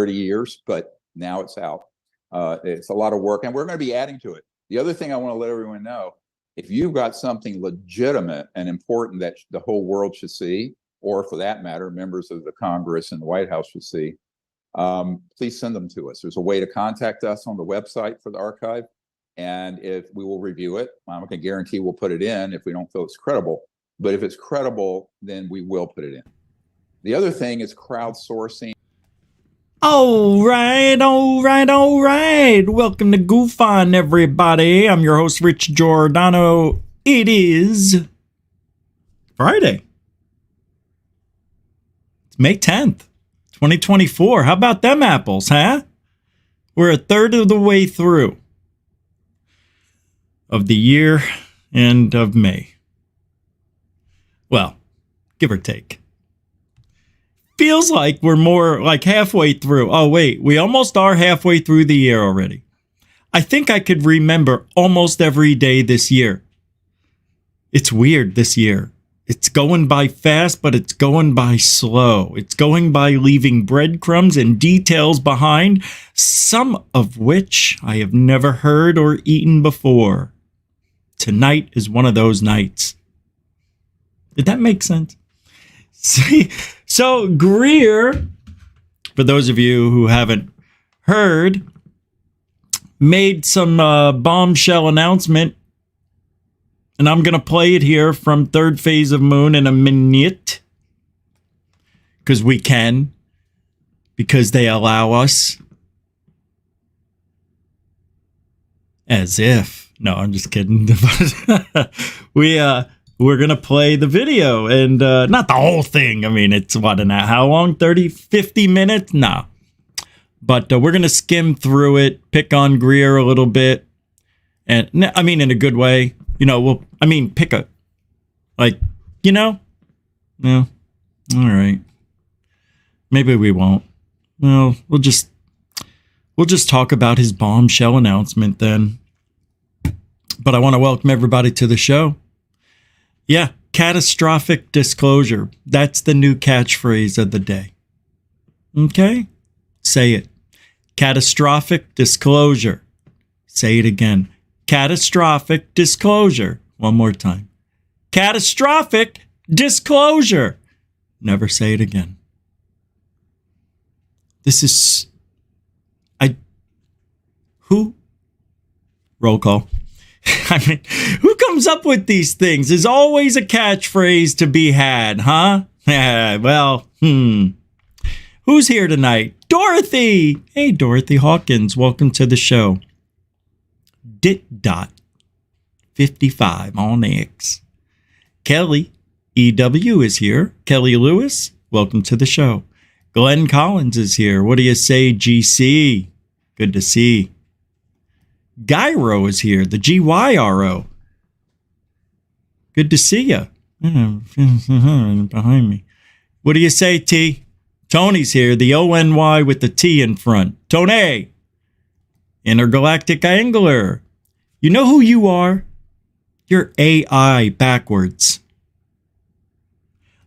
30 years, but now it's out. It's a lot of work, and we're going to be adding to it. The other thing I want to let everyone know, if you've got something legitimate and important that the whole world should see, or for that matter, members of the Congress and the White House should see, please send them to us. There's a way to contact us on the website for the archive, and if we will review it, I'm not going to guarantee we'll put it in if we don't feel it's credible, but if it's credible, then we will put it in. The other thing is crowdsourcing. All right. Welcome to GUFON, everybody. I'm your host, Rich Giordano. It is Friday. It's May 10th, 2024. How about them apples, huh? We're a third of the way through of the year and of May. Well, give or take. Feels like we're more like halfway through. Oh, wait, we almost are halfway through the year already. I think I could remember almost every day this year. It's weird this year. It's going by fast, but it's going by slow. It's going by leaving breadcrumbs and details behind, some of which I have never heard or eaten before. Tonight is one of those nights. Did that make sense? See, so Greer, for those of you who haven't heard, made some bombshell announcement, and I'm going to play it here from Third Phase of Moon in a minute, because we can, because they allow us. As if. No, I'm just kidding. We're going to play the video, and not the whole thing. I mean, it's what, how long? 30, 50 minutes? No. But we're going to skim through it, pick on Greer a little bit. And I mean, in a good way. You know, pick a, like, you know? No. All right. Maybe we won't. Well, we'll just talk about his bombshell announcement then. But I want to welcome everybody to the show. Yeah, catastrophic disclosure. That's the new catchphrase of the day. Okay? Say it. Catastrophic disclosure. Say it again. Catastrophic disclosure. One more time. Catastrophic disclosure. Never say it again. This is... Who? Roll call. I mean, who comes up with these things? There's always a catchphrase to be had, huh? Yeah, well, Who's here tonight? Dorothy! Hey, Dorothy Hawkins, welcome to the show. Dit.55 on X. Kelly EW is here. Kelly Lewis, welcome to the show. Glenn Collins is here. What do you say, GC? Good to see. Gyro is here, the GYRO. Good to see you. Behind me. What do you say, T? Tony's here, the ONY with the T in front. Tony! Intergalactic Angler. You know who you are? You're AI backwards.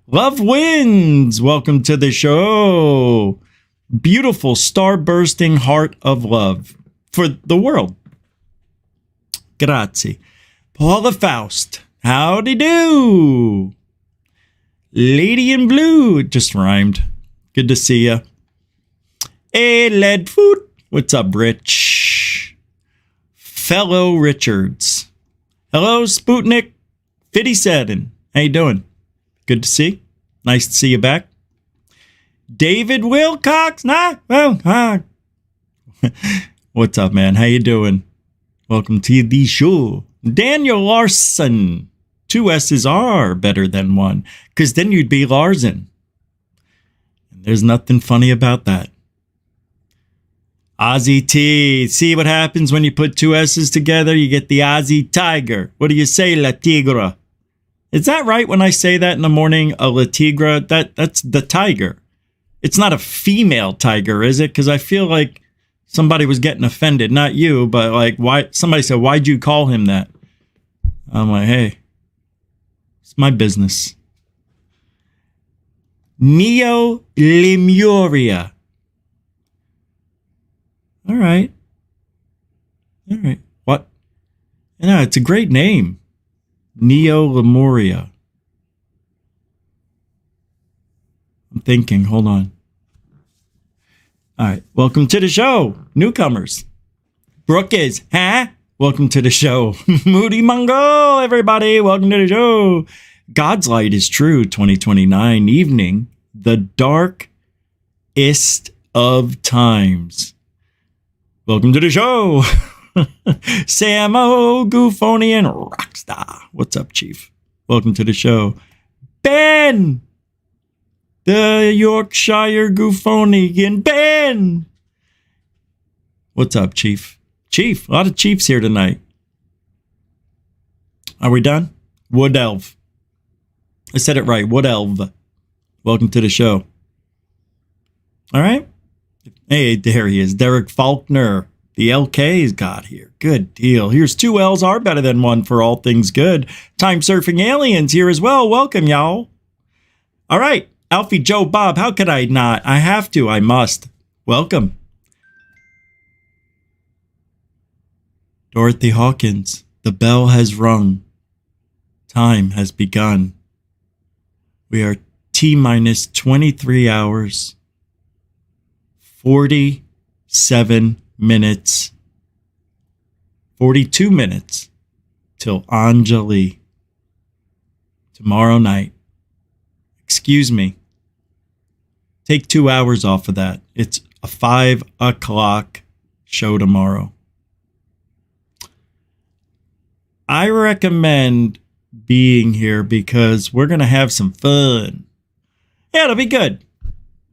Love Wins, welcome to the show. Beautiful star-bursting heart of love for the world. Grazie. Paula Faust. Howdy do. Lady in Blue. It just rhymed. Good to see ya. Hey, Leadfoot. What's up, Rich? Fellow Richards. Hello, Sputnik 57. How you doing? Good to see. Nice to see you back. David Wilcox. What's up, man? How you doing? Welcome to the show. Daniel Larson. 2 S's are better than one, because then you'd be Larson. And there's nothing funny about that. Ozzy T. See what happens when you put 2 S's together? You get the Ozzy Tiger. What do you say, La Tigra? Is that right when I say that in the morning? A La Tigra? That's the tiger. It's not a female tiger, is it? Because I feel like somebody was getting offended, not you, but like, why? Somebody said, why'd you call him that? I'm like, hey, it's my business. Neo Lemuria. All right. All right. What? No, it's a great name. Neo Lemuria. I'm thinking. Hold on. All right. Welcome to the show, newcomers. Brooke is, huh? Welcome to the show. Moody Mungo, everybody. Welcome to the show. God's Light is True, 2029 evening. The darkest of times. Welcome to the show. Samo, Gufonian, Rockstar. What's up, Chief? Welcome to the show. Ben, the Yorkshire Gufonian. Ben. What's up, Chief? Chief, a lot of Chiefs here tonight. Are we done? Wood Elf. I said it right. Wood Elf. Welcome to the show. All right. Hey, there he is. Derek Faulkner. The LK's got here. Good deal. Here's 2 L's are better than 1 for all things good. Time Surfing Aliens here as well. Welcome, y'all. All right. Alfie Joe Bob. How could I not? I have to. I must. Welcome. Dorothy Hawkins. The bell has rung. Time has begun. We are T-minus 23 hours. 47 minutes. 42 minutes till Anjali. Tomorrow night. Excuse me. Take 2 hours off of that. It's a 5 o'clock show tomorrow. I recommend being here because we're going to have some fun. Yeah, it'll be good.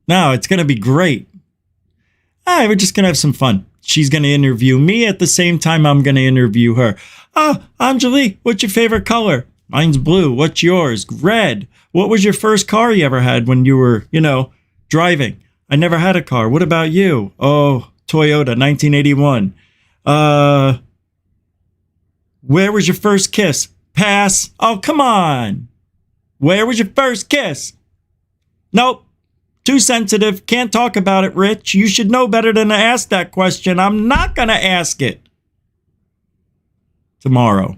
No, it's going to be great. We're just going to have some fun. She's going to interview me at the same time I'm going to interview her. Oh, Anjali, what's your favorite color? Mine's blue. What's yours? Red. What was your first car you ever had when you were, driving? I never had a car. What about you? Oh, Toyota, 1981. Where was your first kiss? Pass. Oh, come on. Where was your first kiss? Nope. Too sensitive. Can't talk about it, Rich. You should know better than to ask that question. I'm not going to ask it. Tomorrow.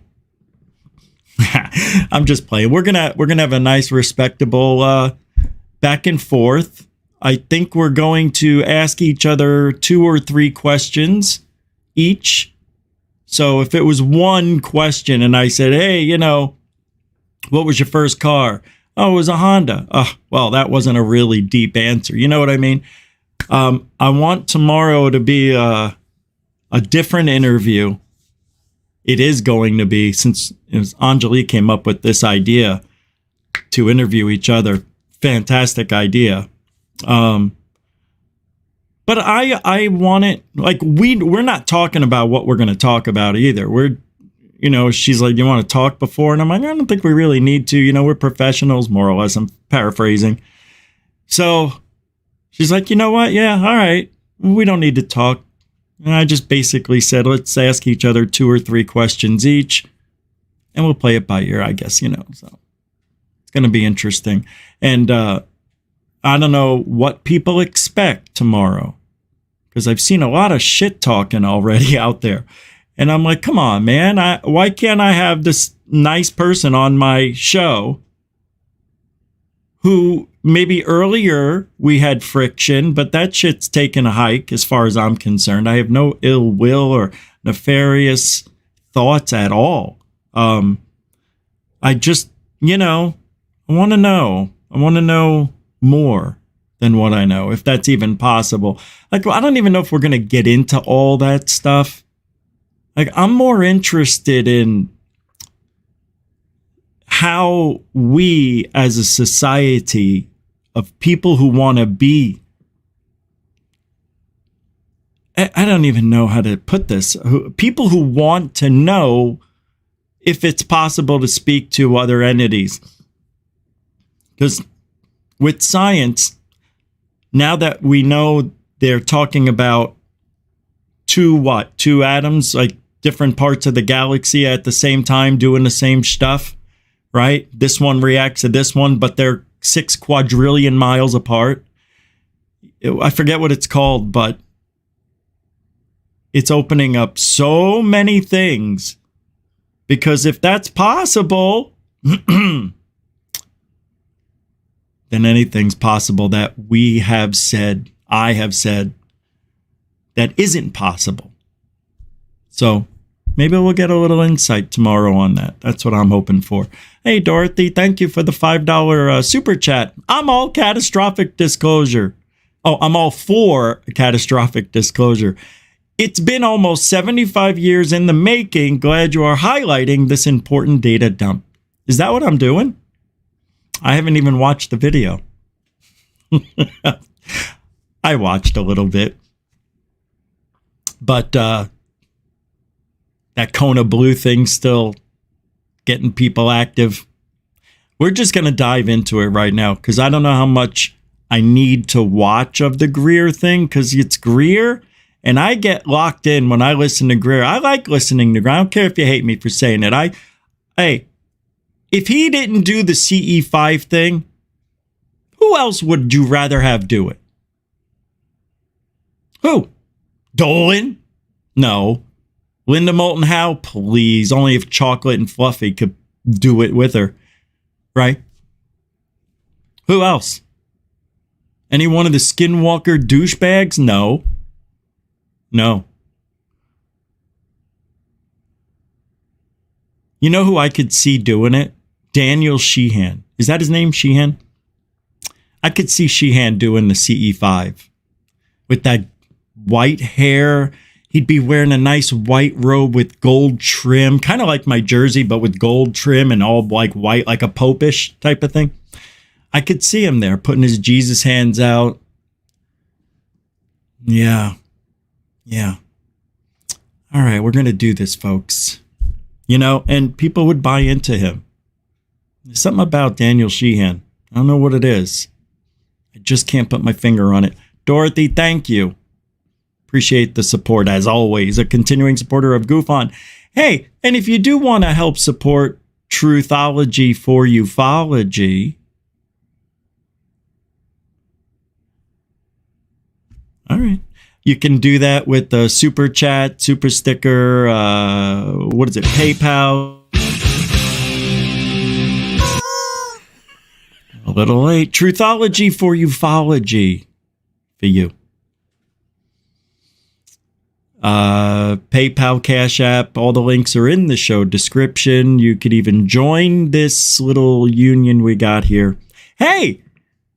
I'm just playing. We're gonna have a nice, respectable back and forth. I think we're going to ask each other 2 or 3 questions each. So if it was one question and I said, hey, what was your first car? Oh, it was a Honda. Oh, well, that wasn't a really deep answer. You know what I mean? I want tomorrow to be a different interview. It is going to be, since Anjali came up with this idea to interview each other. Fantastic idea. But I want it, like, we're not talking about what we're going to talk about either. We're, she's like, you want to talk before? And I'm like, I don't think we really need to. We're professionals, more or less. I'm paraphrasing. So she's like, you know what? Yeah, all right. We don't need to talk. And I just basically said, let's ask each other 2 or 3 questions each. And we'll play it by ear, I guess, So it's going to be interesting. And I don't know what people expect tomorrow, because I've seen a lot of shit talking already out there. And I'm like, come on, man. Why can't I have this nice person on my show who maybe earlier we had friction, but that shit's taken a hike as far as I'm concerned. I have no ill will or nefarious thoughts at all. I just, I want to know. I want to know more than what I know, if that's even possible. Like, I don't even know if we're going to get into all that stuff. Like, I'm more interested in how we as a society of people who want to be, I don't even know how to put this, people who want to know if it's possible to speak to other entities. Because with science, now that we know they're talking about two atoms, like different parts of the galaxy at the same time doing the same stuff, right? This one reacts to this one, but they're 6 quadrillion miles apart. I forget what it's called, but it's opening up so many things. Because if that's possible, then anything's possible that we have said, I have said, that isn't possible. So maybe we'll get a little insight tomorrow on that. That's what I'm hoping for. Hey, Dorothy, thank you for the $5 super chat. I'm all catastrophic disclosure. Oh, I'm all for catastrophic disclosure. It's been almost 75 years in the making. Glad you are highlighting this important data dump. Is that what I'm doing? I haven't even watched the video. I watched a little bit. But that Kona Blue thing's still getting people active. We're just going to dive into it right now because I don't know how much I need to watch of the Greer thing because it's Greer. And I get locked in when I listen to Greer. I like listening to Greer. I don't care if you hate me for saying it. Hey, if he didn't do the CE5 thing, who else would you rather have do it? Who? Dolan? No. Linda Moulton Howe? Please. Only if Chocolate and Fluffy could do it with her. Right? Who else? Any one of the Skinwalker douchebags? No. No. You know who I could see doing it? Daniel Sheehan. Is that his name, Sheehan? I could see Sheehan doing the CE5 with that white hair. He'd be wearing a nice white robe with gold trim, kind of like my jersey, but with gold trim and all like white, like a popish type of thing. I could see him there putting his Jesus hands out. Yeah. Yeah. All right, we're going to do this, folks. You know, and people would buy into him. There's something about Daniel Sheehan. I don't know what it is. I just can't put my finger on it. Dorothy, thank you. Appreciate the support, as always. A continuing supporter of GUFON. Hey, and if you do want to help support Truthology for Ufology, all right. You can do that with the super chat, super sticker, what is it, PayPal. A little late. Truthology for Ufology for you. PayPal, Cash App, all the links are in the show description. You could even join this little union we got here. Hey,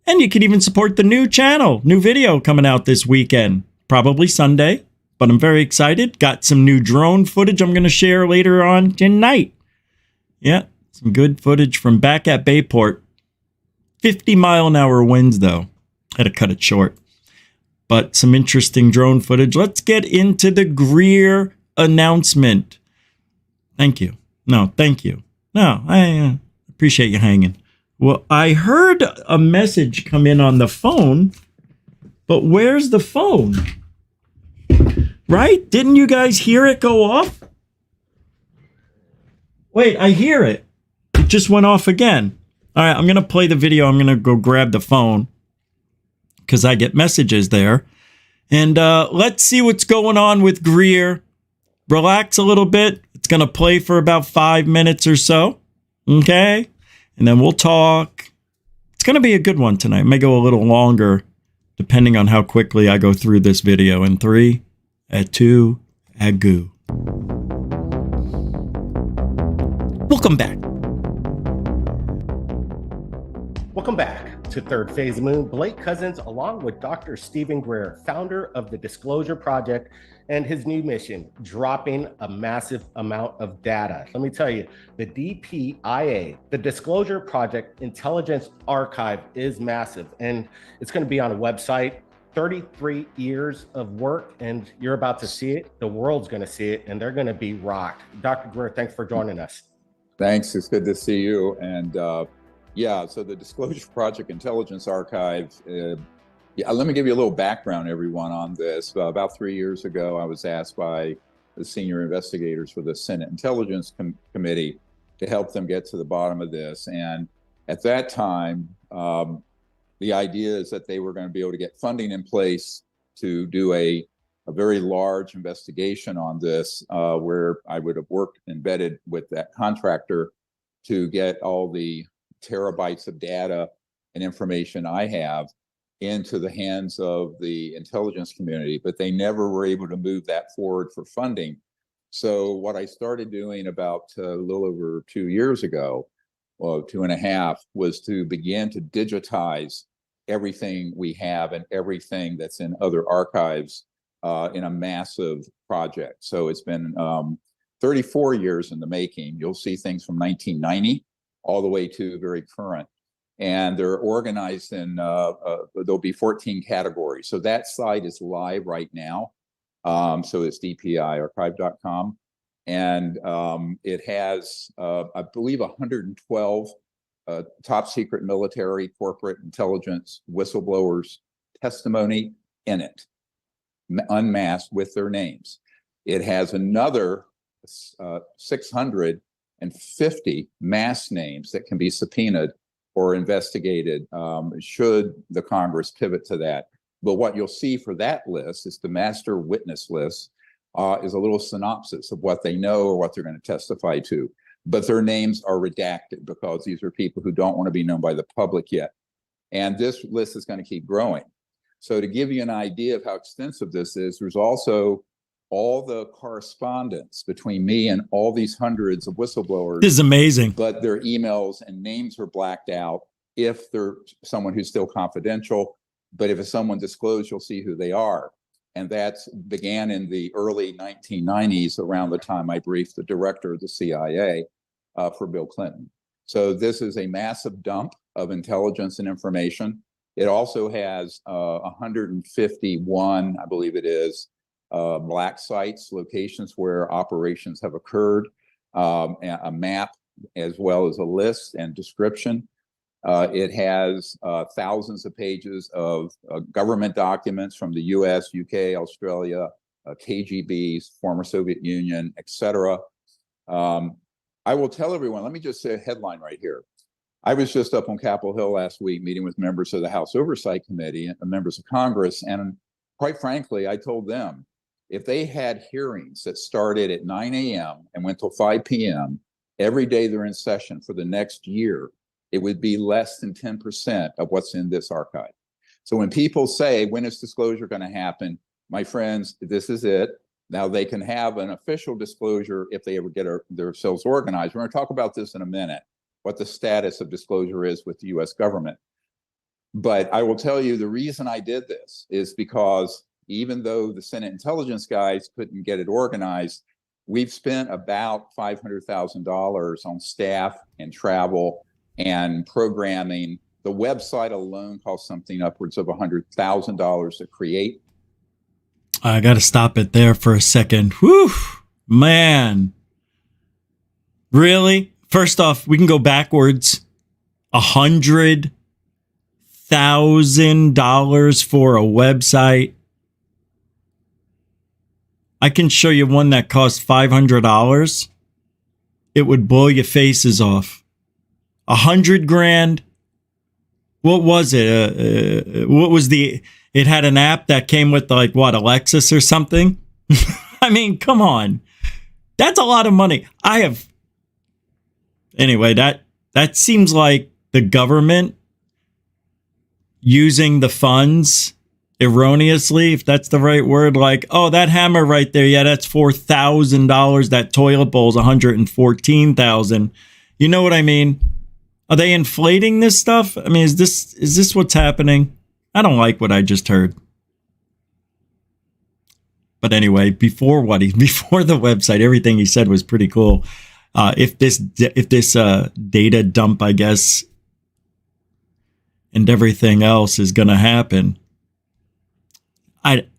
and you could even support the new channel, new video coming out this weekend. Probably Sunday, but I'm very excited. Got some new drone footage I'm going to share later on tonight. Yeah, some good footage from back at Bayport. 50-mile-an-hour winds, though. Had to cut it short. But some interesting drone footage. Let's get into the Greer announcement. Thank you. No, thank you. No, I appreciate you hanging. Well, I heard a message come in on the phone, but where's the phone? Right? Didn't you guys hear it go off? Wait, I hear it. It just went off again. All right, I'm going to play the video. I'm going to go grab the phone because I get messages there. And let's see what's going on with Greer. Relax a little bit. It's going to play for about 5 minutes or so. Okay? And then we'll talk. It's going to be a good one tonight. It may go a little longer depending on how quickly I go through this video. In 3, at 2, at goo. Welcome back. Welcome back to Third Phase Moon. Blake Cousins, along with Dr. Stephen Greer, founder of the Disclosure Project, and his new mission, dropping a massive amount of data. Let me tell you, the DPIA, the Disclosure Project Intelligence Archive, is massive, and it's going to be on a website. 33 years of work, and you're about to see it. The world's going to see it, and they're going to be rocked. Dr. Greer, thanks for joining us. Thanks. It's good to see you. And yeah, so the Disclosure Project Intelligence Archive, let me give you a little background, everyone, on this. About 3 years ago, I was asked by the senior investigators for the Senate Intelligence Committee to help them get to the bottom of this. And at that time, the idea is that they were going to be able to get funding in place to do a a very large investigation on this, where I would have worked embedded with that contractor to get all the terabytes of data and information I have into the hands of the intelligence community, but they never were able to move that forward for funding. So what I started doing about a little over 2 years ago, well, 2.5, was to begin to digitize everything we have and everything that's in other archives in a massive project. So it's been 34 years in the making. You'll see things from 1990 all the way to very current. And they're organized in, there'll be 14 categories. So that site is live right now. So it's dpiarchive.com. And it has, I believe, 112 top secret military, corporate intelligence, whistleblowers' testimony in it, unmasked with their names. It has another 650 mass names that can be subpoenaed or investigated should the Congress pivot to that. But what you'll see for that list is the master witness list is a little synopsis of what they know or what they're going to testify to. But their names are redacted because these are people who don't want to be known by the public yet. And this list is going to keep growing. So to give you an idea of how extensive this is, there's also all the correspondence between me and all these hundreds of whistleblowers. This is amazing. But their emails and names are blacked out if they're someone who's still confidential. But if it's someone disclosed, you'll see who they are. And that began in the early 1990s, around the time I briefed the director of the CIA for Bill Clinton. So this is a massive dump of intelligence and information. It also has 151, I believe it is, black sites, locations where operations have occurred, a map, as well as a list and description. It has thousands of pages of government documents from the US, UK, Australia, KGBs, former Soviet Union, etc. I will tell everyone, let me just say a headline right here. I was just up on Capitol Hill last week meeting with members of the House Oversight Committee and members of Congress, and quite frankly, I told them, if they had hearings that started at 9 a.m. and went till 5 p.m. every day they're in session for the next year, it would be less than 10% of what's in this archive. So when people say, when is disclosure going to happen? My friends, this is it. Now they can have an official disclosure if they ever get themselves organized. We're going to talk about this in a minute, what the status of disclosure is with the US government. But I will tell you the reason I did this is because even though the Senate intelligence guys couldn't get it organized, we've spent about $500,000 on staff and travel and programming. The website alone costs something upwards of $100,000 to create. I got to stop it there for a second. Whew, man. Really? First off, we can go backwards. $100,000 for a website. I can show you one that costs $500. It would blow your faces off. $100,000. What was it? What was it had an app that came with like what, Alexis or something? I mean, come on. That's a lot of money. Anyway, that seems like the government using the funds erroneously, if that's the right word. Like, oh, that hammer right there, yeah, that's $4,000. That toilet bowl's $114,000. You know what I mean? Are they inflating this stuff? I mean, is this what's happening? I don't like what I just heard. But anyway, before the website, everything he said was pretty cool. If this data dump, I guess, and everything else is going to happen,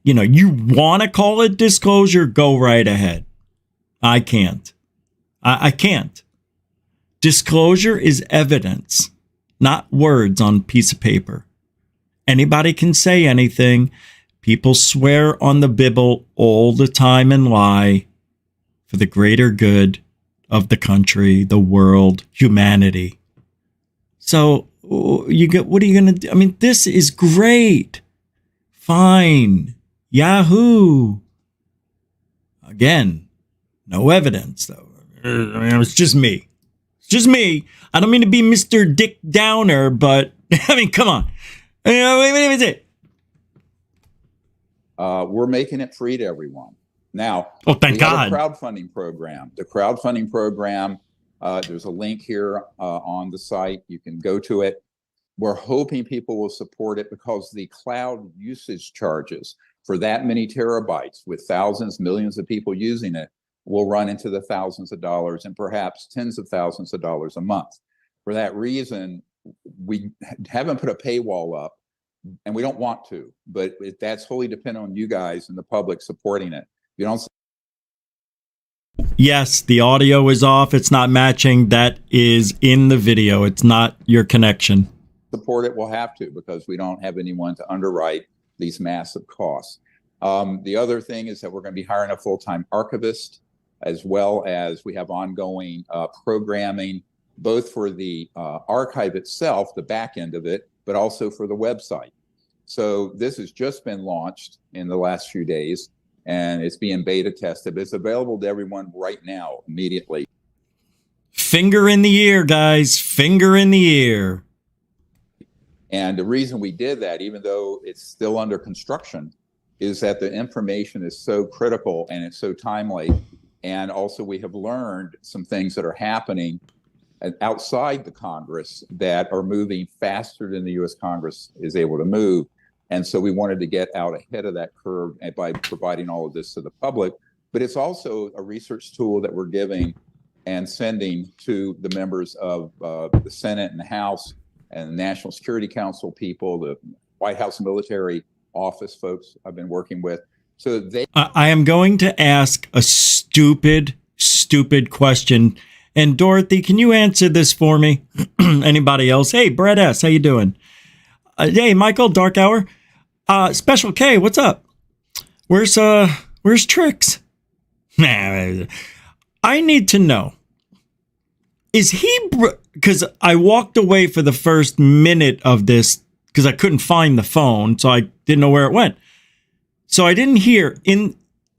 you want to call it disclosure, go right ahead. I can't. I can't. Disclosure is evidence, not words on a piece of paper. Anybody can say anything. People swear on the Bible all the time and lie for the greater good of the country, the world, humanity. So what are you going to do? I mean, this is great. Fine. Yahoo. Again, no evidence, though. I mean, it's just me. It's just me. I don't mean to be Mr. Dick Downer, but I mean, come on. What is it? We're making it free to everyone. Now, oh, thank we God. have a crowdfunding program. The crowdfunding program, there's a link here on the site. You can go to it. We're hoping people will support it because the cloud usage charges for that many terabytes with thousands, millions of people using it will run into the thousands of dollars and perhaps tens of thousands of dollars a month. For that reason, we haven't put a paywall up, and we don't want to, but that's wholly dependent on you guys and the public supporting it. You don't. Yes, the audio is off. It's not matching. That is in the video. It's not your connection. Support it, we'll have to, because we don't have anyone to underwrite these massive costs. The other thing is that we're going to be hiring a full-time archivist, as well as we have ongoing programming, both for the archive itself, the back end of it, but also for the website. So this has just been launched in the last few days, and it's being beta tested. But it's available to everyone right now, immediately. Finger in the ear, guys. Finger in the ear. And the reason we did that, even though it's still under construction, is that the information is so critical and it's so timely. And also we have learned some things that are happening outside the Congress that are moving faster than the U.S. Congress is able to move. And so we wanted to get out ahead of that curve by providing all of this to the public. But it's also a research tool that we're giving and sending to the members of the Senate and the House and the National Security Council people, the White House Military Office folks I've been working with. So they. I am going to ask a stupid question. And Dorothy, can you answer this for me? Anybody else? Hey, Brett S., how you doing? Hey, Michael, Dark Hour. Special K, what's up? Where's Trix? I need to know. Is he, because I walked away for the first minute of this because I couldn't find the phone, so I didn't know where it went. So I didn't hear.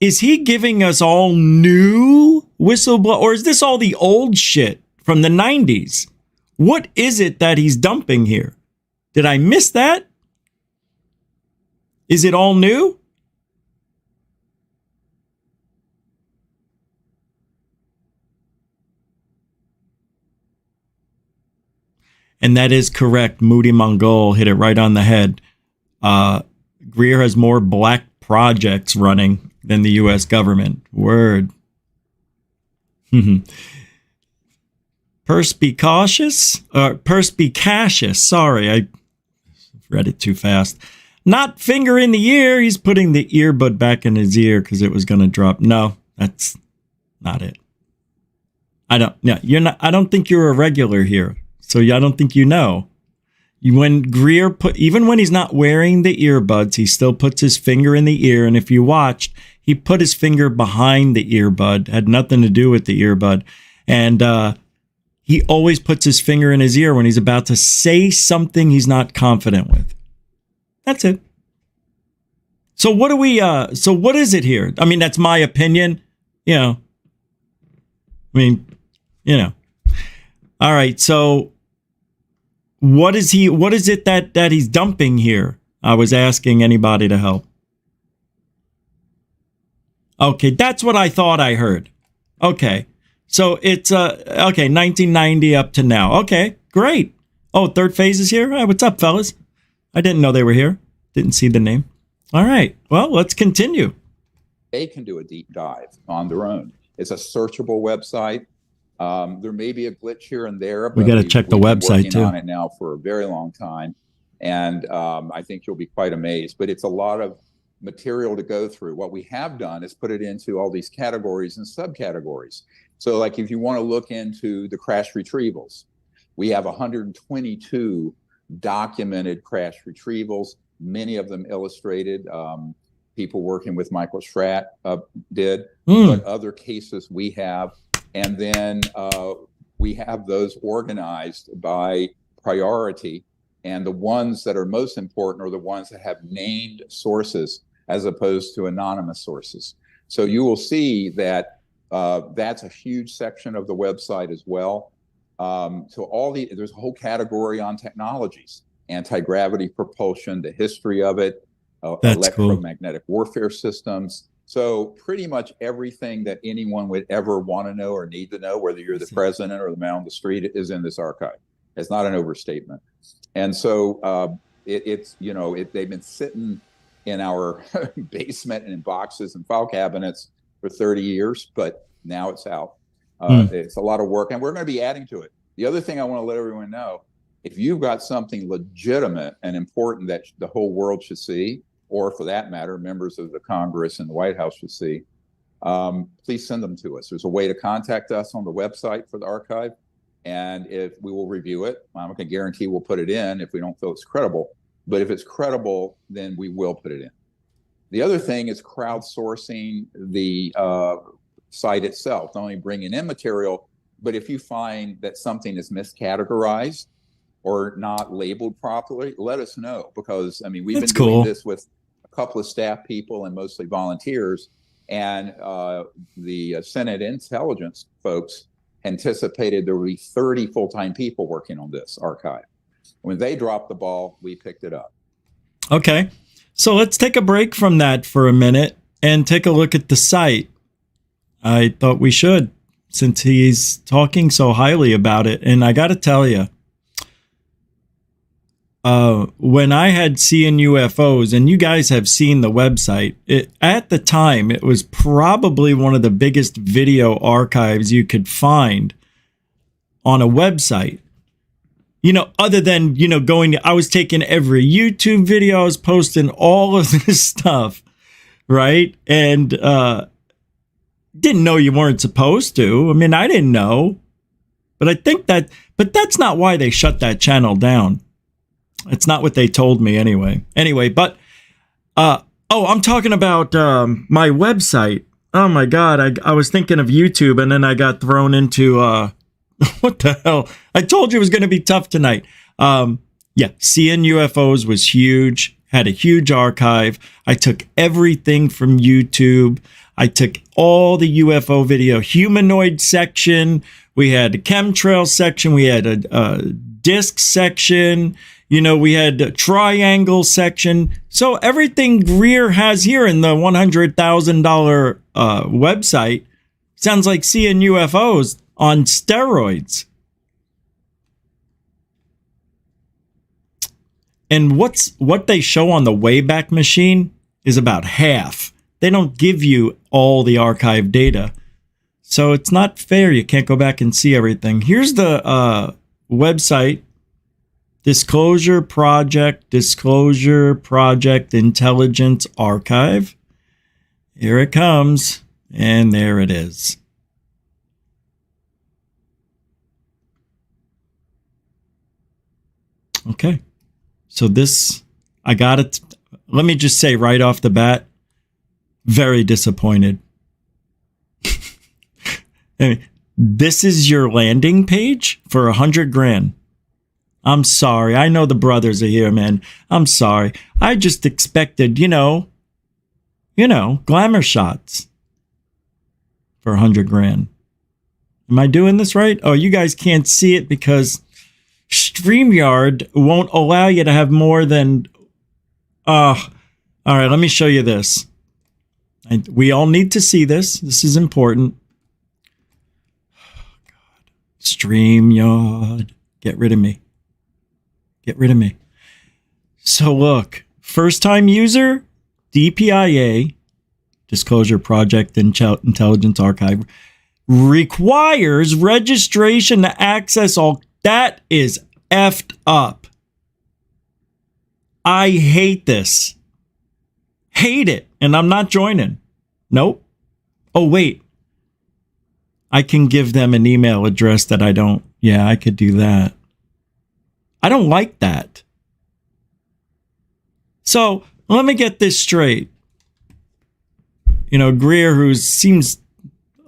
Is he giving us all new whistleblower, or is this all the old shit from the 90s? What is it that he's dumping here? Did I miss that? Is it all new? And that is correct. Moody Mongol hit it right on the head. Greer has more black projects running than the U.S. government. Word. Perspicacious? Sorry, I read it too fast. Not finger in the ear. He's putting the earbud back in his ear because it was going to drop. No, that's not it. I don't think you're a regular here. So I don't think you know. When Greer even when he's not wearing the earbuds, he still puts his finger in the ear. And if you watched, he put his finger behind the earbud, had nothing to do with the earbud. And he always puts his finger in his ear when he's about to say something he's not confident with. That's it. So what is it here? I mean, that's my opinion. All right. So what is it that he's dumping here? I was asking anybody to help. Okay, that's what I thought I heard. Okay. So it's 1990 up to now. Okay, great. Oh, third phase is here. Hey, what's up, fellas? I didn't know they were here. Didn't see the name. All right. Well, let's continue. They can do a deep dive on their own. It's a searchable website. There may be a glitch here and there. But we got to check the website too. On it now for a very long time, and I think you'll be quite amazed. But it's a lot of material to go through. What we have done is put it into all these categories and subcategories. So, like if you want to look into the crash retrievals, we have 122 documented crash retrievals. Many of them illustrated. People working with Michael Schratt did, but other cases we have. And then we have those organized by priority. And the ones that are most important are the ones that have named sources as opposed to anonymous sources. So you will see that that's a huge section of the website as well. So there's a whole category on technologies, anti-gravity propulsion, the history of it, electromagnetic warfare systems. So pretty much everything that anyone would ever want to know or need to know, whether you're the president or the man on the street, is in this archive. It's not an overstatement. And so they've been sitting in our basement and in boxes and file cabinets for 30 years, but now it's out. It's a lot of work, and we're going to be adding to it. The other thing I want to let everyone know, if you've got something legitimate and important that the whole world should see, or for that matter, members of the Congress and the White House should see, please send them to us. There's a way to contact us on the website for the archive, and if we will review it. I'm not going to guarantee we'll put it in if we don't feel it's credible, but if it's credible, then we will put it in. The other thing is crowdsourcing the site itself, not only bringing in material, but if you find that something is miscategorized or not labeled properly, let us know, because we've been doing this with a couple of staff people and mostly volunteers, and the Senate intelligence folks anticipated there would be 30 full-time people working on this archive. When they dropped the ball, we picked it up. Okay, so let's take a break from that for a minute and take a look at the site. I thought we should, since he's talking so highly about it. And I got to tell you, when I had Seeing UFOs, and you guys have seen the website, at the time, it was probably one of the biggest video archives you could find on a website. Other than, I was taking every YouTube video, I was posting all of this stuff, right? And didn't know you weren't supposed to. I didn't know. But I think but that's not why they shut that channel down. It's not what they told me anyway. But, I'm talking about my website. Oh my God, I was thinking of YouTube, and then I got thrown into, what the hell? I told you it was going to be tough tonight. Seeing UFOs was huge, had a huge archive. I took everything from YouTube. I took all the UFO video, humanoid section. We had a chemtrail section. We had a disc section. We had a triangle section. So everything Greer has here in the $100,000 website sounds like Seeing UFOs on steroids. And what they show on the Wayback Machine is about half. They don't give you all the archive data. So it's not fair. You can't go back and see everything. Here's the website. Disclosure Project Intelligence Archive. Here it comes. And there it is. Okay. So I got it. Let me just say right off the bat, very disappointed. This is your landing page for $100,000. I'm sorry. I know the brothers are here, man. I'm sorry. I just expected, glamour shots for $100,000. Am I doing this right? Oh, you guys can't see it because StreamYard won't allow you to have more than... all right, let me show you this. We all need to see this. This is important. Oh, God. StreamYard. Get rid of me. Get rid of me. So look, first time user, DPIA, Disclosure Project Intelligence Archive, requires registration to access all. That is effed up. I hate this. Hate it. And I'm not joining. Nope. Oh, wait. I can give them an email address that I don't. Yeah, I could do that. I don't like that. So let me get this straight. Greer, who seems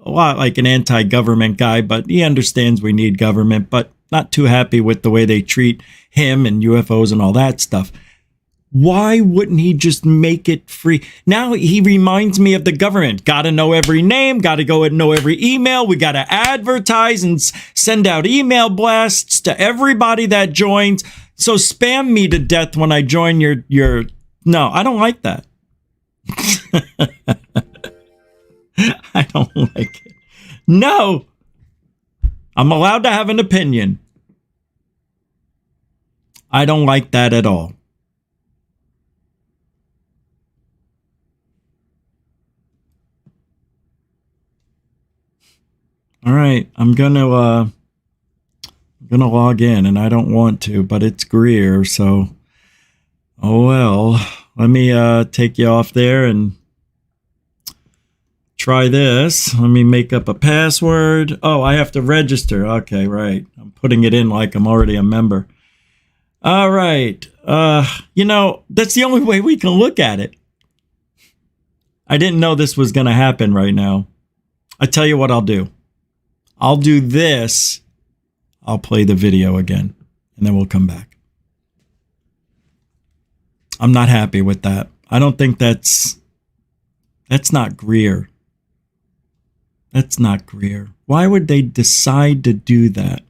a lot like an anti-government guy, but he understands we need government, but not too happy with the way they treat him and UFOs and all that stuff. Why wouldn't he just make it free? Now he reminds me of the government. Got to know every name, got to go and know every email. We got to advertise and send out email blasts to everybody that joins. So spam me to death when I join your. No, I don't like that. I don't like it. No, I'm allowed to have an opinion. I don't like that at all. All right, I'm gonna log in, and I don't want to, but it's Greer, so oh well. Let me take you off there and try this. Let me make up a password. Oh, I have to register. Okay, right. I'm putting it in like I'm already a member. All right. You know, that's the only way we can look at it. I didn't know this was going to happen right now. I tell you what I'll do. I'll do this. I'll play the video again, and then we'll come back. I'm not happy with that. I don't think that's not Greer. That's not Greer. Why would they decide to do that?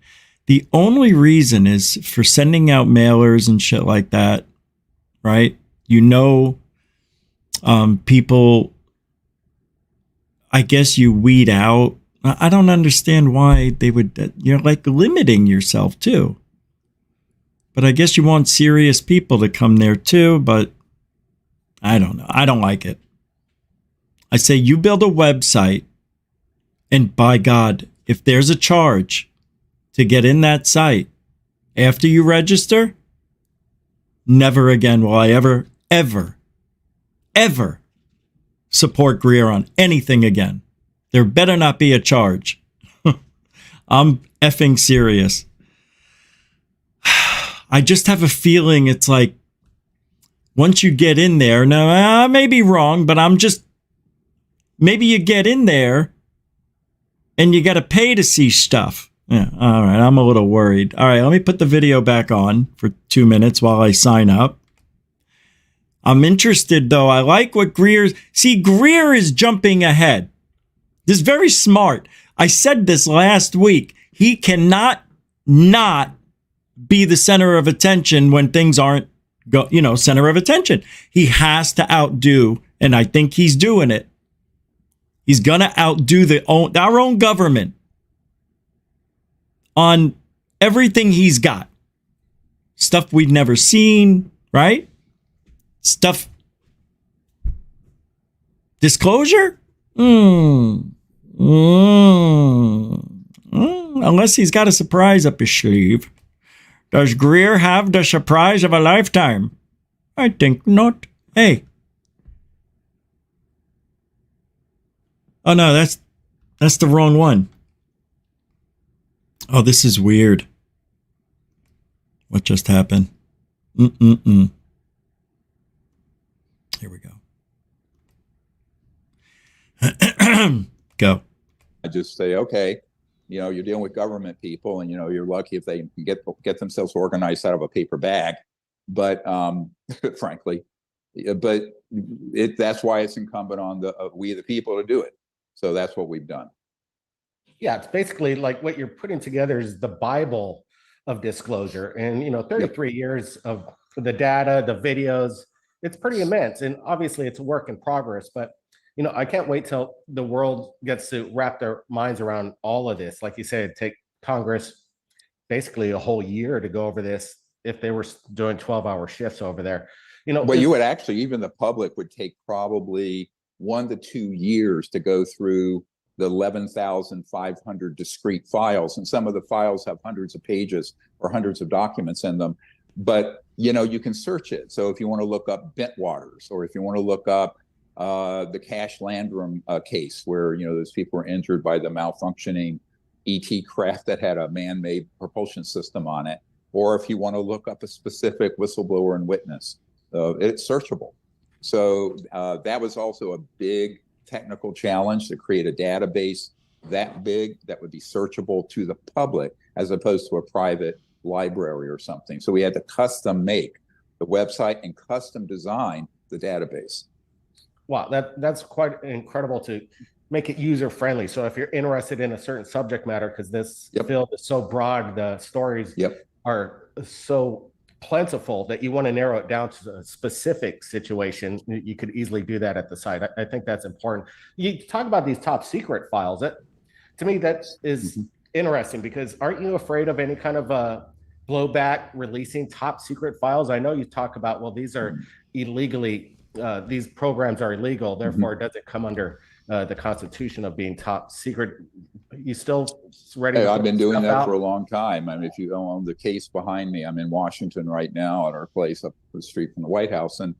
The only reason is for sending out mailers and shit like that, right? You know, people, I guess you weed out. I don't understand why they would, you're like limiting yourself too. But I guess you want serious people to come there too, but I don't know. I don't like it. I say you build a website, and by God, if there's a charge to get in that site after you register, never again will I ever support Greer on anything again. There better not be a charge. I'm effing serious. I just have a feeling it's like once you get in there, now I may be wrong, but maybe you get in there and you got to pay to see stuff. Yeah, all right, I'm a little worried. All right, let me put the video back on for 2 minutes while I sign up. I'm interested, though. I like what Greer is jumping ahead. This is very smart. I said this last week. He cannot not be the center of attention when things aren't, center of attention. He has to outdo, and I think he's doing it. He's going to outdo our own government on everything he's got. Stuff we've never seen, right? Stuff. Disclosure? Unless he's got a surprise up his sleeve. Does Greer have the surprise of a lifetime? I think not. Hey. Oh no, that's the wrong one. Oh, this is weird. What just happened? Here we go. Go. I just say, okay, you're dealing with government people, and you're lucky if they can get themselves organized out of a paper bag. But frankly, that's why it's incumbent on we the people to do it. So that's what we've done. Yeah, it's basically like what you're putting together is the Bible of disclosure, and 33 years of the data, the videos. It's pretty immense, and obviously it's a work in progress. But I can't wait till the world gets to wrap their minds around all of this. Like you said, it'd take Congress basically a whole year to go over this if they were doing 12-hour shifts over there. Well, you would actually, even the public would take probably 1 to 2 years to go through the 11,500 discrete files. And some of the files have hundreds of pages or hundreds of documents in them. But, you can search it. So if you want to look up Bentwaters, or if you want to look up the Cash Landrum case where, those people were injured by the malfunctioning ET craft that had a man-made propulsion system on it, or if you want to look up a specific whistleblower and witness, it's searchable. So that was also a big technical challenge to create a database that big that would be searchable to the public as opposed to a private library or something. So we had to custom make the website and custom design the database. Wow, that's quite incredible to make it user friendly. So if you're interested in a certain subject matter, because this field is so broad, the stories are so plentiful that you want to narrow it down to a specific situation, you could easily do that at the site. I think that's important. You talk about these top secret files. That, to me, that is interesting, because aren't you afraid of any kind of blowback releasing top secret files? I know you talk about, well, these are illegally, these programs are illegal, therefore it doesn't come under the Constitution of being top secret. You still ready? Hey, I've been doing that for a long time. I mean, if you go on the case behind me, I'm in Washington right now at our place up the street from the White House. And,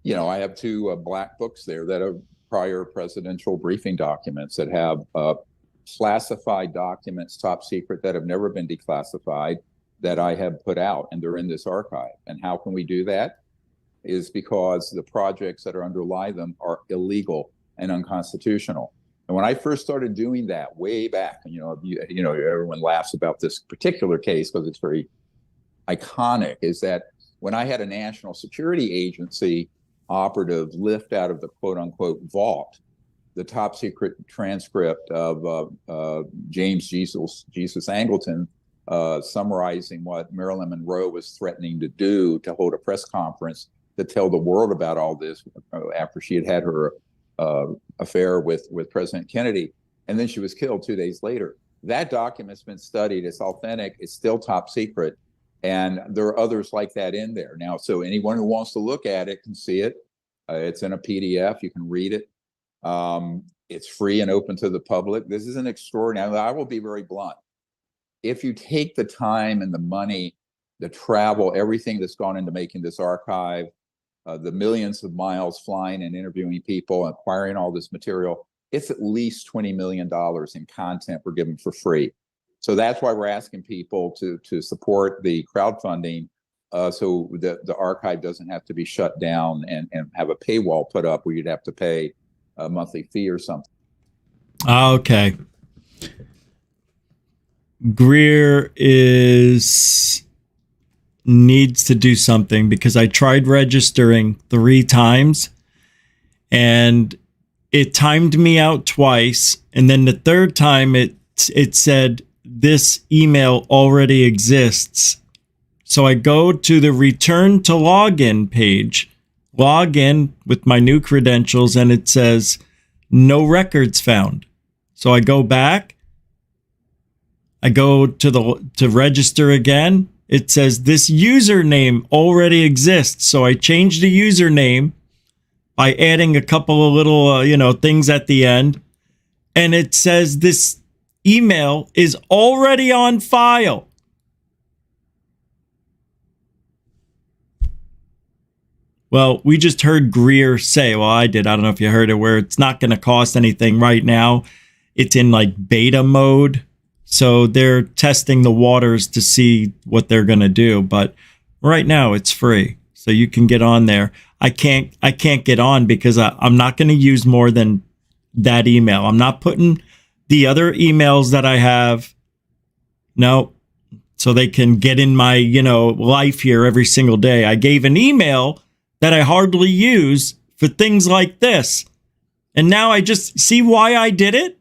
you know, I have two black books there that are prior presidential briefing documents that have classified documents, top secret, that have never been declassified, that I have put out, and they're in this archive. And how can we do that? Is because the projects that underlie them are illegal and unconstitutional. And when I first started doing that way back, and everyone laughs about this particular case because it's very iconic, is that when I had a national security agency operative lift out of the quote unquote vault the top secret transcript of James Jesus Angleton summarizing what Marilyn Monroe was threatening to do, to hold a press conference to tell the world about all this after she had had her affair with President Kennedy, and then she was killed 2 days later. That document's been studied. It's authentic. It's still top secret. And there are others like that in there now. So anyone who wants to look at it can see it. It's in a PDF. You can read it. It's free and open to the public. This is an extraordinary, I will be very blunt. If you take the time and the money, the travel, everything that's gone into making this archive, the millions of miles flying and interviewing people, acquiring all this material, it's at least $20 million in content we're giving for free. So that's why we're asking people to support the crowdfunding, so that the archive doesn't have to be shut down and have a paywall put up where you'd have to pay a monthly fee or something. Okay. Greer needs to do something, because I tried registering 3 times and it timed me out twice. And then the third time it said, this email already exists. So I go to the return to login page, log in with my new credentials, and it says no records found. So I go back, I go to register again. It says this username already exists. So I changed the username by adding a couple of little, things at the end. And it says this email is already on file. Well, we just heard Greer say, well, I did. I don't know if you heard it, where it's not going to cost anything right now. It's in like beta mode. So they're testing the waters to see what they're going to do. But right now it's free. So you can get on there. I can't get on because I'm not going to use more than that email. I'm not putting the other emails that I have. No. So they can get in my, life here every single day. I gave an email that I hardly use for things like this. And now I just see why I did it.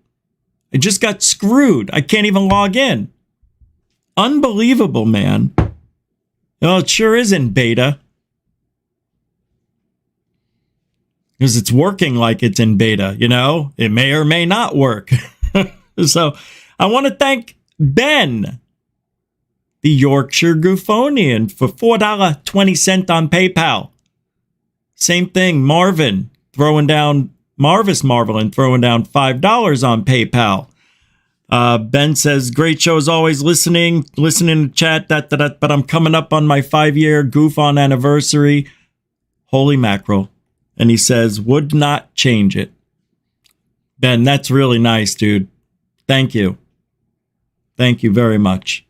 I just got screwed. I can't even log in. Unbelievable, man. Well, it sure is in beta. Because it's working like it's in beta, It may or may not work. So I want to thank Ben, the Yorkshire Gufonian, for $4.20 on PayPal. Same thing, Marvin throwing down $5 on PayPal. Ben says, great show as always, listening to chat, but I'm coming up on my 5-year GUFON anniversary. Holy mackerel. And he says, would not change it. Ben, that's really nice, dude. Thank you. Thank you very much.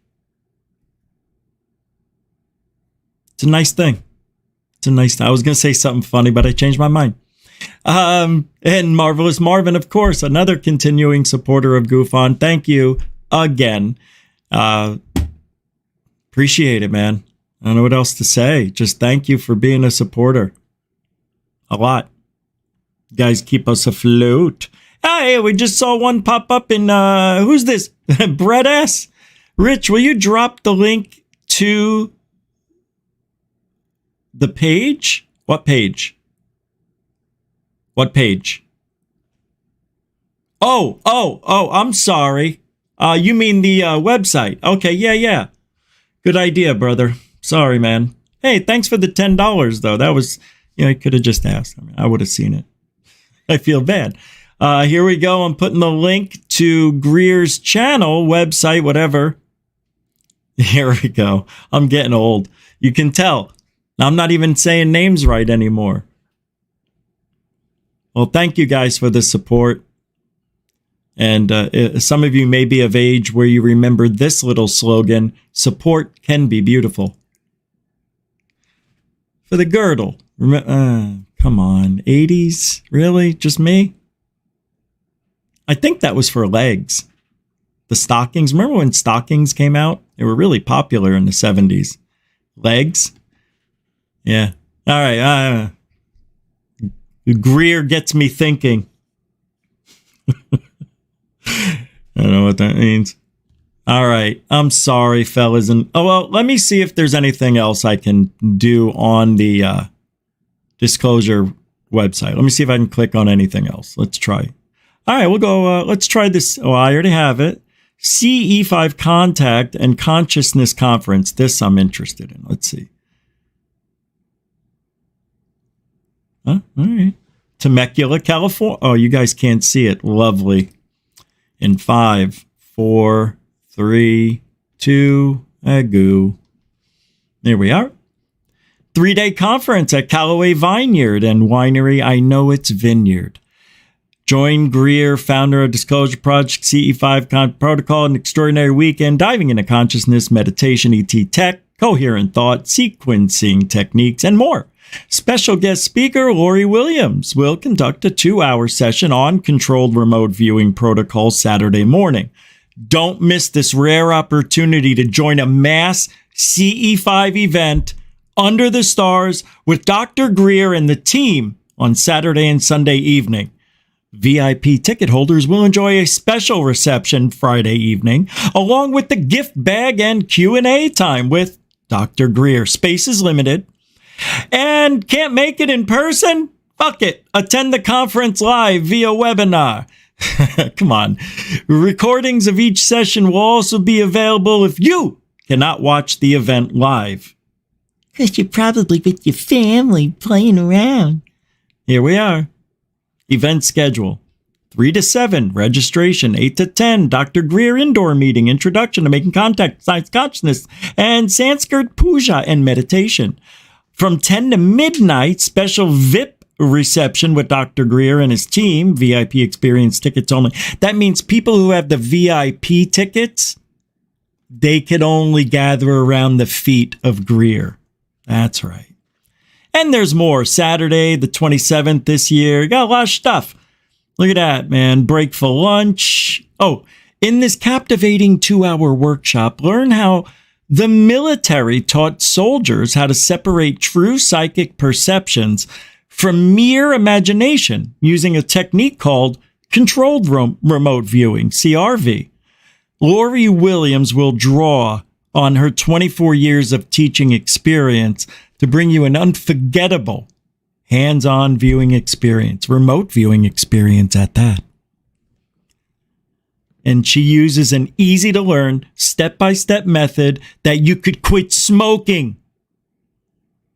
It's a nice thing. It's a nice thing. I was going to say something funny, but I changed my mind. And Marvelous Marvin, of course, another continuing supporter of GUFON. Thank you again. Appreciate it, man. I don't know what else to say. Just thank you for being a supporter. A lot. You guys keep us afloat. Hey, we just saw one pop up in, who's this? Brett S. Rich, will you drop the link to the page? What page? What page? Oh, I'm sorry. You mean the website. Okay, yeah. Good idea, brother. Sorry, man. Hey, thanks for the $10, though. That was, you could have just asked. I mean, I would have seen it. I feel bad. Here we go. I'm putting the link to Greer's channel, website, whatever. Here we go. I'm getting old. You can tell. I'm not even saying names right anymore. Well, thank you guys for the support. And some of you may be of age where you remember this little slogan, support can be beautiful. For the girdle. Come on, 80s? Really? Just me? I think that was for legs. The stockings. Remember when stockings came out? They were really popular in the 70s. Legs? Yeah. All right. Greer gets me thinking. I don't know what that means. All right. I'm sorry, fellas. And let me see if there's anything else I can do on the disclosure website. Let me see if I can click on anything else. Let's try. All right, we'll go. Let's try this. Oh, I already have it. CE5 Contact and Consciousness Conference. This I'm interested in. Let's see. All right. Temecula, California. Oh, you guys can't see it. Lovely. In 5, 4, 3, 2, goo. There we are. 3-day conference at Callaway Vineyard and Winery. I know it's Vineyard. Join Greer, founder of Disclosure Project, CE5 Protocol, an extraordinary weekend diving into consciousness, meditation, ET tech, coherent thought, sequencing techniques, and more. Special guest speaker Lori Williams will conduct a 2-hour session on controlled remote viewing protocol Saturday morning. Don't miss this rare opportunity to join a mass CE5 event under the stars with Dr. Greer and the team on Saturday and Sunday evening. VIP ticket holders will enjoy a special reception Friday evening, along with the gift bag and Q&A time with Dr. Greer. Space is limited. And can't make it in person? Fuck it. Attend the conference live via webinar. Come on. Recordings of each session will also be available if you cannot watch the event live. Because you're probably with your family playing around. Here we are. Event schedule. 3 to 7, registration. 8 to 10, Dr. Greer indoor meeting, introduction to making contact, science consciousness, and Sanskrit puja and meditation. From 10 to midnight, special VIP reception with Dr. Greer and his team, VIP experience tickets only. That means people who have the VIP tickets, they can only gather around the feet of Greer. That's right. And there's more. Saturday, the 27th this year. Got a lot of stuff. Look at that, man. Break for lunch. Oh, in this captivating 2-hour workshop, learn how the military taught soldiers how to separate true psychic perceptions from mere imagination using a technique called controlled remote viewing, CRV. Lori Williams will draw on her 24 years of teaching experience to bring you an unforgettable hands-on viewing experience, remote viewing experience at that. And she uses an easy-to-learn, step-by-step method that you could quit smoking.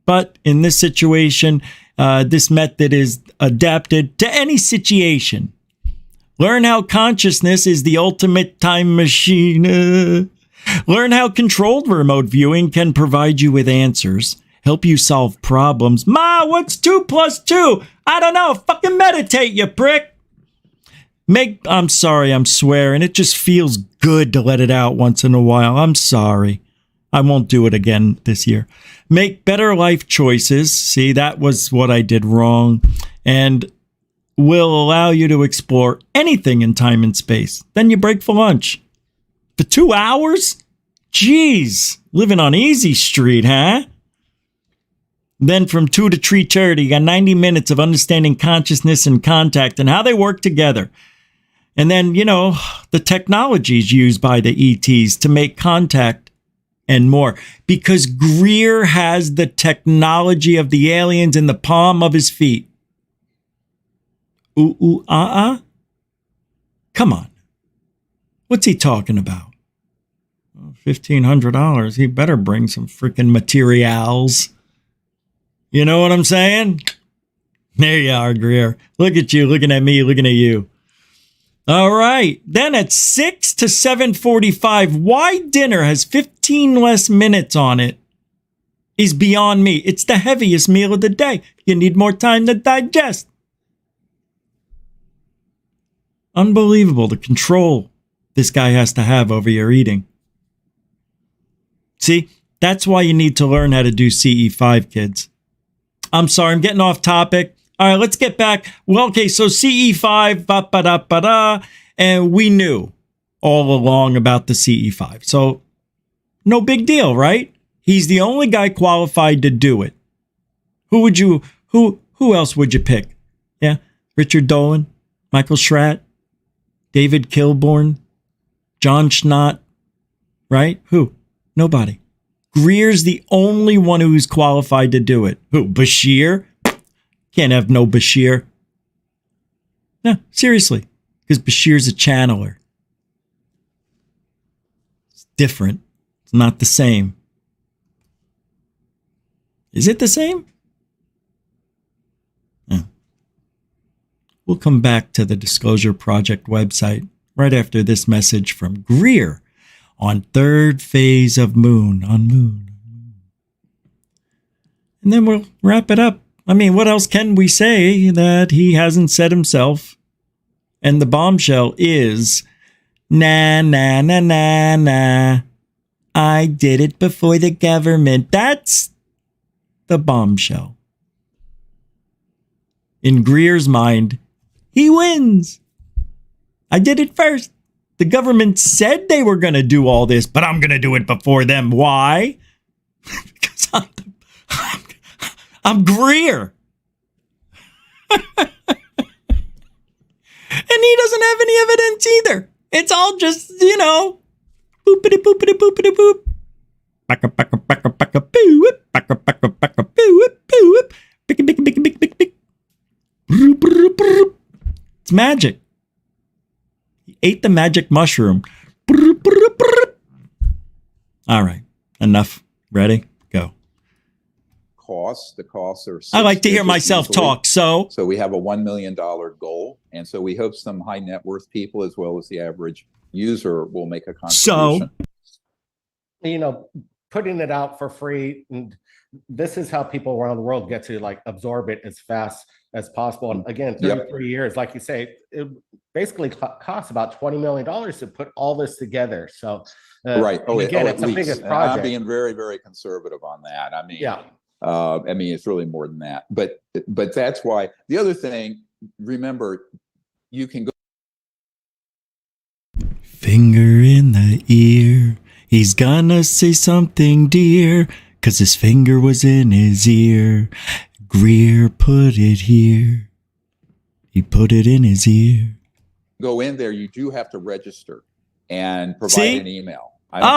But in this situation, this method is adapted to any situation. Learn how consciousness is the ultimate time machine. Learn how controlled remote viewing can provide you with answers, help you solve problems. Ma, what's 2 plus 2? I don't know. Fucking meditate, you prick. I'm sorry, I'm swearing. It just feels good to let it out once in a while. I'm sorry. I won't do it again this year. Make better life choices. See, that was what I did wrong. And will allow you to explore anything in time and space. Then you break for lunch. For 2 hours? Jeez, living on easy street, huh? Then from 2 to 3:30, you got 90 minutes of understanding consciousness and contact and how they work together. And then, the technologies used by the ETs to make contact and more. Because Greer has the technology of the aliens in the palm of his feet. Come on. What's he talking about? $1,500. He better bring some freaking materials. You know what I'm saying? There you are, Greer. Look at you, looking at me, looking at you. All right. Then at 6 to 7:45, why dinner has 15 less minutes on it is beyond me. It's the heaviest meal of the day. You need more time to digest. Unbelievable the control this guy has to have over your eating. See, that's why you need to learn how to do CE5, kids. I'm sorry, I'm getting off topic. All right, let's get back. Well, okay, so CE5, and we knew all along about the CE5. So no big deal, right? He's the only guy qualified to do it. Who else would you pick? Yeah, Richard Dolan, Michael Schratt, David Kilborn, John Schnott, right? Who? Nobody. Greer's the only one who's qualified to do it. Who? Bashir? Can't have no Bashir. No, seriously. Because Bashir's a channeler. It's different. It's not the same. Is it the same? Yeah. We'll come back to the Disclosure Project website right after this message from Greer on third phase of Moon. And then we'll wrap it up. I mean, what else can we say that he hasn't said himself? And the bombshell is, nah. I did it before the government. That's the bombshell. In Greer's mind, he wins. I did it first. The government said they were going to do all this, but I'm going to do it before them. Why? Because I'm Greer. And he doesn't have any evidence either. It's all just, boopity boopity boopity boop. Backa backa backa backa boo whip. Backa backa backa boo whip boo whip. Bicky bicky bicky bicky bicky bicky. It's magic. He ate the magic mushroom. All right. Enough. Ready? Go. The costs are. I like to hear myself easily. talk. So we have a $1 million goal. And so we hope some high net worth people, as well as the average user, will make a contribution. Putting it out for free. And this is how people around the world get to absorb it as fast as possible. And again, 33 years, like you say, it basically costs about $20 million to put all this together. So right. It's the biggest project. I'm being very, very conservative on that. I mean, yeah. It's really more than that. But that's why. The other thing, remember, you can go. Finger in the ear. He's gonna say something, dear, 'cause his finger was in his ear. Greer put it here. He put it in his ear. Go in there. You do have to register and provide an email.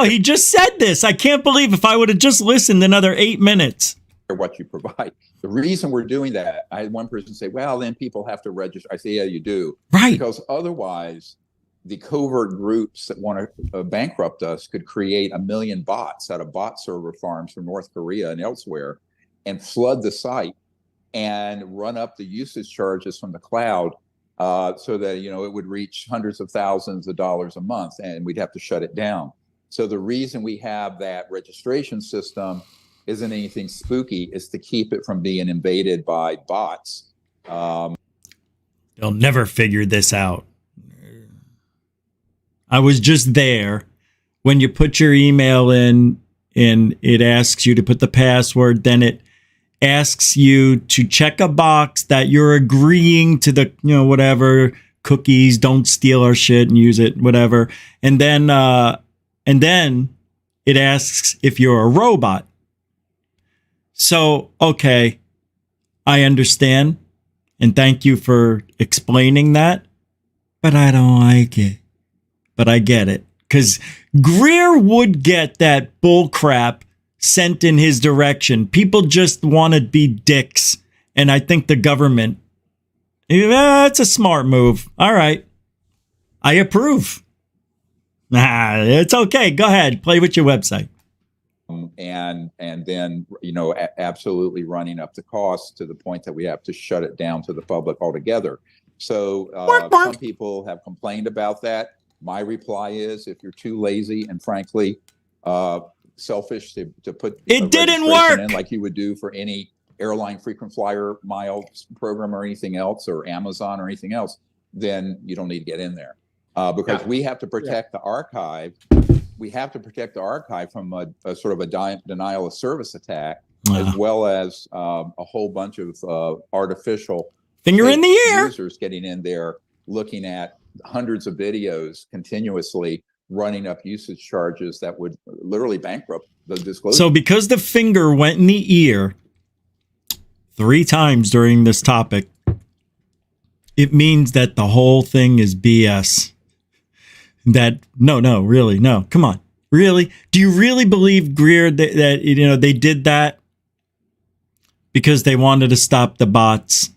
He just said this. I can't believe if I would have just listened another 8 minutes. What you provide. The reason we're doing that, I had one person say, well, then people have to register. I say, yeah, you do. Right. Because otherwise, the covert groups that want to bankrupt us could create 1 million bots out of bot server farms from North Korea and elsewhere and flood the site and run up the usage charges from the cloud so that, it would reach hundreds of thousands of dollars a month and we'd have to shut it down. So the reason we have that registration system isn't anything spooky. It's to keep it from being invaded by bots. They'll never figure this out. I was just there when you put your email in and it asks you to put the password. Then it asks you to check a box that you're agreeing to the, whatever cookies, don't steal our shit and use it, whatever. And then It asks if you're a robot. So, okay, I understand. And thank you for explaining that. But I don't like it. But I get it. Because Greer would get that bull crap sent in his direction. People just want to be dicks. And I think the government, it's a smart move. All right. I approve. It's okay. Go ahead. Play with your website. And then, absolutely running up the cost to the point that we have to shut it down to the public altogether. So some people have complained about that. My reply is, if you're too lazy and frankly selfish to put it didn't work in like you would do for any airline frequent flyer miles program or anything else, or Amazon or anything else, then you don't need to get in there because we have to protect the archive. We have to protect the archive from a sort of a denial of service attack, as well as a whole bunch of artificial finger in the air users getting in there, looking at hundreds of videos continuously, running up usage charges that would literally bankrupt the disclosure. So because the finger went in the ear 3 times during this topic, it means that the whole thing is BS. That no, come on, really? Do you really believe, Greer, that they did that because they wanted to stop the bots?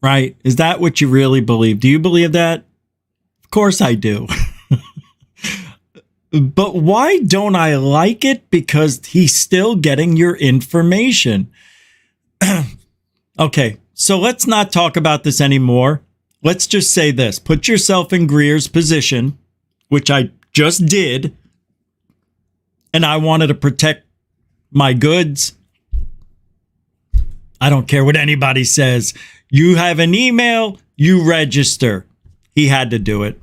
Right? Is that what you really believe? Do you believe that? Of course I do. But why don't I like it? Because he's still getting your information. Okay, so let's not talk about this anymore. Let's just say this. Put yourself in Greer's position, which I just did, and I wanted to protect my goods. I don't care what anybody says. You have an email, you register. He had to do it.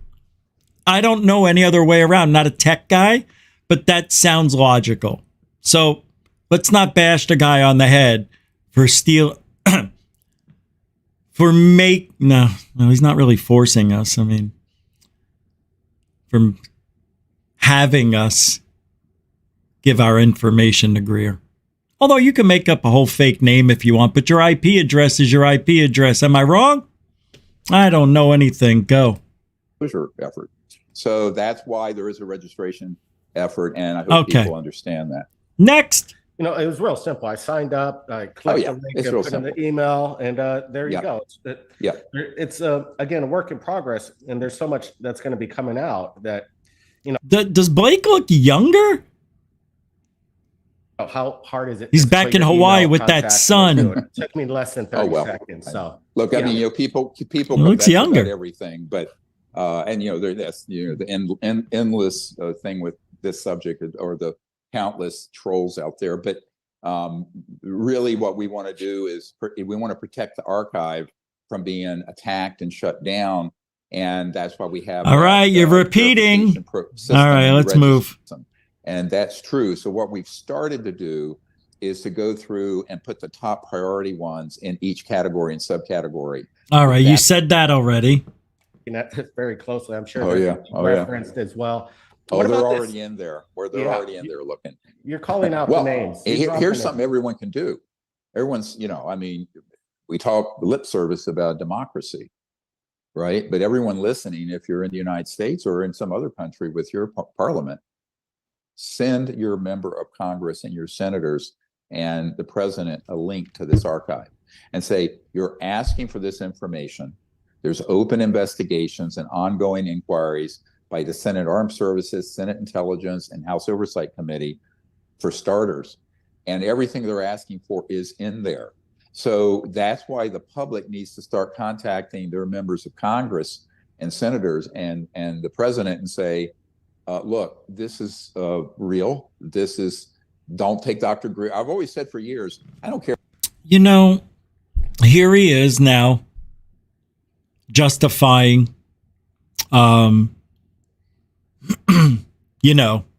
I don't know any other way around. I'm not a tech guy, but that sounds logical. So let's not bash the guy on the head for no, he's not really forcing us. I mean, from having us give our information to Greer. Although you can make up a whole fake name if you want, but your IP address is your IP address. Am I wrong? I don't know anything. Go. Effort. So that's why there is a registration effort, and I hope people understand that. Next. It was real simple. I signed up, I clicked the link, and put in the email, and there you go. It's again, a work in progress, and there's so much that's going to be coming out that, Does Blake look younger? How hard is it? He's back in Hawaii with that sun. It took me less than 30 seconds. So look, I mean, people looks younger about everything, but that's the endless thing with this subject, or the countless trolls out there. But really, what we want to do is we want to protect the archive from being attacked and shut down, and that's why we have. All right, you're repeating. All right, let's move. And that's true. So what we've started to do is to go through and put the top priority ones in each category and subcategory. All right, you said that already. Very closely, I'm sure. Referenced as well. They're already in there. They're already in there looking. You're calling out the names. Here's something everyone can do. Everyone's, we talk lip service about democracy, right? But everyone listening, if you're in the United States or in some other country with your parliament, send your member of Congress and your senators and the president a link to this archive and say, you're asking for this information. There's open investigations and ongoing inquiries by the Senate Armed Services, Senate Intelligence, and House Oversight Committee, for starters. And everything they're asking for is in there. So that's why the public needs to start contacting their members of Congress and senators and the president and say, look, this is real. Don't take Dr. Greer. I've always said for years, I don't care. Here he is now justifying,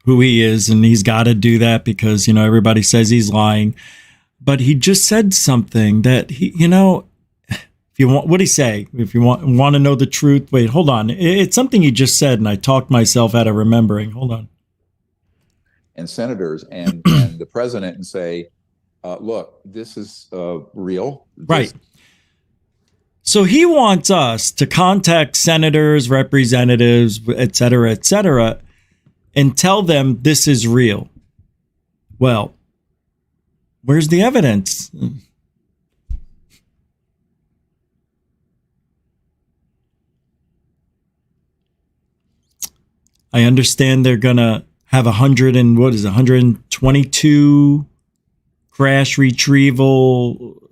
who he is, and he's got to do that because, everybody says he's lying. But he just said something that if you want, what'd he say? If you want to know the truth, wait, hold on. It's something he just said, and I talked myself out of remembering. Hold on. and senators and the president and say, look, this is real. Right. So he wants us to contact senators, representatives, et cetera, and tell them this is real. Well, where's the evidence? I understand they're going to have 122 crash retrieval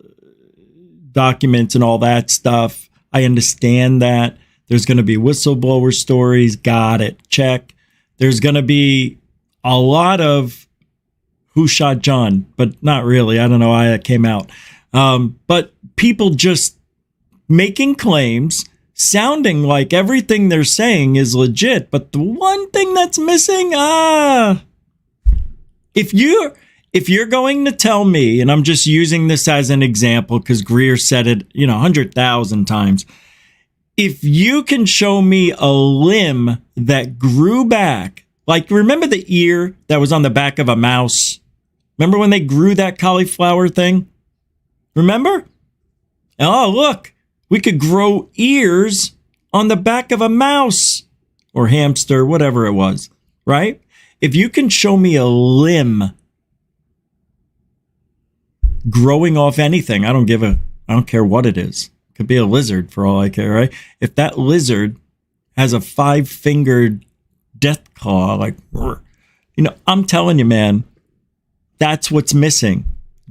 documents and all that stuff. I understand that. There's going to be whistleblower stories. Got it. Check. There's going to be a lot of who shot John, but not really. I don't know why that came out. But people just making claims, sounding like everything they're saying is legit. But the one thing that's missing, if you're going to tell me, and I'm just using this as an example because Greer said it, 100,000 times. If you can show me a limb that grew back, like remember the ear that was on the back of a mouse? Remember when they grew that cauliflower thing? Remember? Oh, look, we could grow ears on the back of a mouse or hamster, whatever it was, right? If you can show me a limb growing off anything, I don't care what it is. It could be a lizard for all I care, right? If that lizard has a 5-fingered death claw, like, I'm telling you, man, that's what's missing.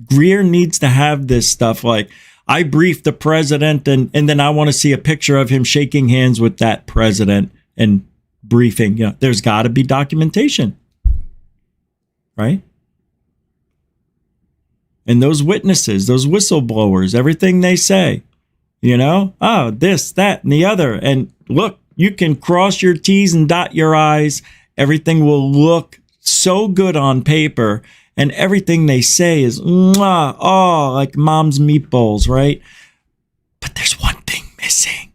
Greer needs to have this stuff. Like, I briefed the president and then I want to see a picture of him shaking hands with that president and briefing. There's got to be documentation, right? And those witnesses, those whistleblowers, everything they say, this, that, and the other. And look, you can cross your T's and dot your I's. Everything will look so good on paper. And everything they say is, like mom's meatballs, right? But there's one thing missing.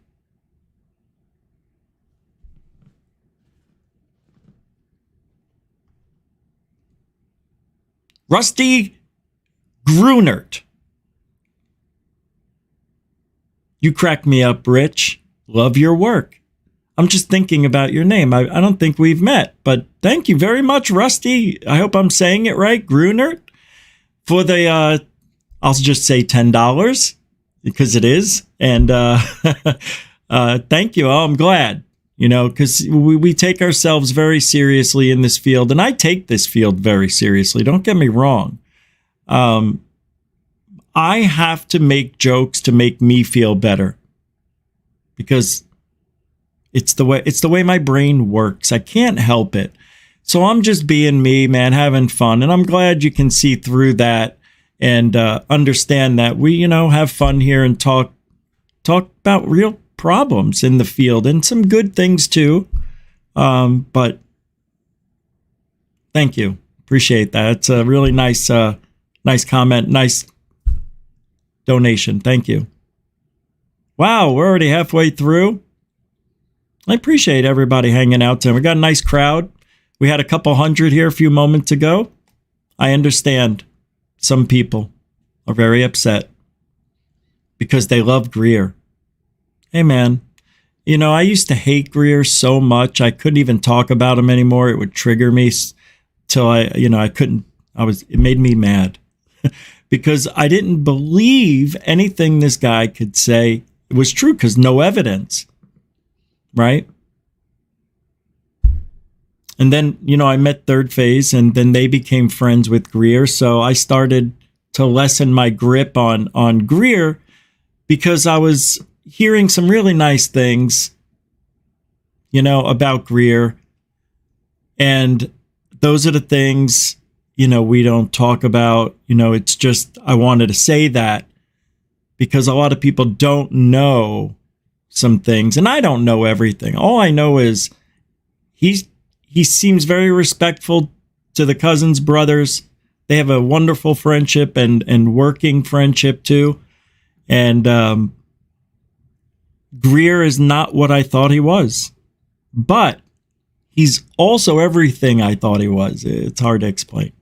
Rusty Grunert. You crack me up, Rich. Love your work. I'm just thinking about your name. I don't think we've met, but thank you very much, Rusty. I hope I'm saying it right, Grunert, for the, I'll just say $10 because it is. And thank you. Oh, I'm glad, because we take ourselves very seriously in this field. And I take this field very seriously. Don't get me wrong. I have to make jokes to make me feel better because it's the way my brain works. I can't help it. So I'm just being me, man, having fun. And I'm glad you can see through that and understand that we, have fun here and talk about real problems in the field and some good things too. But thank you. Appreciate that. It's a really nice comment. Nice donation. Thank you. Wow, we're already halfway through. I appreciate everybody hanging out today. We got a nice crowd. We had a couple hundred here a few moments ago. I understand some people are very upset because they love Greer. Hey, man, I used to hate Greer so much. I couldn't even talk about him anymore. It would trigger me till I couldn't. It made me mad because I didn't believe anything this guy could say was true because no evidence. Right. And then, I met Third Phase and then they became friends with Greer. So I started to lessen my grip on Greer because I was hearing some really nice things, about Greer. And those are the things, we don't talk about. It's just I wanted to say that because a lot of people don't know some things, and I don't know everything. All I know is he seems very respectful to the Cousins brothers. They have a wonderful friendship and working friendship too. And Greer is not what I thought he was, but he's also everything I thought he was. It's hard to explain.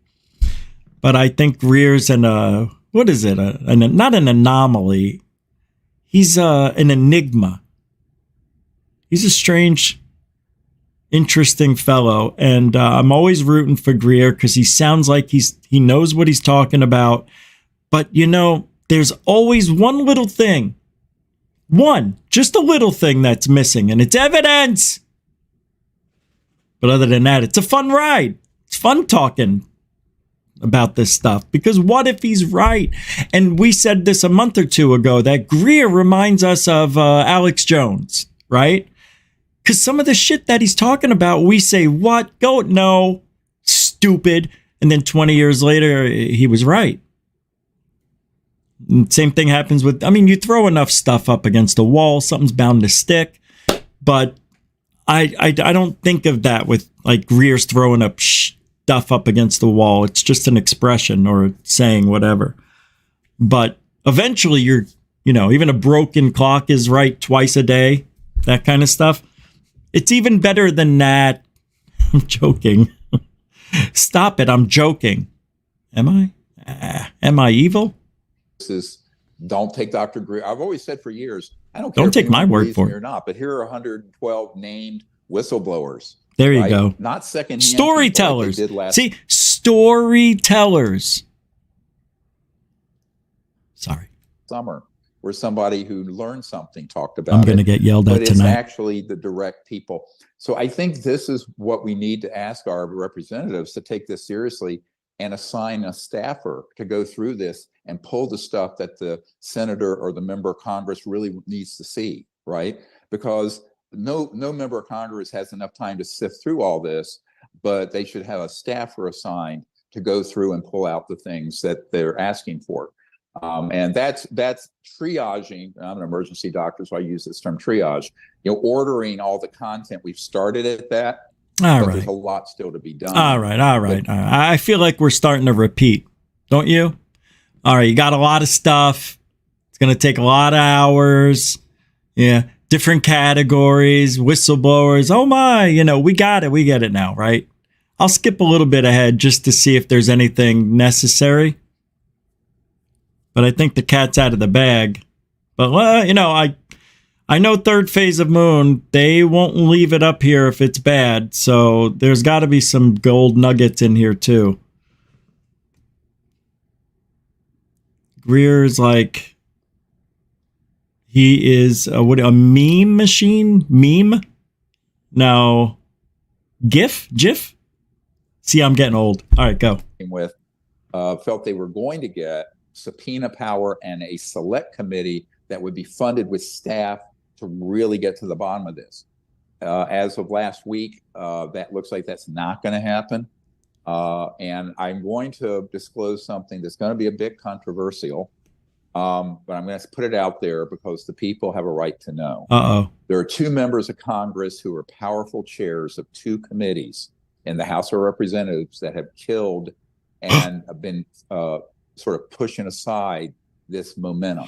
But I think Greer's what is it? Not an anomaly. He's an enigma. He's a strange, interesting fellow. And I'm always rooting for Greer because he sounds like he knows what he's talking about. But, there's always one little thing. Just a little thing that's missing, and it's evidence. But other than that, it's a fun ride. It's fun talking about this stuff, because what if he's right? And we said this a month or two ago, that Greer reminds us of Alex Jones, right? Because some of the shit that he's talking about, we say, what? Go, no, stupid. And then 20 years later, he was right. And same thing happens with, you throw enough stuff up against a wall, something's bound to stick. But I don't think of that with like Greer's throwing up stuff up against the wall. It's just an expression or saying whatever. But eventually even a broken clock is right twice a day, that kind of stuff. It's even better than that. I'm joking. Stop it. I'm joking. Am I? Am I evil? Don't take Dr. Greer. I've always said for years, I don't care. Don't take my word for it or not. But here are 112 named whistleblowers. There you go. Not second storytellers. Like See, storytellers. Sorry. Summer, where somebody who learned something talked about. I'm going to get yelled at tonight. But it's actually the direct people. So I think this is what we need to ask our representatives to take this seriously and assign a staffer to go through this and pull the stuff that the senator or the member of Congress really needs to see, right? Because no member of Congress has enough time to sift through all this, but they should have a staffer assigned to go through and pull out the things that they're asking for. And that's triaging. I'm an emergency doctor, so I use this term triage, ordering all the content. We've started at that. All but right. There's a lot still to be done. All right. I feel like we're starting to repeat, don't you? All right. You got a lot of stuff. It's going to take a lot of hours. Yeah. Different categories, whistleblowers. Oh my, we got it. We get it now, right? I'll skip a little bit ahead just to see if there's anything necessary. But I think the cat's out of the bag. But, I know third phase of Moon, they won't leave it up here if it's bad. So there's got to be some gold nuggets in here too. Greer's like, he is a meme machine? Meme? No. GIF? See, I'm getting old. All right, go. Felt they were going to get subpoena power and a select committee that would be funded with staff to really get to the bottom of this. As of last week, that looks like that's not going to happen. And I'm going to disclose something that's going to be a bit controversial, but I'm going to put it out there because the people have a right to know. There are two members of Congress who are powerful chairs of two committees in the House of Representatives that have killed and have been sort of pushing aside this momentum.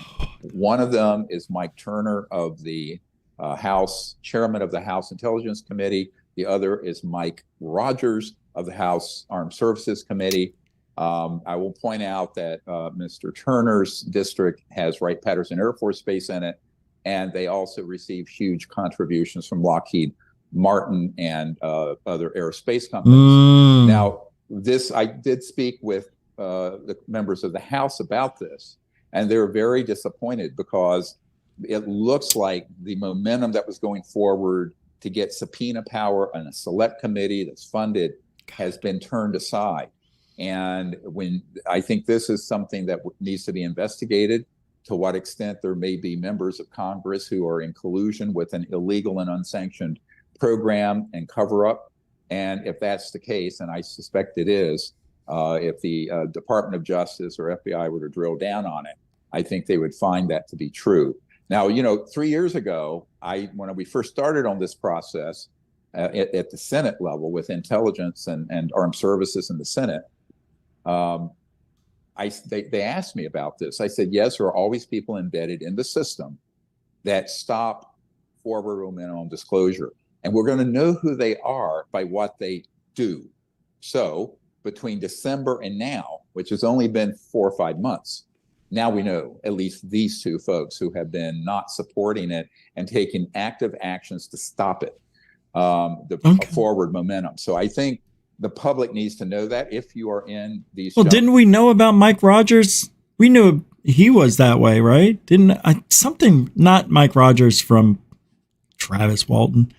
One of them is Mike Turner of the House, chairman of the House Intelligence Committee. The other is Mike Rogers of the House Armed Services Committee. I will point out that Mr. Turner's district has Wright-Patterson Air Force Base in it, and they also receive huge contributions from Lockheed Martin and other aerospace companies. Now, I did speak with the members of the House about this, and they're very disappointed because it looks like the momentum that was going forward to get subpoena power and a select committee that's funded has been turned aside. And when I think this is something that needs to be investigated, to what extent there may be members of Congress who are in collusion with an illegal and unsanctioned program and cover up. And if that's the case, and I suspect it is, if the Department of Justice or FBI were to drill down on it, I think they would find that to be true. Now, 3 years ago, when we first started on this process at the Senate level with intelligence and armed services in the Senate, they asked me about this. I said, yes, there are always people embedded in the system that stop forward momentum on disclosure. and we're going to know who they are by what they do. So between December and now, which has only been 4 or 5 months, now we know at least these two folks who have been not supporting it and taking active actions to stop it, forward momentum. So I think the public needs to know that if you are in these. Well, didn't we know about Mike Rogers? We knew he was that way, right? Something, not Mike Rogers from Travis Walton.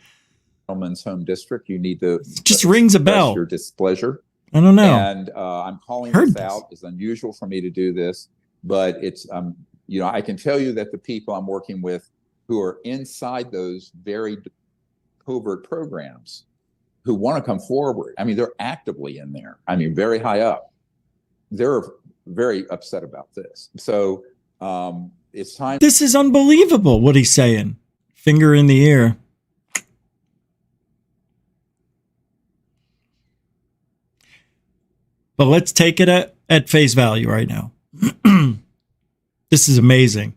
Gentleman's home district, you need to just rings a bell. Your displeasure. I don't know. And I'm calling this out. It's unusual for me to do this, but it's I can tell you that the people I'm working with who are inside those very covert programs who want to come forward, I mean, they're actively in there. I mean, very high up. They're very upset about this. So it's time. This is unbelievable what he's saying. Finger in the ear. But let's take it at face value right now. This is amazing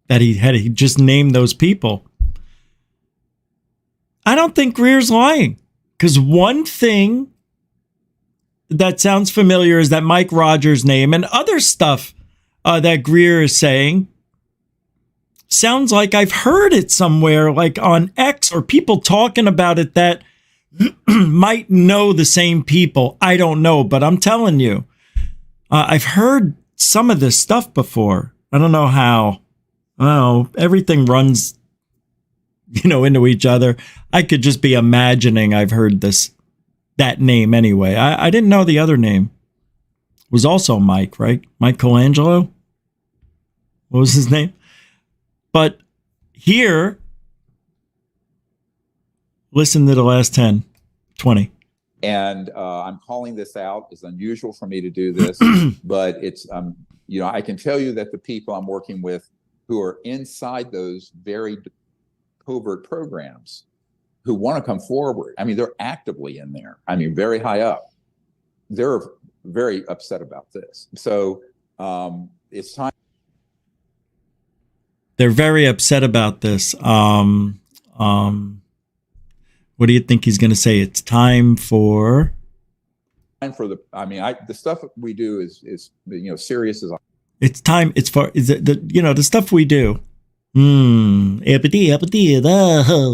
that he just named those people. I don't think Greer's lying, because one thing that sounds familiar is that Mike Rogers' name, and other stuff that Greer is saying sounds like I've heard it somewhere, like on X, or people talking about it that might know the same people. I don't know, but I'm telling you, I've heard some of this stuff before. I don't know how. Oh, everything runs, into each other. I could just be imagining I've heard that name anyway. I didn't know the other name was also Mike, right? Mike Colangelo? What was his name? But here, listen to the last 10, 20. And I'm calling this out. It's unusual for me to do this, but it's, I can tell you that the people I'm working with who are inside those very covert programs who want to come forward, I mean, they're actively in there. I mean, very high up. They're very upset about this. So it's time. They're very upset about this. What do you think he's going to say? It's time for the stuff we do is serious as. It's time. It's for the stuff we do. Oh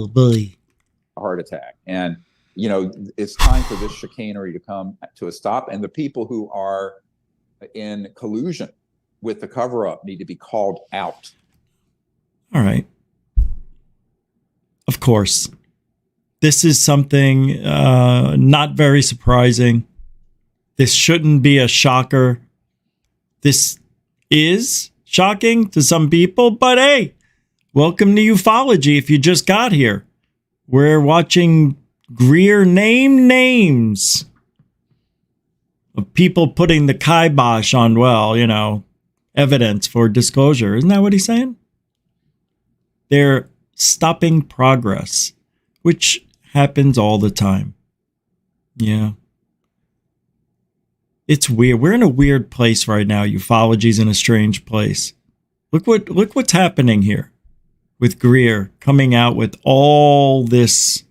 boy. A heart attack, and it's time for this chicanery to come to a stop, and the people who are in collusion with the cover-up need to be called out. All right. Of course. This is something not very surprising. This shouldn't be a shocker. This is shocking to some people, but hey, welcome to ufology if you just got here. We're watching Greer name names of people putting the kibosh on, evidence for disclosure. Isn't that what he's saying? They're stopping progress, which happens all the time. Yeah. It's weird. We're in a weird place right now. Ufology's in a strange place. Look what's happening here with Greer coming out with all this,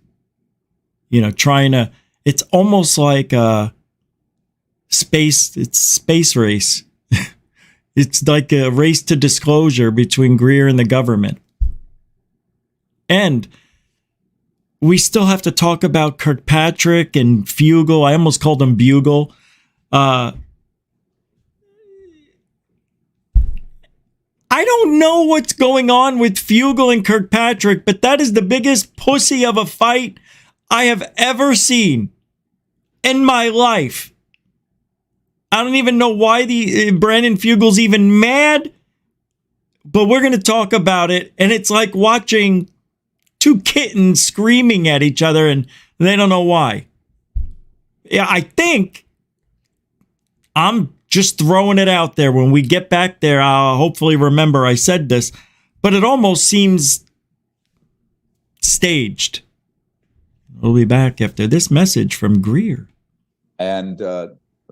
trying to, it's almost like a space race. It's like a race to disclosure between Greer and the government. And we still have to talk about Kirkpatrick and Fugal. I almost called him Bugle. I don't know what's going on with Fugal and Kirkpatrick, but that is the biggest pussy of a fight I have ever seen in my life. I don't even know why Brandon Fugal's even mad, but we're going to talk about it. And it's like watching two kittens screaming at each other and they don't know why. Yeah, I think I'm just throwing it out there. When we get back there, I'll hopefully remember I said this, but it almost seems staged. We'll be back after this message from Greer. And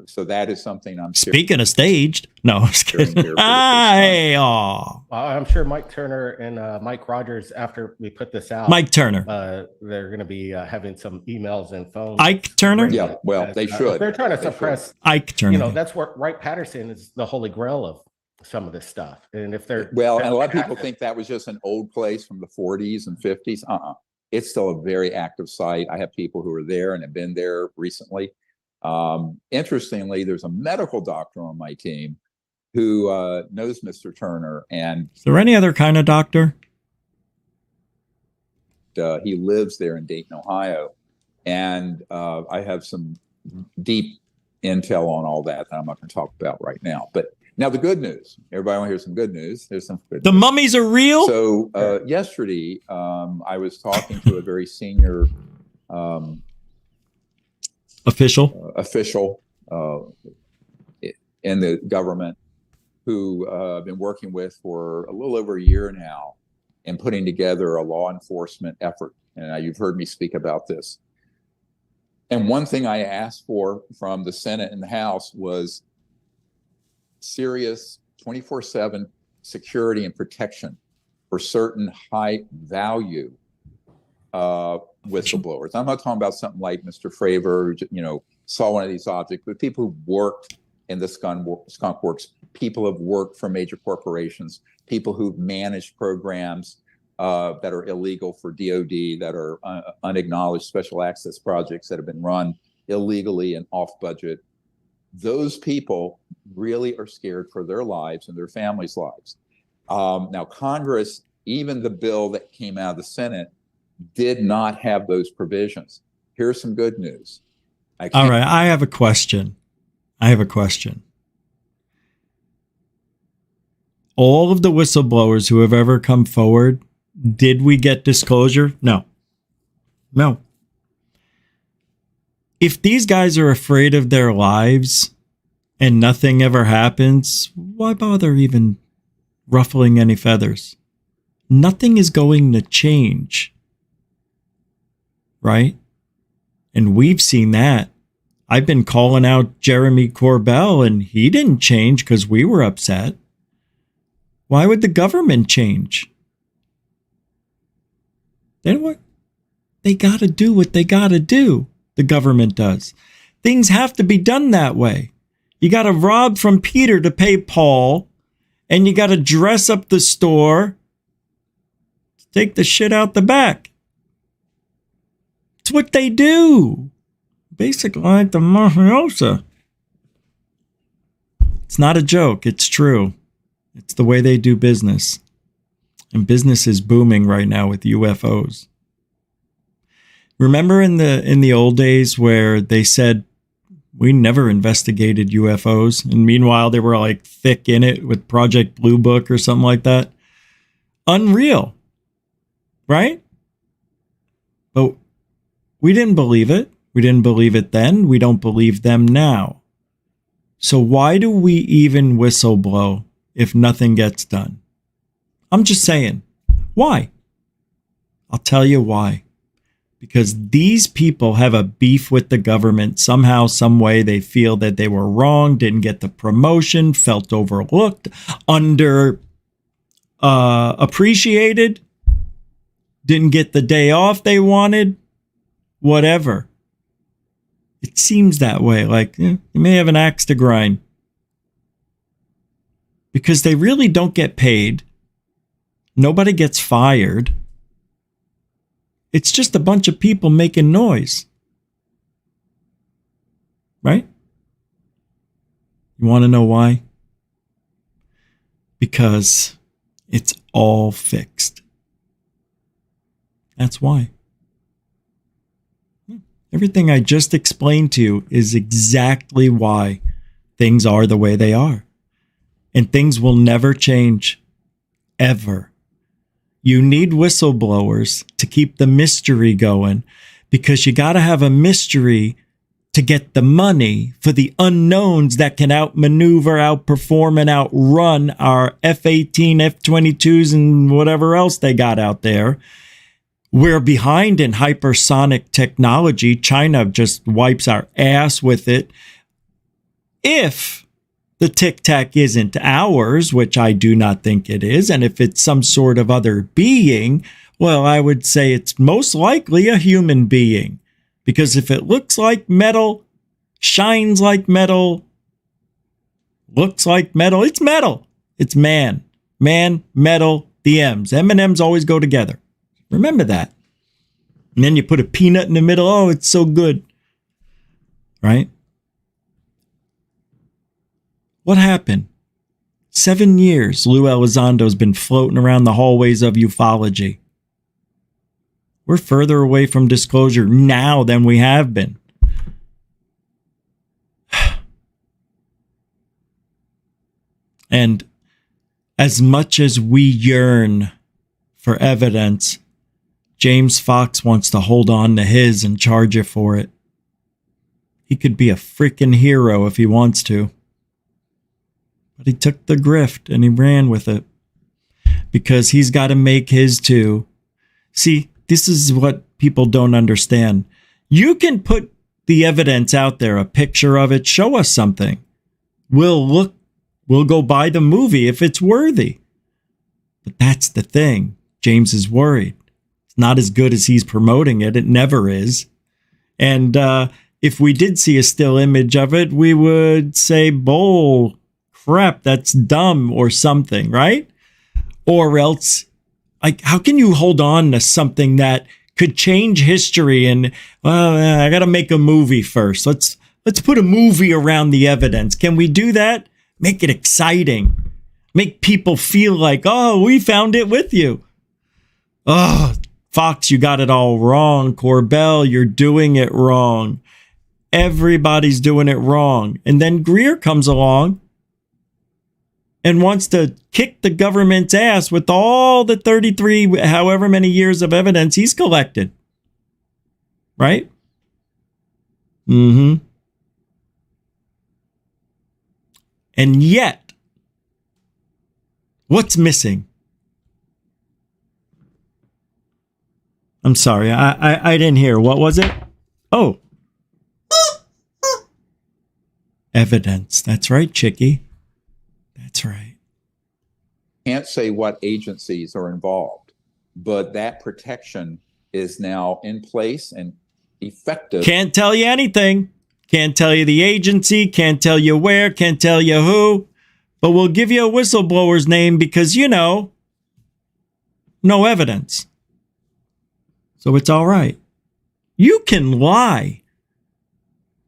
So that is something I'm Speaking of staged, no, I'm just kidding. Hey, I'm sure Mike Turner and Mike Rogers, after we put this out, Mike Turner, they're going to be having some emails and phones. Ike Turner? Yeah, well, they should. They're trying to suppress Ike Turner. That's what Wright Patterson is, the holy grail of some of this stuff. And if they're and a lot of people think that was just an old place from the 40s and 50s. It's still a very active site. I have people who are there and have been there recently. Interestingly, there's a medical doctor on my team who knows Mr. Turner, and is there any other kind of doctor? He lives there in Dayton, Ohio, and I have some deep intel on all that I'm not going to talk about right now. But now the good news. Everybody want to hear some good news? There's some good news. Mummies are real? So yesterday, I was talking to a very senior official in the government who I've been working with for a little over a year now and putting together a law enforcement effort. And you've heard me speak about this. And one thing I asked for from the Senate and the House was serious 24/7 security and protection for certain high value whistleblowers. I'm not talking about something like Mr. Fravor, saw one of these objects, but people who worked in the skunk works, people who've worked for major corporations, people who've managed programs that are illegal for DOD, that are unacknowledged special access projects that have been run illegally and off budget. Those people really are scared for their lives and their families' lives. Now, Congress, even the bill that came out of the Senate, did not have those provisions. Here's some good news. All right, I have a question. All of the whistleblowers who have ever come forward, did we get disclosure? No. If these guys are afraid of their lives and nothing ever happens, why bother even ruffling any feathers? Nothing is going to change. Right? And we've seen that. I've been calling out Jeremy Corbell and he didn't change because we were upset. Why would the government change? Then what? They got to do what they got to do. The government does. Things have to be done that way. You got to rob from Peter to pay Paul, and you got to dress up the store to take the shit out the back. It's what they do. Basically like the mafiosa. It's not a joke. It's true. It's the way they do business. And business is booming right now with UFOs. Remember in the old days where they said we never investigated UFOs, and meanwhile they were like thick in it with Project Blue Book or something like that? Unreal, right? But we didn't believe it. We didn't believe it then. We don't believe them now. So why do we even whistleblow if nothing gets done? I'm just saying, why? I'll tell you why. Because these people have a beef with the government. Somehow, some way, they feel that they were wrong, didn't get the promotion, felt overlooked, appreciated, didn't get the day off they wanted, whatever. It seems that way. Like, you may have an axe to grind. Because they really don't get paid. Nobody gets fired. It's just a bunch of people making noise. Right? You want to know why? Because it's all fixed. That's why. Everything I just explained to you is exactly why things are the way they are. And things will never change. Ever. You need whistleblowers to keep the mystery going, because you got to have a mystery to get the money for the unknowns that can outmaneuver, outperform, and outrun our F-18, F-22s, and whatever else they got out there. We're behind in hypersonic technology. China just wipes our ass with it. if the Tic Tac isn't ours, which I do not think it is, and if it's some sort of other being, well, I would say it's most likely a human being. Because if it looks like metal, shines like metal, looks like metal, it's metal. It's man. Man, metal, the M's. M and M's always go together. Remember that. And then you put a peanut in the middle. Oh, it's so good. Right? What happened? 7 years Lou Elizondo's been floating around the hallways of ufology. We're further away from disclosure now than we have been. And as much as we yearn for evidence, James Fox wants to hold on to his and charge you for it. He could be a freaking hero if he wants to. But he took the grift and he ran with it. Because he's got to make his too. See, this is what people don't understand. You can put the evidence out there, a picture of it, show us something. We'll go buy the movie if it's worthy. But that's the thing. James is worried. It's not as good as he's promoting it. It never is. And if we did see a still image of it, we would say, bull crap, that's dumb or something, right? Or else, like, how can you hold on to something that could change history? And I got to make a movie first. Let's put a movie around the evidence. Can we do that? Make it exciting. Make people feel like, oh, we found it with you. Oh, Fox, you got it all wrong. Corbell, you're doing it wrong. Everybody's doing it wrong. And then Greer comes along and wants to kick the government's ass with all the 33, however many years of evidence he's collected. Right? Mm-hmm. And yet, what's missing? I'm sorry, I didn't hear. What was it? Oh. Evidence. That's right, Chicky. That's right. Can't say what agencies are involved, but that protection is now in place and effective. Can't tell you anything. Can't tell you the agency. Can't tell you where. Can't tell you who. But we'll give you a whistleblower's name because, no evidence. So it's all right. You can lie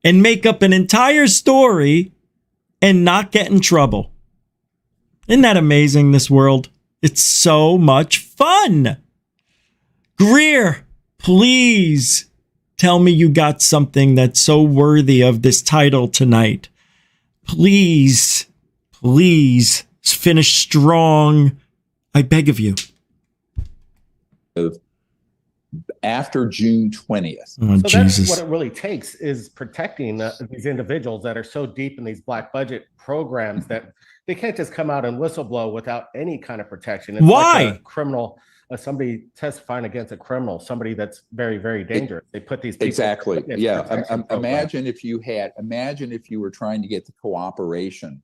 and make up an entire story and not get in trouble. Isn't that amazing, this world? It's so much fun. Greer, please tell me you got something that's so worthy of this title tonight. Please, please finish strong. I beg of you. After June 20th. Oh, so Jesus. that's what it really takes, is protecting these individuals that are so deep in these black budget programs that they can't just come out and whistleblow without any kind of protection. It's Why? like a criminal, somebody testifying against a criminal, somebody that's very, very dangerous. They put these people Exactly. in Yeah. protection programs. Imagine if you were trying to get the cooperation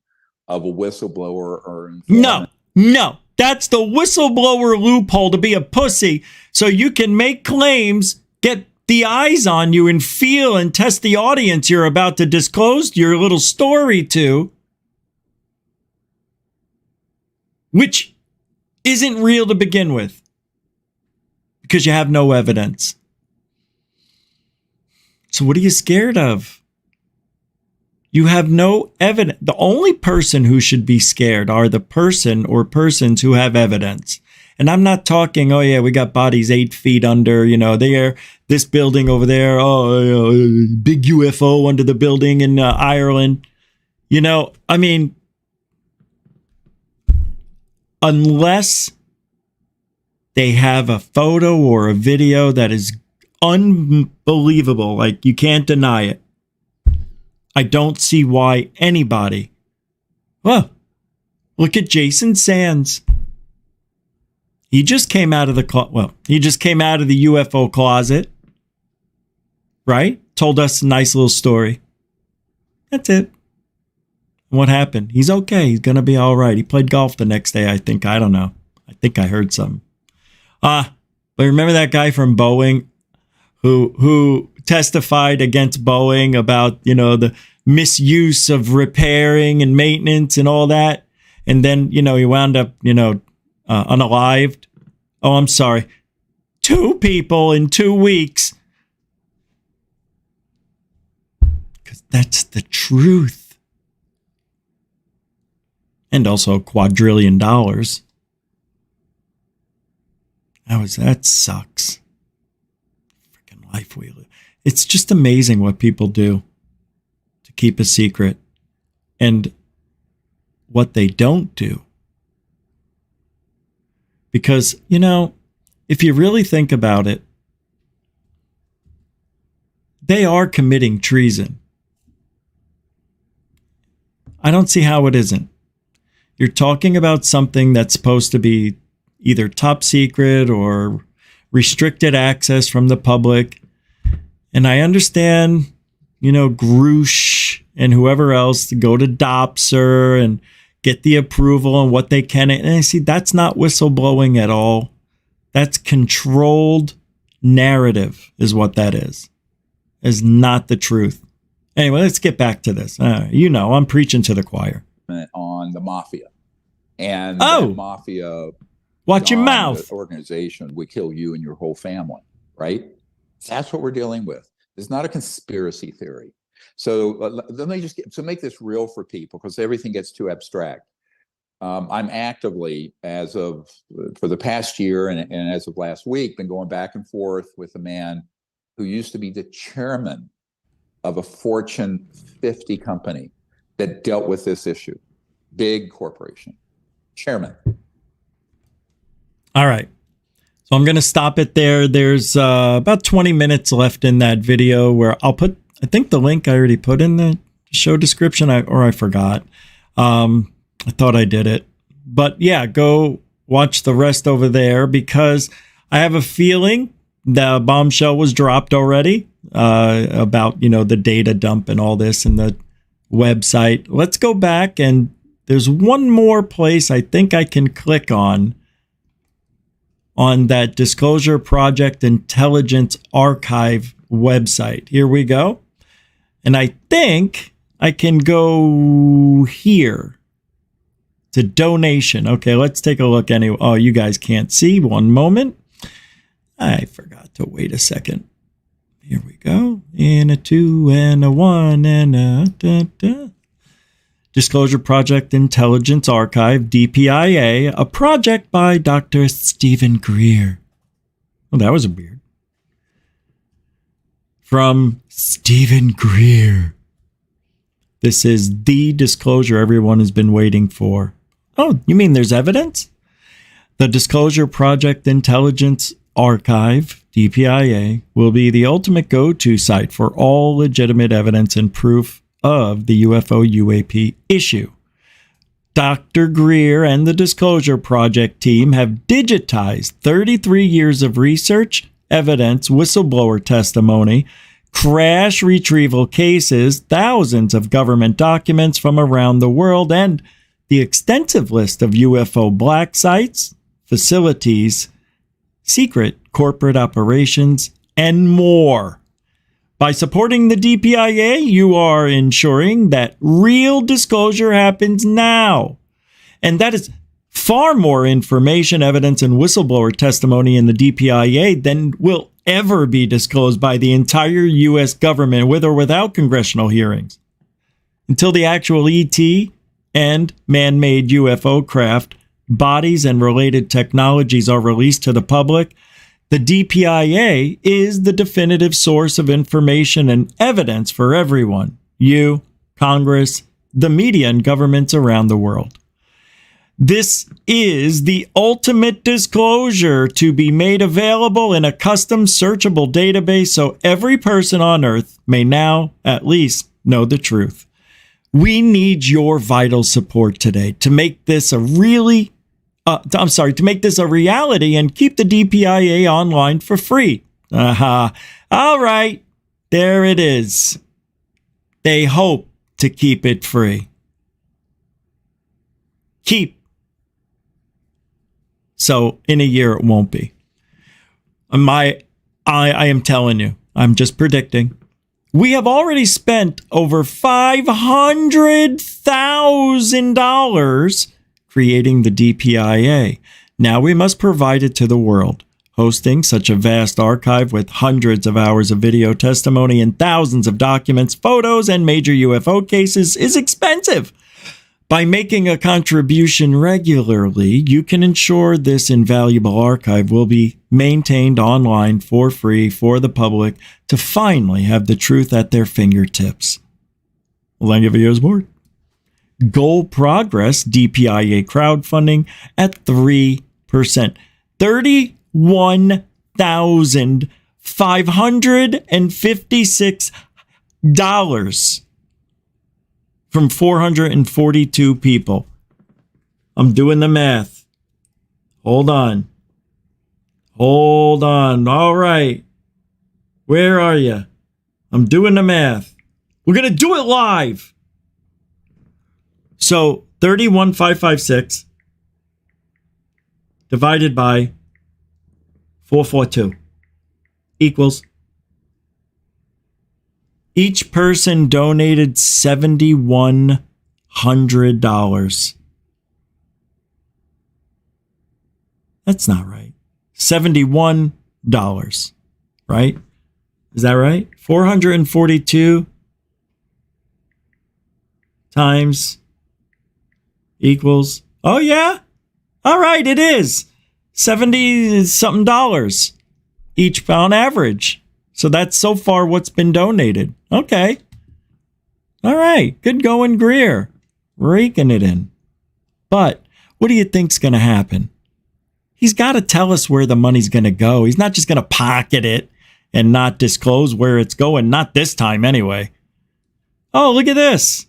of a whistleblower or informant. No. That's the whistleblower loophole, to be a pussy, so you can make claims, get the eyes on you, and feel and test the audience you're about to disclose your little story to, which isn't real to begin with, because you have no evidence. So what are you scared of? You have no evidence. The only person who should be scared are the person or persons who have evidence. And I'm not talking, oh yeah, we got bodies 8 feet under, there, this building over there, big UFO under the building in Ireland. Unless they have a photo or a video that is unbelievable, like you can't deny it, I don't see why anybody. Well, look at Jason Sands. He just came out of the UFO closet, right? Told us a nice little story. That's it. What happened? He's okay. He's going to be all right. He played golf the next day, I think. I don't know. I think I heard something. But remember that guy from Boeing who testified against Boeing about, the misuse of repairing and maintenance and all that? And then, he wound up, unalived. Oh, I'm sorry. 2 people in 2 weeks. Because that's the truth. And also $1 quadrillion. That sucks. Freaking life we live. It's just amazing what people do to keep a secret and what they don't do. Because, if you really think about it, they are committing treason. I don't see how it isn't. You're talking about something that's supposed to be either top secret or restricted access from the public. And I understand, Grush and whoever else to go to Dopser and get the approval and what they can. And I see that's not whistleblowing at all. That's controlled narrative is what that is. Is not the truth. Anyway, let's get back to this. I'm preaching to the choir. On the mafia. And that mafia, watch your mouth. Organization would kill you and your whole family, right? That's what we're dealing with. It's not a conspiracy theory. So let me make this real for people, because everything gets too abstract. I'm actively, for the past year and as of last week, been going back and forth with a man who used to be the chairman of a Fortune 50 company that dealt with this issue. Big corporation. Chairman. All right. So I'm going to stop it there. There's about 20 minutes left in that video where I'll put, I think the link I already put in the show description, I forgot. I thought I did it. But yeah, go watch the rest over there, because I have a feeling the bombshell was dropped already about, the data dump and all this and the website. Let's go back, and there's one more place I think I can click on that Disclosure Project Intelligence Archive website. Here we go. And I think I can go here to donation. Okay, let's take a look anyway. Oh, you guys can't see. One moment. I forgot to wait a second. Here we go. And a 2 and a 1 and a Disclosure Project Intelligence Archive, DPIA, a project by Dr. Stephen Greer. Oh, that was weird. From Stephen Greer. This is the disclosure everyone has been waiting for. Oh, you mean there's evidence? The Disclosure Project Intelligence Archive, DPIA, will be the ultimate go-to site for all legitimate evidence and proof of the UFO UAP issue. Dr. Greer and the Disclosure Project team have digitized 33 years of research, evidence, whistleblower testimony, crash retrieval cases, thousands of government documents from around the world, and the extensive list of UFO black sites, facilities, secret corporate operations, and more. By supporting the DPIA, you are ensuring that real disclosure happens now. And that is far more information, evidence, and whistleblower testimony in the DPIA than will ever be disclosed by the entire U.S. government, with or without congressional hearings. Until the actual ET and man-made UFO craft, bodies, and related technologies are released to the public, the DPIA is the definitive source of information and evidence for everyone, you, Congress, the media, and governments around the world. This is the ultimate disclosure to be made available in a custom searchable database so every person on Earth may now at least know the truth. We need your vital support today to make this a reality and keep the DPIA online for free. All right, there it is. They hope to keep it free. keep. So in a year, it won't be. I am telling you, I'm just predicting. We have already spent over $500,000 creating the DPIA. Now we must provide it to the world. Hosting such a vast archive with hundreds of hours of video testimony and thousands of documents, photos, and major UFO cases is expensive. By making a contribution regularly, you can ensure this invaluable archive will be maintained online for free for the public to finally have the truth at their fingertips. Well, thank you for your support. Goal progress DPIA crowdfunding at 3%. $31,556 from 442 people. I'm doing the math. Hold on. All right. Where are you? I'm doing the math. We're going to do it live. So 31,556 divided by 442 equals, each person donated $7,100. That's not right. $71, right? Is that right? 442 times equals, oh yeah? All right, it is. 70 something dollars each on average. So that's so far what's been donated. Okay. All right. Good going, Greer. Raking it in. But what do you think's going to happen? He's got to tell us where the money's going to go. He's not just going to pocket it and not disclose where it's going. Not this time anyway. Oh, look at this.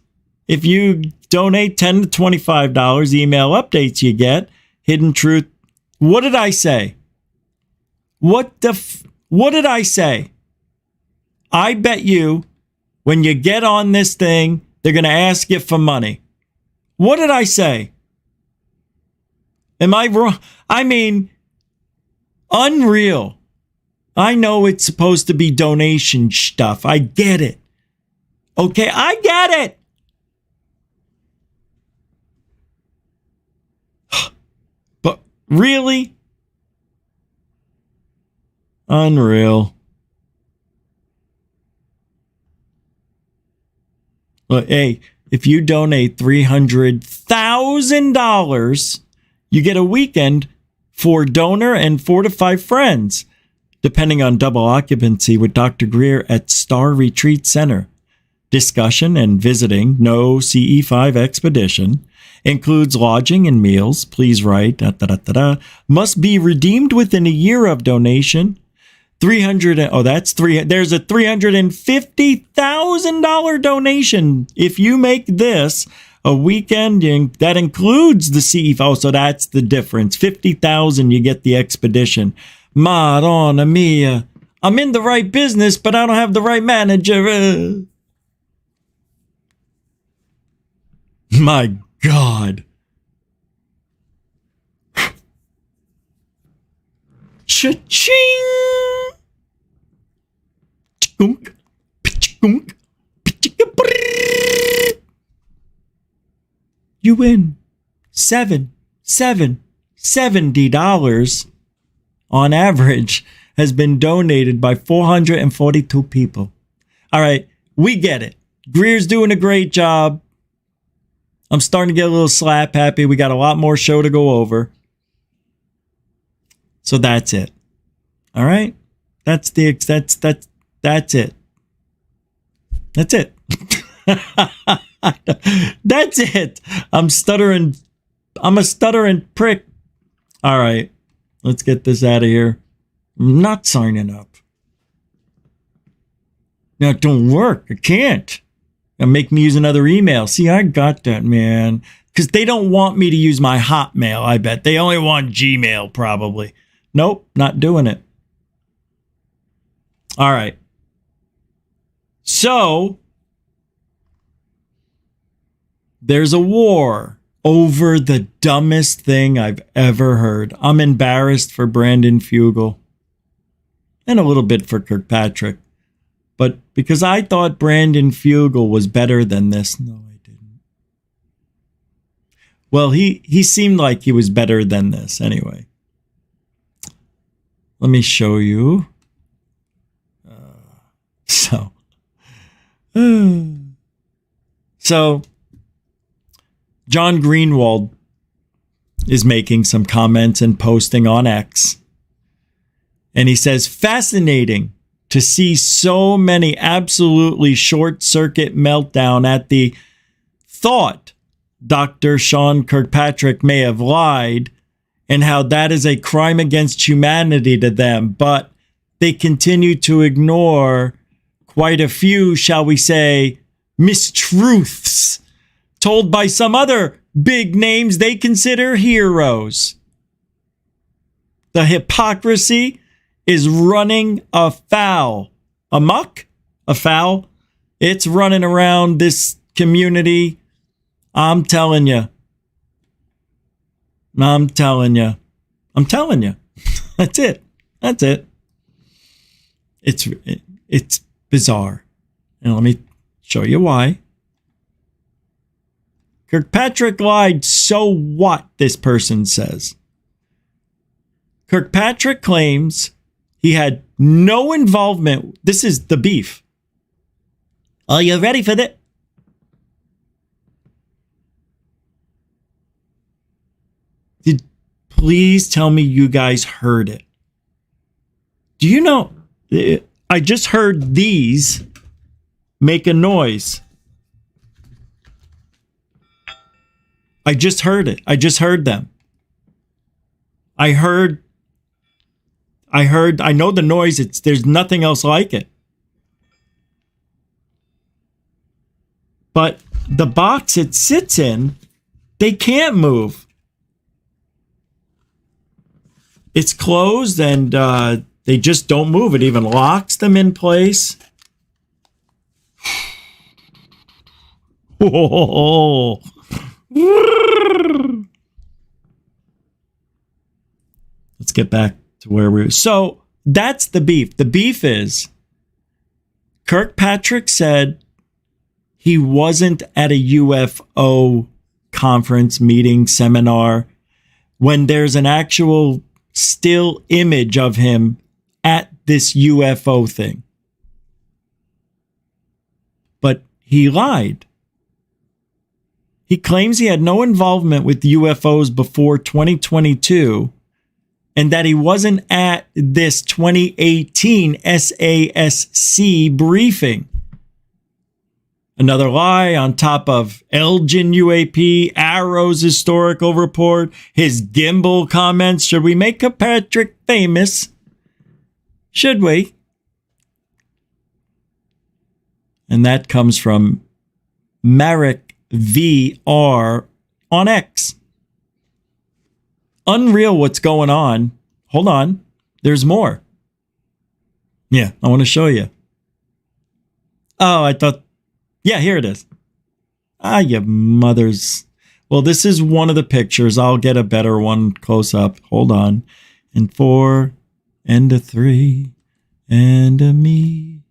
If you donate $10 to $25, email updates you get. Hidden truth. What did I say? What did I say? I bet you when you get on this thing, they're going to ask you for money. What did I say? Am I wrong? I mean, unreal. I know it's supposed to be donation stuff. I get it. Okay, I get it. But really? Unreal. Well, hey, if you donate $300,000, you get a weekend for donor and 4 to 5 friends, depending on double occupancy with Dr. Greer at Star Retreat Center. Discussion and visiting, no CE5 expedition, includes lodging and meals. Please write, must be redeemed within a year of donation. There's a $350,000 donation. If you make this a weekend, that includes the CE5. So that's the difference. $50,000, you get the expedition. Madonna mia. I'm in the right business, but I don't have the right manager. My God. Cha-ching! You win $70 on average has been donated by 442 people. All right, we get it. Greer's doing a great job. I'm starting to get a little slap happy. We got a lot more show to go over. So that's it. All right? That's it. That's it. That's it. I'm a stuttering prick. All right. Let's get this out of here. I'm not signing up. Now, it don't work. I can't. Make me use another email. See, I got that, man. Because they don't want me to use my Hotmail, I bet. They only want Gmail, probably. Nope, not doing it. All right. So, there's a war over the dumbest thing I've ever heard. I'm embarrassed for Brandon Fugal and a little bit for Kirkpatrick, but because I thought Brandon Fugal was better than this. No, I didn't. Well, he seemed like he was better than this anyway. Let me show you. So John Greenwald is making some comments and posting on X. And he says, fascinating to see so many absolutely short circuit meltdown at the thought Dr. Sean Kirkpatrick may have lied and how that is a crime against humanity to them. But they continue to ignore quite a few, shall we say, mistruths told by some other big names they consider heroes. The hypocrisy is running afoul. Amok? Afoul? It's running around this community. I'm telling you. I'm telling you. I'm telling you. That's it. That's it. It's bizarre. And let me show you why. Kirkpatrick lied, so what, this person says. Kirkpatrick claims he had no involvement. This is the beef. Are you ready for that? Please tell me you guys heard it. Do you know? I just heard these make a noise. I just heard it. I just heard them. I know the noise. There's nothing else like it. But the box it sits in, they can't move. It's closed and they just don't move. It even locks them in place. Whoa. Let's get back to where we were. So that's the beef. The beef is Kirkpatrick said he wasn't at a UFO conference, meeting, seminar, when there's an actual still image of him at this UFO thing. But he lied. He claims he had no involvement with UFOs before 2022 and that he wasn't at this 2018 SASC briefing. Another lie on top of Elgin UAP, Arrow's historical report, his gimbal comments. Should we make Kirkpatrick famous? Should we? And that comes from Marek VR on X. Unreal what's going on. Hold on. There's more. Yeah, I want to show you. Oh, I thought... Yeah, here it is. Ah, you mothers. Well, this is one of the pictures. I'll get a better one close up. Hold on. And 4, and a 3, and a me.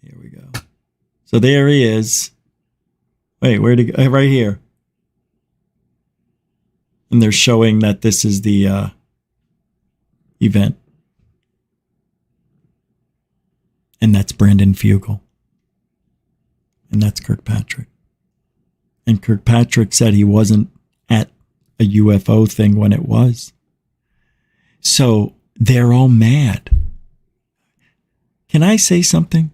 Here we go. So there he is. Wait, where'd he go? Right here. And they're showing that this is the event. And that's Brandon Fugal. And that's Kirkpatrick. And Kirkpatrick said he wasn't at a UFO thing when it was. So they're all mad. Can I say something?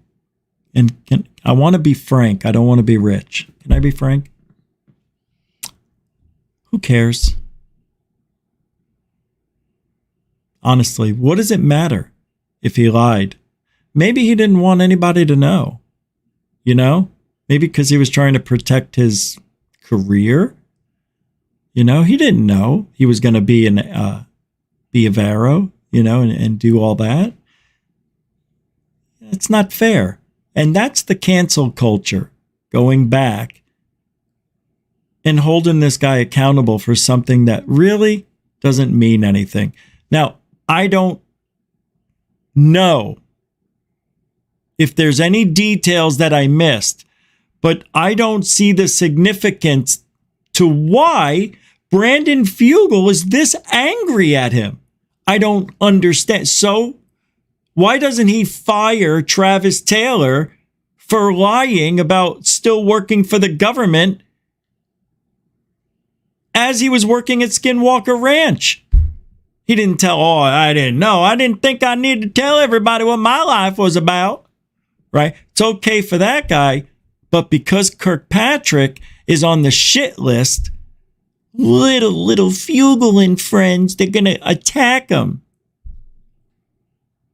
And I want to be frank. I don't want to be rich. Can I be frank? Who cares? Honestly, what does it matter if he lied? Maybe he didn't want anybody to know. You know? Maybe because he was trying to protect his career. You know, he didn't know he was going to be a Vero, you know, and do all that. It's not fair. And that's the cancel culture going back and holding this guy accountable for something that really doesn't mean anything. Now, I don't know if there's any details that I missed, but I don't see the significance to why Brandon Fugal is this angry at him. I don't understand. So why doesn't he fire Travis Taylor for lying about still working for the government as he was working at Skinwalker Ranch? He didn't tell, I didn't know. I didn't think I needed to tell everybody what my life was about. Right? It's okay for that guy. But because Kirkpatrick is on the shit list, little Fugal and friends, they're going to attack him.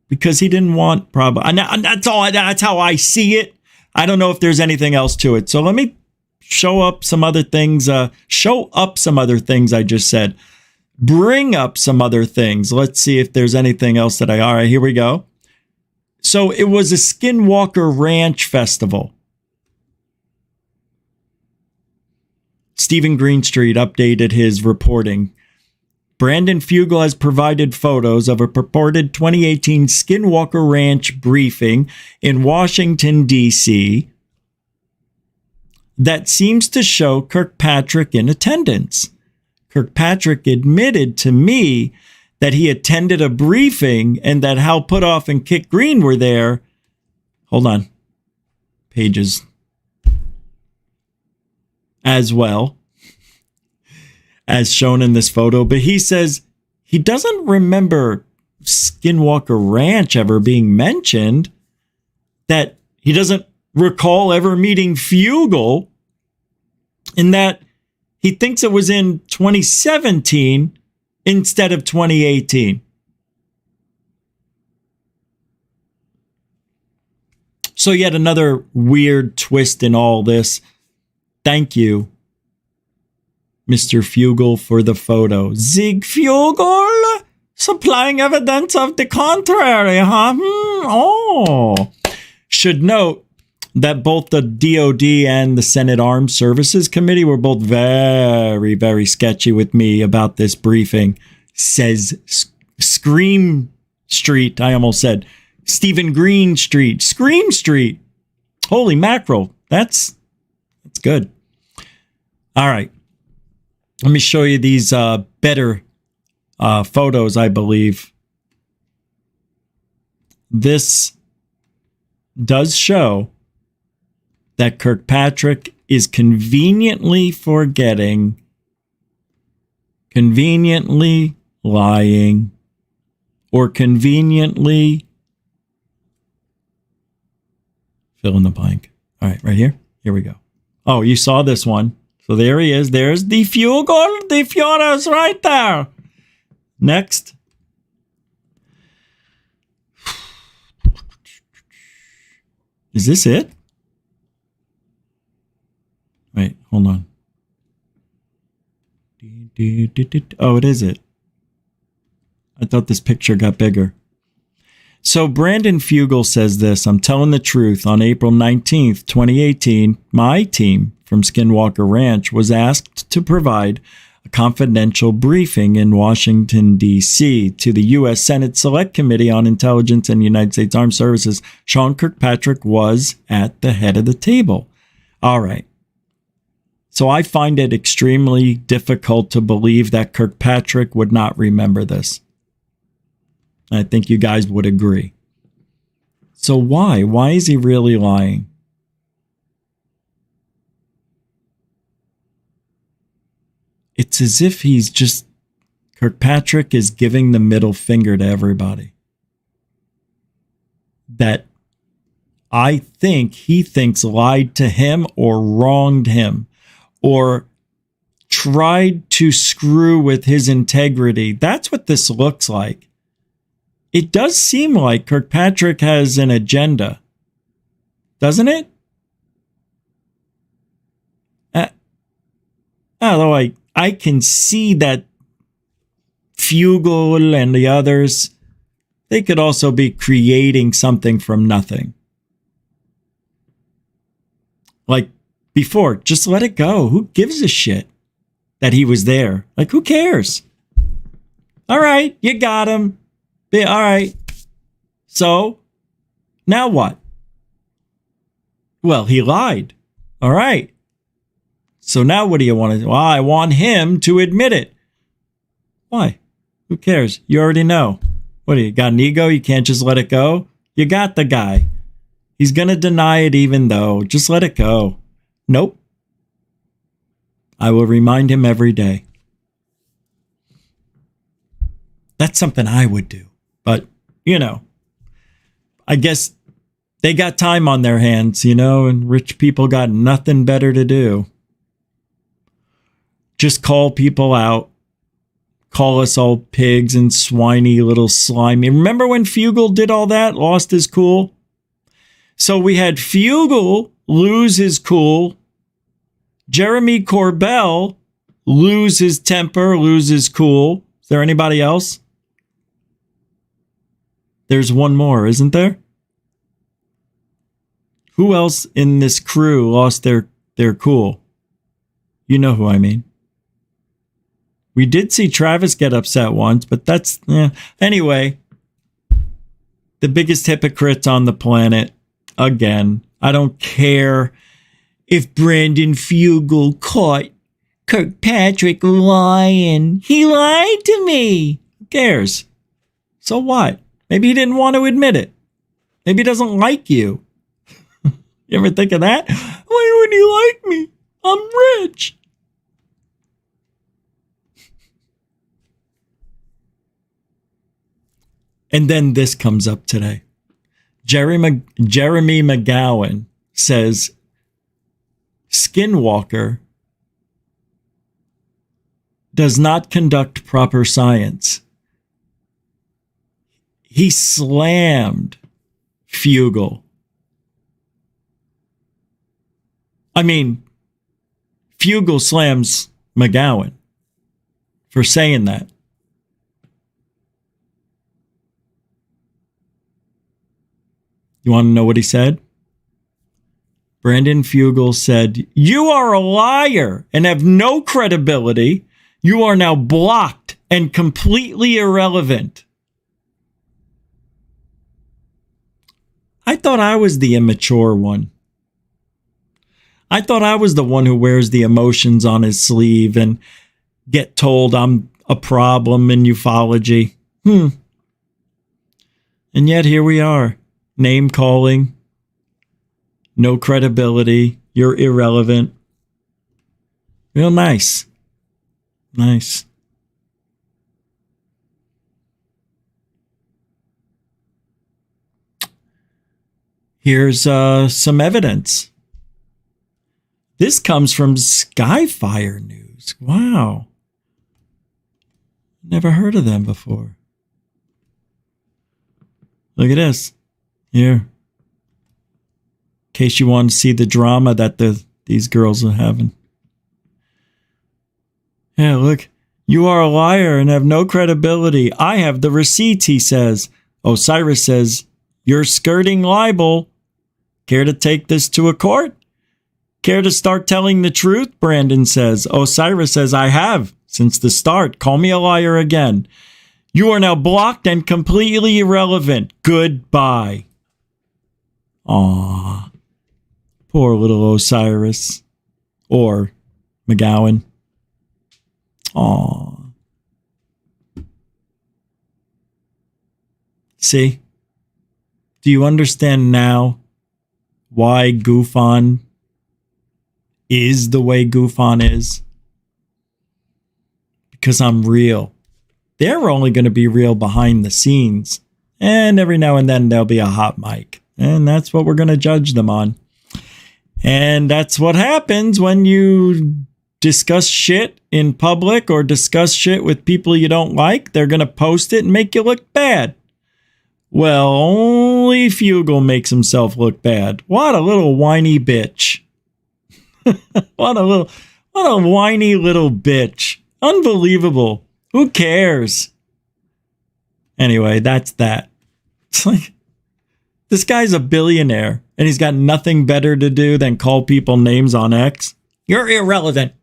Because he didn't want problem. That's how I see it. I don't know if there's anything else to it. So let me show up some other things. I just said. Bring up some other things. Let's see if there's anything else all right, here we go. So it was a Skinwalker Ranch festival. Stephen Greenstreet updated his reporting. Brandon Fugal has provided photos of a purported 2018 Skinwalker Ranch briefing in Washington, D.C. that seems to show Kirkpatrick in attendance. Kirkpatrick admitted to me that he attended a briefing and that Hal Puthoff and Kit Green were there. Hold on. Pages. As well, as shown in this photo. But he says he doesn't remember Skinwalker Ranch ever being mentioned, that he doesn't recall ever meeting Fugal, and that he thinks it was in 2017 instead of 2018. So yet another weird twist in all this. Thank you, Mr. Fugal, for the photo. Zig Fugal? Supplying evidence of the contrary, huh? Should note that both the DOD and the Senate Armed Services Committee were both very, very sketchy with me about this briefing. Says Scream Street. I almost said Stephen Greenstreet. Scream Street. Holy mackerel. That's good. All right. Let me show you these better photos, I believe. This does show that Kirkpatrick is conveniently forgetting, conveniently lying, or conveniently fill in the blank. All right, right here. Here we go. Oh, you saw this one. So there he is. There's the Fugal. The Fiora's right there. Next. Is this it? Wait, hold on. Oh, it is it. I thought this picture got bigger. So Brandon Fugal says this: I'm telling the truth. On April 19th, 2018, my team from Skinwalker Ranch was asked to provide a confidential briefing in Washington, D.C. to the U.S. Senate Select Committee on Intelligence and United States Armed Services. Sean Kirkpatrick was at the head of the table. All right. So I find it extremely difficult to believe that Kirkpatrick would not remember this. I think you guys would agree. So why? Why is he really lying? It's as if Kirkpatrick is giving the middle finger to everybody. That I think he thinks lied to him or wronged him or tried to screw with his integrity. That's what this looks like. It does seem like Kirkpatrick has an agenda, doesn't it? Although I can see that Fugal and the others, they could also be creating something from nothing. Like before. Just let it go. Who gives a shit that he was there? Like, who cares? All right, you got him. Yeah, all right. So, now what? Well, he lied. All right. So now what do you want to do? Well, I want him to admit it. Why? Who cares? You already know. What do you got, an ego? You can't just let it go? You got the guy. He's going to deny it even though. Just let it go. Nope. I will remind him every day. That's something I would do. But, you know, I guess they got time on their hands, you know, and rich people got nothing better to do. Just call people out. Call us all pigs and swiny little slimy. Remember when Fugal did all that? Lost his cool? So we had Fugal lose his cool. Jeremy Corbell lose his temper, lose his cool. Is there anybody else? There's one more, isn't there? Who else in this crew lost their cool? You know who I mean. We did see Travis get upset once, but that's... Anyway, the biggest hypocrites on the planet. Again, I don't care if Brandon Fugal caught Kirkpatrick lying. He lied to me. Who cares? So what? Maybe he didn't want to admit it. Maybe he doesn't like you. You ever think of that? Why would he like me? I'm rich. And then this comes up today. Jeremy McGowan says Skinwalker does not conduct proper science. He slammed Fugal. I mean, Fugal slams McGowan for saying that. You want to know what he said? Brandon Fugal said, "You are a liar and have no credibility. You are now blocked and completely irrelevant." I thought I was the immature one. I thought I was the one who wears the emotions on his sleeve and get told I'm a problem in ufology. And yet here we are. Name calling, no credibility, you're irrelevant. Real nice. Nice. Here's some evidence. This comes from Skyfire News. Wow. Never heard of them before. Look at this. Here. In case you want to see the drama that these girls are having. Yeah, look. You are a liar and have no credibility. I have the receipts, he says. Osiris says, you're skirting libel. Care to take this to a court? Care to start telling the truth? Brandon says. Osiris says, I have since the start. Call me a liar again. You are now blocked and completely irrelevant. Goodbye. Aw. Poor little Osiris. Or McGowan. Aw. See? Do you understand now why GUFON is the way GUFON is? Because I'm real. They're only going to be real behind the scenes. And every now and then there'll be a hot mic. And that's what we're going to judge them on. And that's what happens when you discuss shit in public or discuss shit with people you don't like. They're going to post it and make you look bad. Well, only Fugal makes himself look bad. What a little whiny bitch. What a whiny little bitch. Unbelievable. Who cares? Anyway, that's that. It's like, this guy's a billionaire. and he's got nothing better to do than call people names on X. You're irrelevant.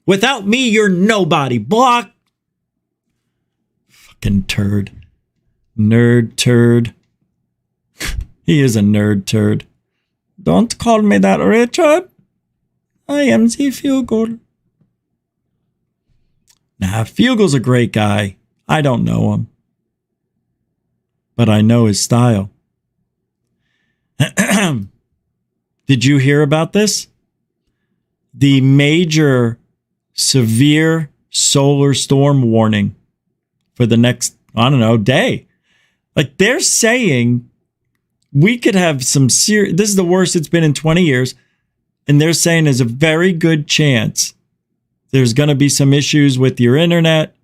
Without me, you're nobody. Block. Fucking turd. Nerd turd. He is a nerd turd. Don't call me that, Richard. I am the Fugal. Nah, Fugal's a great guy. I don't know him. But I know his style. Did you hear about this? The major severe solar storm warning for the next, I don't know, day. Like they're saying we could have some serious, this is the worst it's been in 20 years. And they're saying there's a very good chance there's going to be some issues with your internet,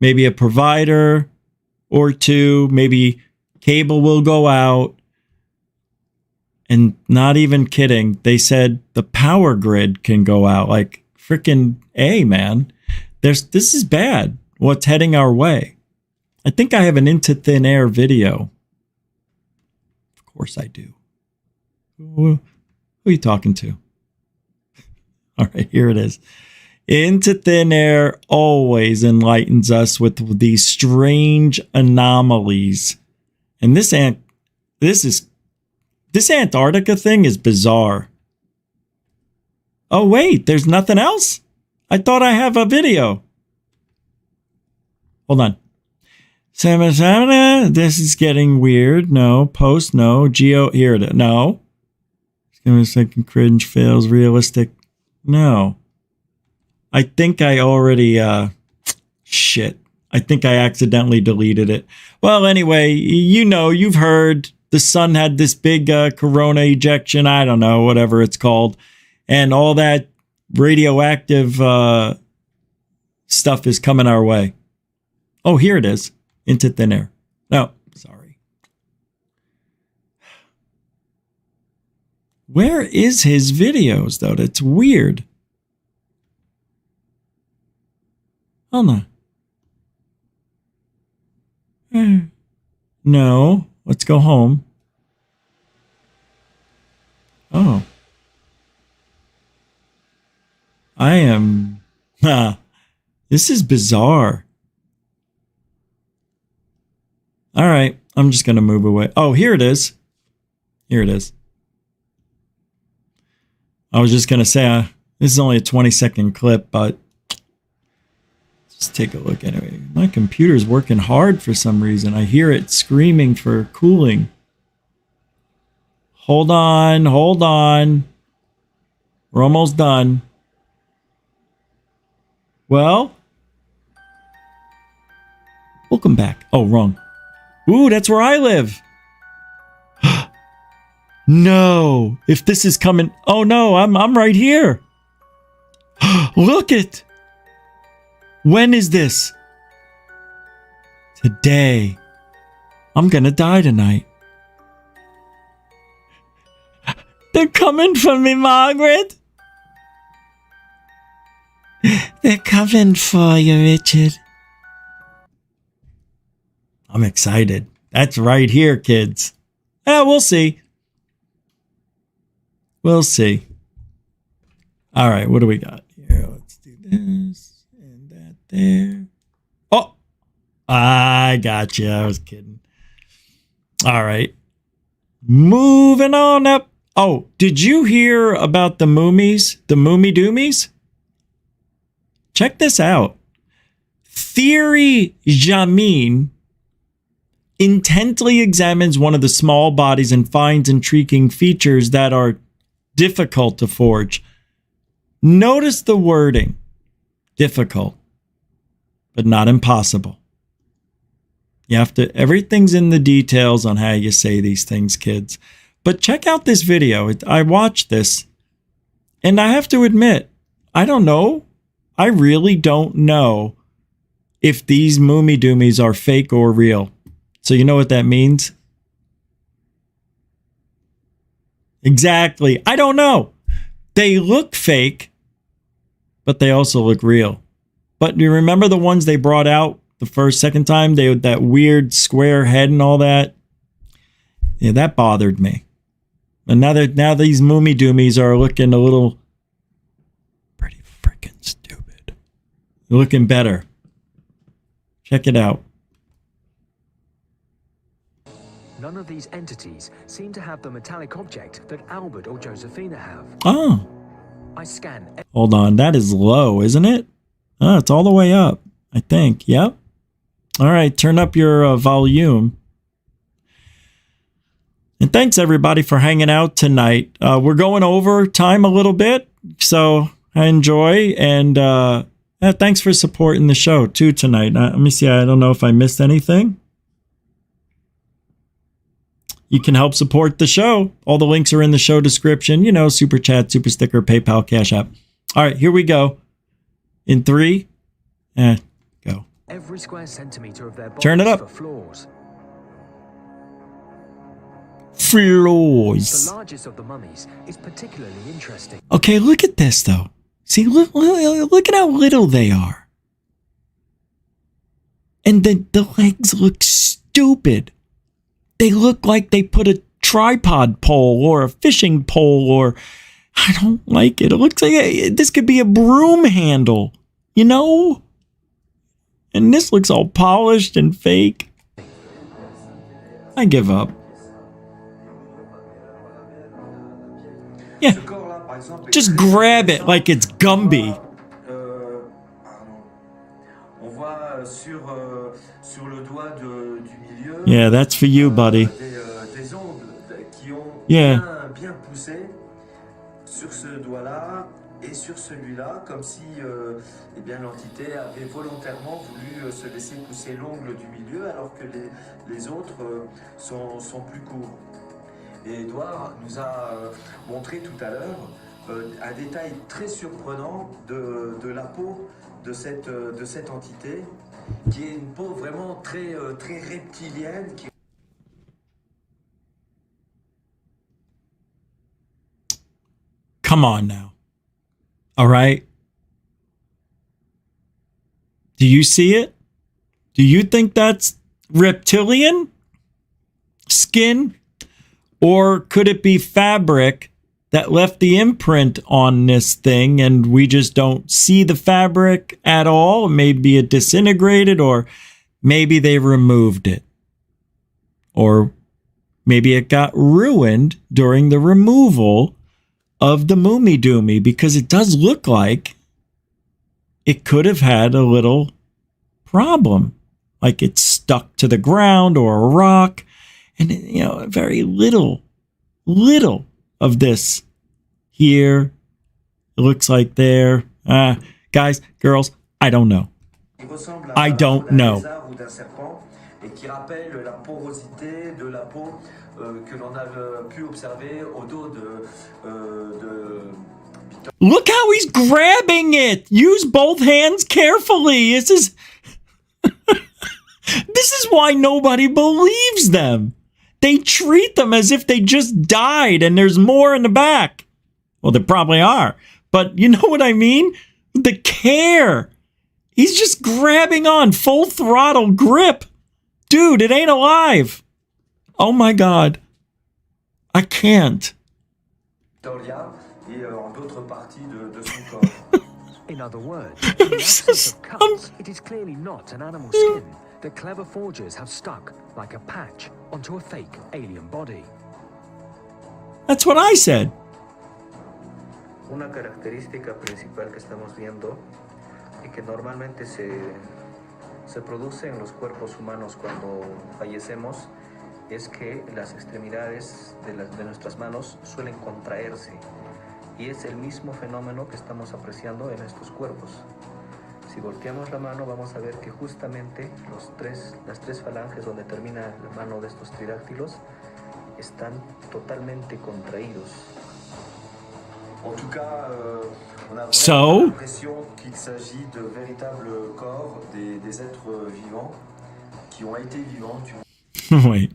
maybe a provider or two, maybe cable will go out. And not even kidding, they said the power grid can go out. Like freaking A, man. This is bad. What's heading our way? I think I have an Into Thin Air video. Of course I do. Who are you talking to? All right, here it is. Into Thin Air always enlightens us with these strange anomalies. And this Antarctica thing is bizarre. Oh, wait, there's nothing else? I thought I have a video. Hold on. This is getting weird. No. Post, no. Geo, here it is. No. Give me a second. Cringe fails. Realistic. No. I think I already, shit. I think I accidentally deleted it. Well, anyway, you've heard the sun had this big corona ejection. I don't know, whatever it's called. And all that radioactive stuff is coming our way. Oh, here it is. Into Thin Air. No, sorry. Where is his videos, though? That's weird. Hold on. No. Let's go home. Oh. I am... This is bizarre. All right. I'm just going to move away. Oh, here it is. Here it is. I was just going to say, this is only a 20-second clip, but let's take a look anyway. My computer's working hard for some reason. I hear it screaming for cooling. Hold on. Hold on. We're almost done. Well, welcome back. Oh, wrong. Ooh, that's where I live. No, if this is coming. Oh no, I'm right here. Look it. When is this? Today. I'm gonna die tonight. They're coming for me, Margaret. They're coming for you, Richard. I'm excited. That's right here, kids. We'll see. We'll see. All right, what do we got here? Let's do this and that there. Oh, I got you. I was kidding. All right. Moving on up. Oh, did you hear about the mummies? The mummy doomies? Check this out. Theory Jamin intently examines one of the small bodies and finds intriguing features that are difficult to forge. Notice the wording. Difficult, but not impossible. You have to, everything's in the details on how you say these things, kids. But check out this video. I watched this, and I have to admit, I don't know. I really don't know if these mummy doomies are fake or real. So you know what that means? Exactly. I don't know. They look fake, but they also look real. But do you remember the ones they brought out the second time? They had that weird square head and all that. Yeah, that bothered me. And now these mummy doomies are looking a little pretty freaking stupid. They're looking better. Check it out. None of these entities seem to have the metallic object that Albert or Josephina have. Oh. I scan. Hold on. That is low, isn't it? Oh, it's all the way up, I think. Yep. All right. Turn up your volume. And thanks, everybody, for hanging out tonight. We're going over time a little bit, so I enjoy. And thanks for supporting the show, too, tonight. Let me see. I don't know if I missed anything. You can help support the show. All the links are in the show description. You know, Super Chat, Super Sticker, PayPal, Cash App. All right, here we go. In 3, go. Every square centimeter of their bodies Turn it up. for floors. Floors. The largest of the mummies is particularly interesting. Okay, look at this, though. See, look at how little they are. And the legs look stupid. They look like they put a tripod pole or a fishing pole, or I don't like it. It looks like this could be a broom handle, you know? And this looks all polished and fake. I give up. Yeah, just grab it like it's Gumby. Yeah, that's for you, buddy. Yeah. Sur ce doigt-là et sur celui-là, comme si l'entité avait volontairement voulu se laisser pousser l'ongle du milieu, alors que les autres sont plus courts. Et Edouard nous a montré tout à l'heure un détail très surprenant de la peau de cette entité, qui est une peau vraiment très reptilienne. Come on now. All right. Do you see it? Do you think that's reptilian skin? Or could it be fabric that left the imprint on this thing and we just don't see the fabric at all? Maybe it disintegrated, or maybe they removed it. Or maybe it got ruined during the removal of the Mummy Doomy, because it does look like it could have had a little problem. Like it's stuck to the ground or a rock. And, you know, very little of this here. It looks like there. Guys, girls, I don't know. I don't know. Et qui rappelle la porosité de la peau que l'on a pu observer au dos de Look how he's grabbing it. Use both hands carefully. This is this is why nobody believes them. They treat them as if they just died and there's more in the back. Well, there probably are. But you know what I mean? The care. He's just grabbing on full throttle grip. Dude, it ain't alive. Oh my God. I can't. In other words, in the absence of cuts, it is clearly not an animal skin that clever forgers have stuck like a patch onto a fake alien body. That's what I said. Una característica principal que estamos viendo y que normalmente se produce en los cuerpos humanos cuando fallecemos es que las extremidades de nuestras manos suelen contraerse, y es el mismo fenómeno que estamos apreciando en estos cuerpos. Si volteamos la mano vamos a ver que justamente las tres falanges donde termina la mano de estos tridáctilos están totalmente contraídos. En tout cas, on a vraiment l'impression qu'il s'agit de véritables corps des êtres vivants qui ont été vivants. Wait.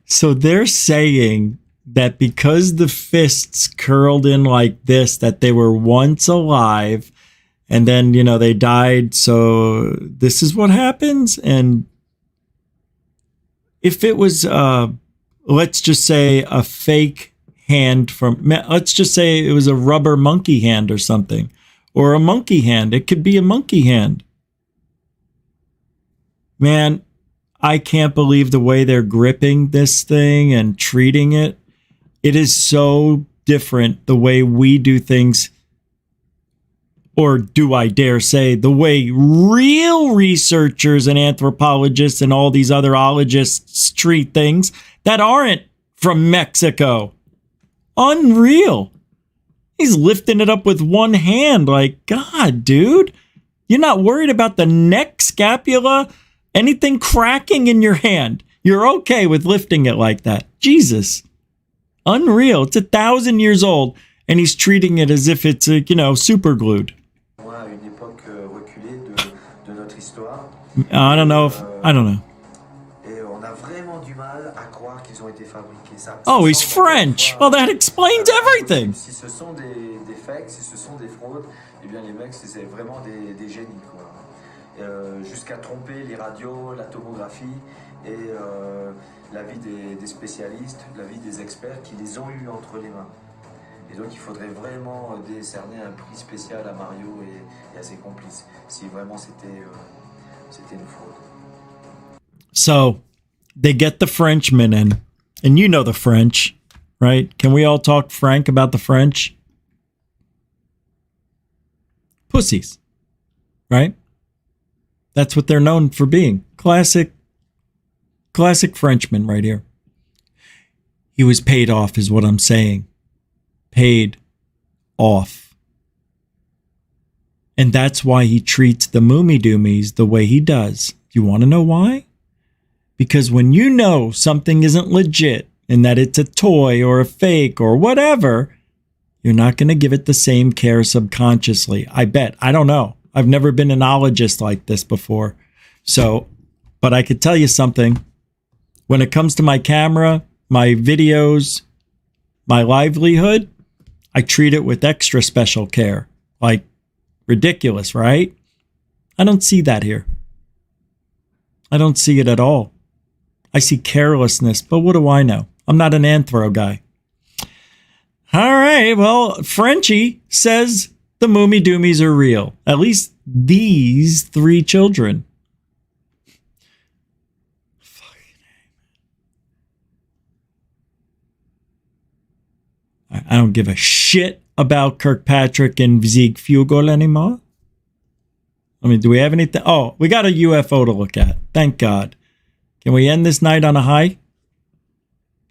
So they're saying that because the fists curled in like this, that they were once alive and then, you know, they died. So this is what happens. And if it was, let's just say, a fake hand from, let's just say it was a rubber monkey hand or something, or a monkey hand. It could be a monkey hand. Man, I can't believe the way they're gripping this thing and treating it. It is so different the way we do things, or do I dare say, the way real researchers and anthropologists and all these other ologists treat things that aren't from Mexico. Unreal. He's lifting it up with one hand. Like, God, dude, you're not worried about the neck, scapula, anything cracking in your hand. You're okay with lifting it like that. Jesus. Unreal. It's 1,000 years old, and he's treating it as if it's, super glued. I don't know. Oh, he's French. Well, that explains everything. Si ce sont des fakes, si ce sont des fraudes, eh bien les mecs, c'est vraiment des génies, quoi. Jusqu'à tromper les radios, la tomographie et l'avis des spécialistes, l'avis des experts qui les ont eu entre les mains. Et donc il faudrait vraiment décerner un prix spécial à Mario et à ses complices, si vraiment c'était une fraude. So, they get the Frenchmen in, and you know the French, right? Can we all talk frank about the French? Pussies, right? That's what they're known for being. Classic Frenchman right here. He was paid off is what I'm saying. Paid off. And that's why he treats the Mummy Doomies the way he does. You want to know why? Because when you know something isn't legit and that it's a toy or a fake or whatever, you're not going to give it the same care subconsciously. I bet. I don't know. I've never been an ologist like this before. So, but I could tell you something. When it comes to my camera, my videos, my livelihood, I treat it with extra special care. Like, ridiculous, right? I don't see that here. I don't see it at all. I see carelessness, but what do I know? I'm not an anthro guy. All right, well, Frenchie says the Mummy Doomies are real. At least these 3 children. I don't give a shit about Kirkpatrick and Zeke Fugal anymore. I mean, do we have anything? Oh, we got a UFO to look at. Thank God. Can we end this night on a high?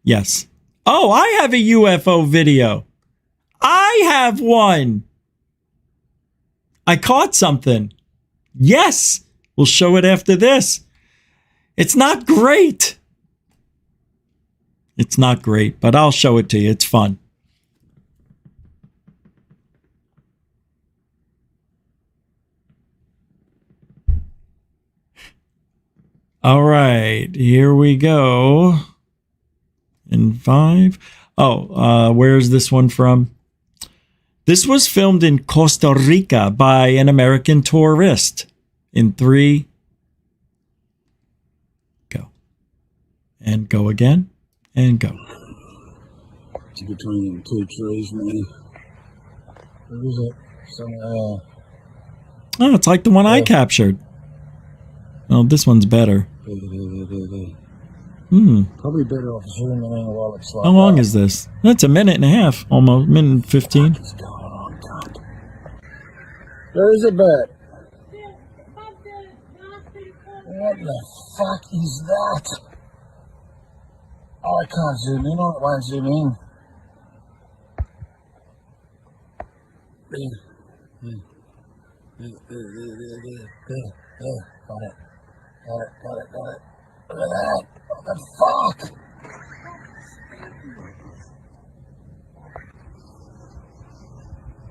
Yes. Oh, I have a UFO video. I have one. I caught something. Yes. We'll show it after this. It's not great. It's not great, but I'll show it to you. It's fun. All right, here we go. In 5. Oh, where's this one from? This was filmed in Costa Rica by an American tourist. In 3. Go. And go again. And go. It's between 2 trees, man. Where is it? Oh, it's like the one I captured. Oh, this one's better. Probably better off zooming in while it's like. How long is this? That's a minute and a half, almost minute and 15. What's going on, cunt? There's a bed. What the fuck is that? Oh, I can't zoom in on it. Won't zoom in. There. Got it. Look at that. What the fuck?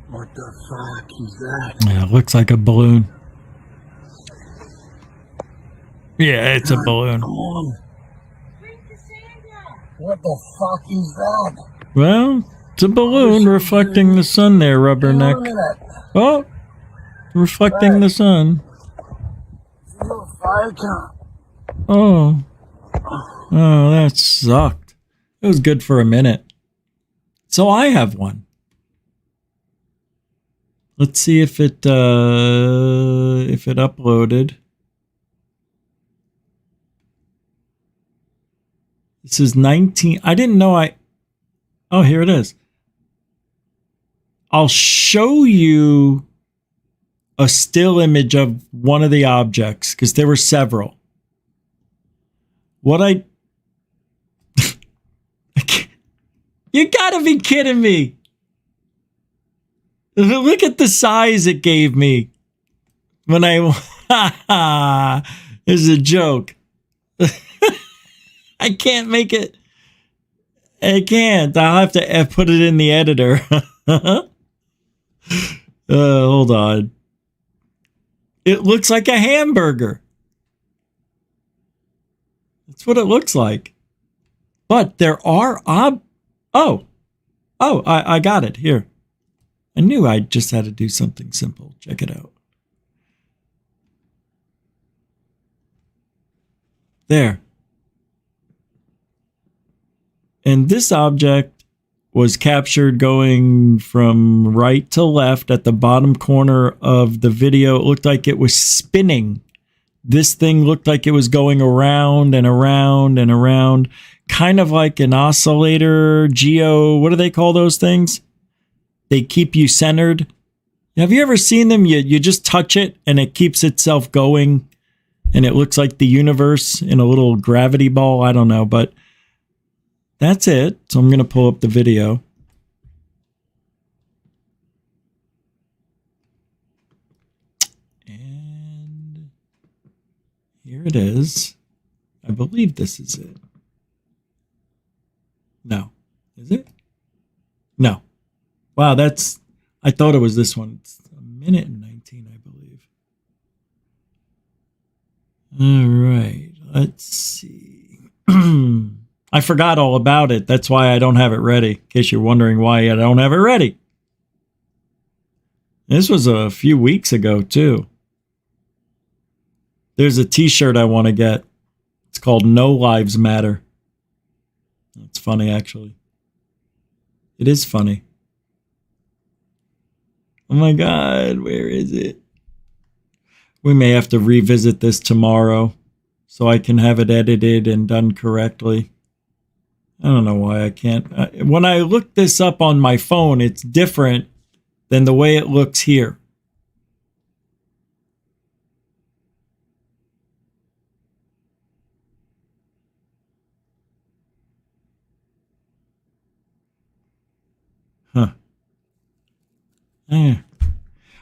What the fuck is that? Yeah, it looks like a balloon. Yeah, it's a balloon. Come on. What the fuck is that? Well, it's a balloon reflecting the sun there, Rubberneck. Oh, reflecting the sun. Oh, that sucked. It was good for a minute. So I have one. Let's see if it uploaded. This is 19. I didn't know oh, here it is. I'll show you a still image of one of the objects because there were several. What I you gotta be kidding me. Look at the size it gave me when I this is a joke. I can't make it. I can't. I'll have to put it in the editor. Hold on. It looks like a hamburger. That's what it looks like. But there are I got it here. I knew I just had to do something simple. Check it out. There. And this object was captured going from right to left at the bottom corner of the video. It looked like it was spinning. This thing looked like it was going around and around and around, kind of like an oscillator, what do they call those things? They keep you centered. Have you ever seen them? You just touch it and it keeps itself going and it looks like the universe in a little gravity ball. I don't know, but that's it. So I'm going to pull up the video. And here it is. I believe this is it. No. Is it? No. Wow, I thought it was this one. It's 1:19, I believe. All right. Let's see. I forgot all about it. That's why I don't have it ready. In case you're wondering why I don't have it ready. This was a few weeks ago, too. There's a t-shirt I want to get. It's called No Lives Matter. It's funny, actually. It is funny. Oh my God, where is it? We may have to revisit this tomorrow so I can have it edited and done correctly. I don't know why I can't. When I look this up on my phone, it's different than the way it looks here. Huh.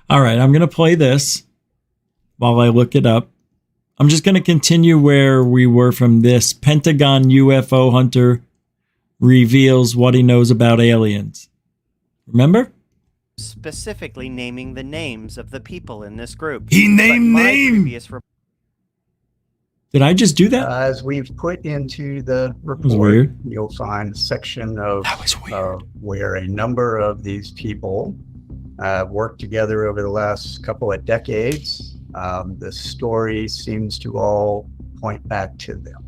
All right, I'm going to play this while I look it up. I'm just going to continue where we were from this. Pentagon UFO hunter reveals what he knows about aliens. Remember? Specifically naming the names of the people in this group. He named names! Did I just do that? As we've put into the was report, weird. you'll find a section of That was weird. where a number of these people worked together over the last couple of decades. The story seems to all point back to them.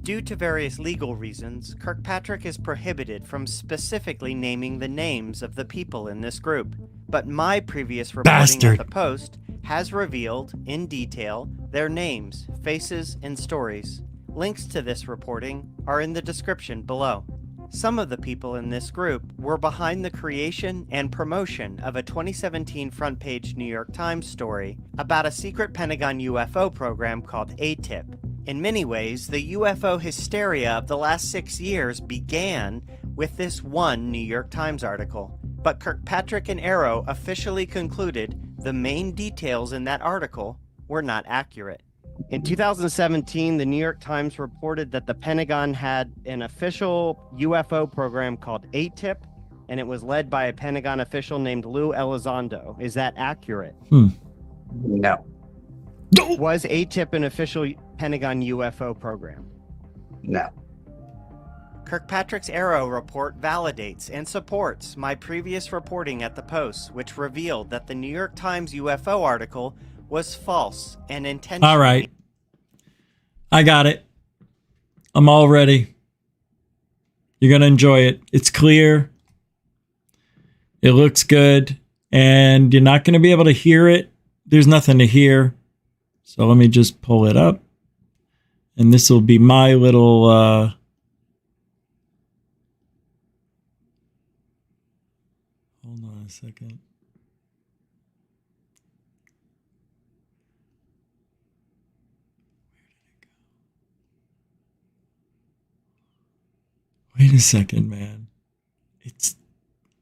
Due to various legal reasons, Kirkpatrick is prohibited from specifically naming the names of the people in this group. But my previous reporting at the Post has revealed, in detail, their names, faces, and stories. Links to this reporting are in the description below. Some of the people in this group were behind the creation and promotion of a 2017 front-page New York Times story about a secret Pentagon UFO program called ATIP. In many ways, the UFO hysteria of the last 6 years began with this one New York Times article. But Kirkpatrick and Arrow officially concluded the main details in that article were not accurate. In 2017, the New York Times reported that the Pentagon had an official UFO program called ATIP, and it was led by a Pentagon official named Lou Elizondo. Is that accurate? No. Was ATIP an official Pentagon UFO program? No. Kirkpatrick's Arrow report validates and supports my previous reporting at the Post, which revealed that the New York Times UFO article was false and intentional. All right. I got it. I'm all ready. You're going to enjoy it. It's clear. It looks good. And you're not going to be able to hear it. There's nothing to hear. So let me just pull it up. And this will be my little... hold on a second. Wait a second, man. It's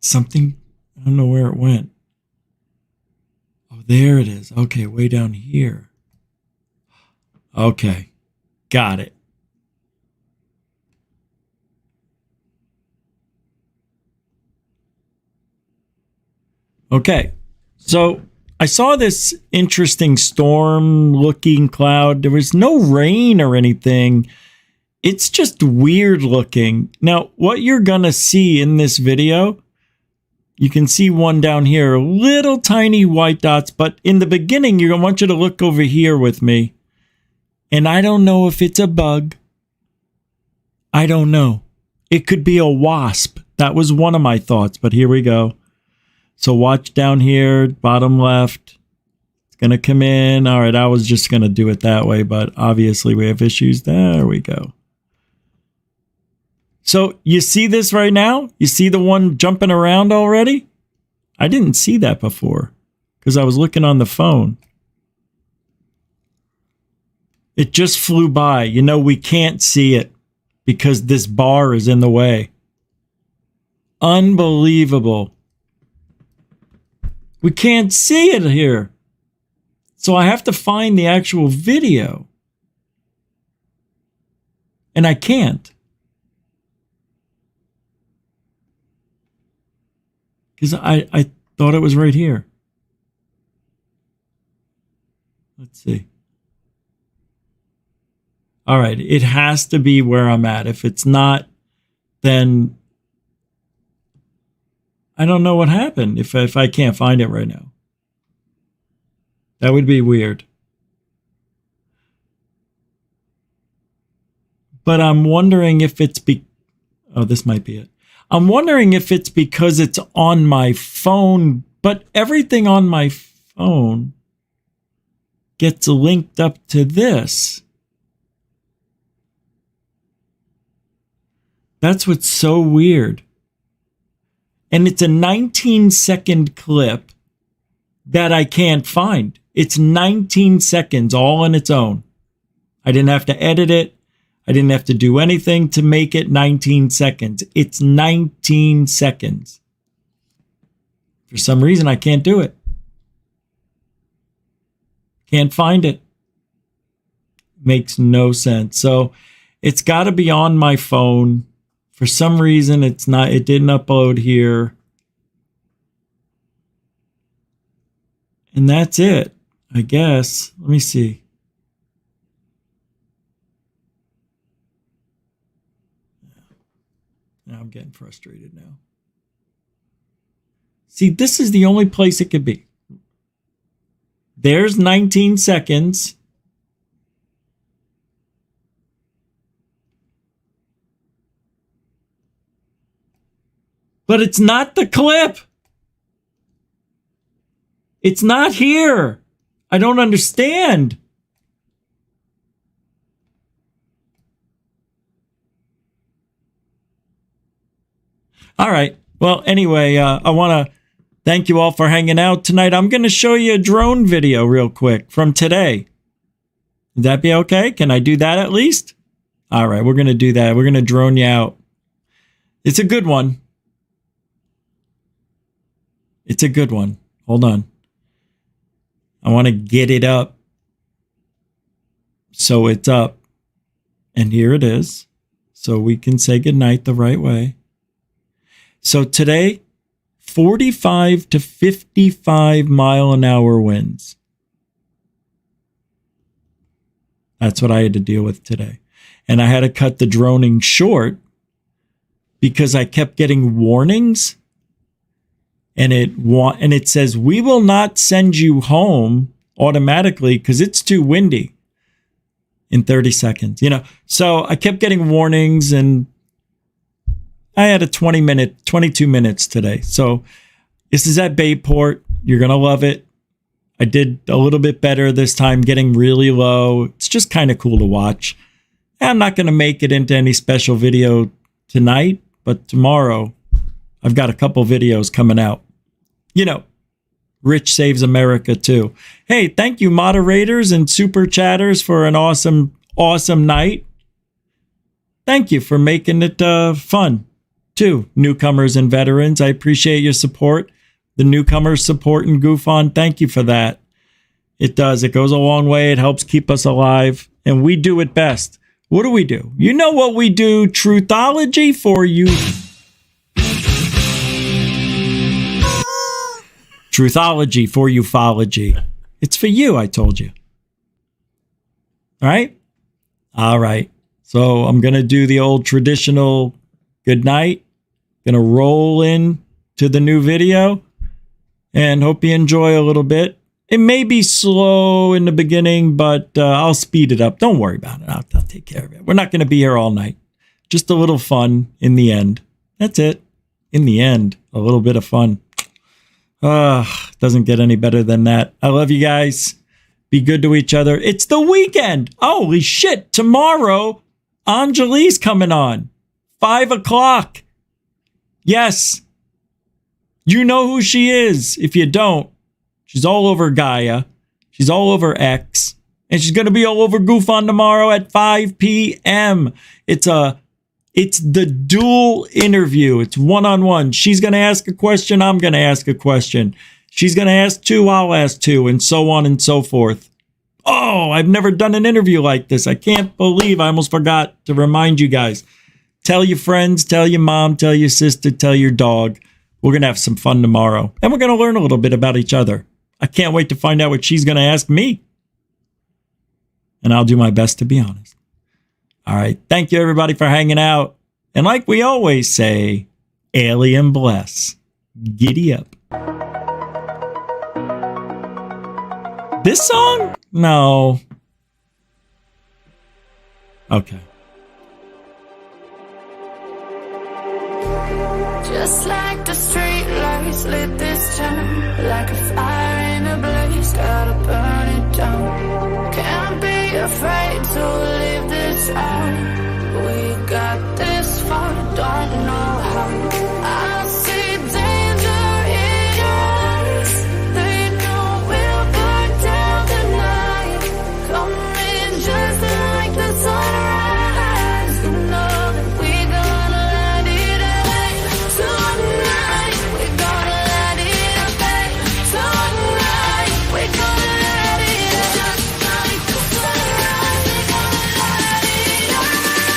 something... I don't know where it went. Oh, there it is. Okay, way down here. Okay, got it. Okay, so I saw this interesting storm-looking cloud. There was no rain or anything. It's just weird looking. Now, what you're going to see in this video... You can see one down here, little tiny white dots, but in the beginning, I want you to look over here with me. And I don't know if it's a bug. I don't know. It could be a wasp. That was one of my thoughts, but here we go. So watch down here, bottom left. It's going to come in. All right, I was just going to do it that way, but obviously we have issues. There we go. So you see this right now? You see the one jumping around already? I didn't see that before because I was looking on the phone. It just flew by. You know, we can't see it because this bar is in the way. Unbelievable. We can't see it here. So I have to find the actual video. And I can't. Because I thought it was right here. Let's see. All right. It has to be where I'm at. If it's not, then I don't know what happened if I can't find it right now. That would be weird. But I'm wondering if it's oh, this might be it. I'm wondering if it's because it's on my phone, but everything on my phone gets linked up to this. That's what's so weird. And it's a 19-second clip that I can't find. It's 19 seconds all on its own. I didn't have to edit it. I didn't have to do anything to make it 19 seconds. It's 19 seconds. For some reason, I can't do it. Can't find it. Makes no sense. So it's got to be on my phone. For some reason, it didn't upload here. And that's it, I guess. Let me see. Now I'm getting frustrated now. See, this is the only place it could be. There's 19 seconds. But it's not the clip. It's not here. I don't understand. All right. Well, anyway, I want to thank you all for hanging out tonight. I'm going to show you a drone video real quick from today. Would that be okay? Can I do that at least? All right. We're going to do that. We're going to drone you out. It's a good one. It's a good one. Hold on. I want to get it up. So it's up. And here it is. So we can say goodnight the right way. So today, 45 to 55 mile an hour winds. That's what I had to deal with today. And I had to cut the droning short because I kept getting warnings. And it says, we will not send you home automatically because it's too windy in 30 seconds. You know, so I kept getting warnings and I had a 22 minutes today. So This is at Bayport. You're going to love it. I did a little bit better this time, getting really low. It's just kind of cool to watch. I'm not going to make it into any special video tonight, but tomorrow I've got a couple videos coming out. You know, Rich Saves America too. Hey, thank you moderators and super chatters for an awesome night. Thank you for making it fun too, newcomers and veterans. I appreciate your support. The newcomers supporting GUFON, thank you for that. It does. It goes a long way. It helps keep us alive, and we do it best. What do? You know what we do? Truthology for you. Truthology for ufology. It's for you, I told you. All right? All right. So I'm going to do the old traditional good night. Going to roll in to the new video and hope you enjoy a little bit. It may be slow in the beginning, but I'll speed it up. Don't worry about it. I'll take care of it. We're not going to be here all night. Just a little fun in the end. That's it. In the end, a little bit of fun. Doesn't get any better than that. I love you guys. Be good to each other. It's the weekend. Holy shit. Tomorrow, Anjali's coming on. 5 o'clock. Yes. You know who she is. If you don't, she's all over Gaia. She's all over X. And she's going to be all over GUFON tomorrow at 5 p.m. It's the dual interview. It's one-on-one. She's going to ask a question. I'm going to ask a question. She's going to ask two. I'll ask two, and so on and so forth. Oh, I've never done an interview like this. I can't believe I almost forgot to remind you guys. Tell your friends, tell your mom, tell your sister, tell your dog. We're going to have some fun tomorrow. And we're going to learn a little bit about each other. I can't wait to find out what she's going to ask me. And I'll do my best to be honest. All right. Thank you, everybody, for hanging out. And like we always say, alien bless. Giddy up. This song? No. Okay. Just like the street lights lit this town, like a fire in a blaze, gotta burn it down. Can't be afraid to leave this out. We got this far, don't know how. I see danger in your eyes. They know we'll burn down tonight. Coming just like the sunrise. You know that we gonna light it up tonight. We gonna light it up tonight. We gonna light it up just like the sunrise. We gonna light it up.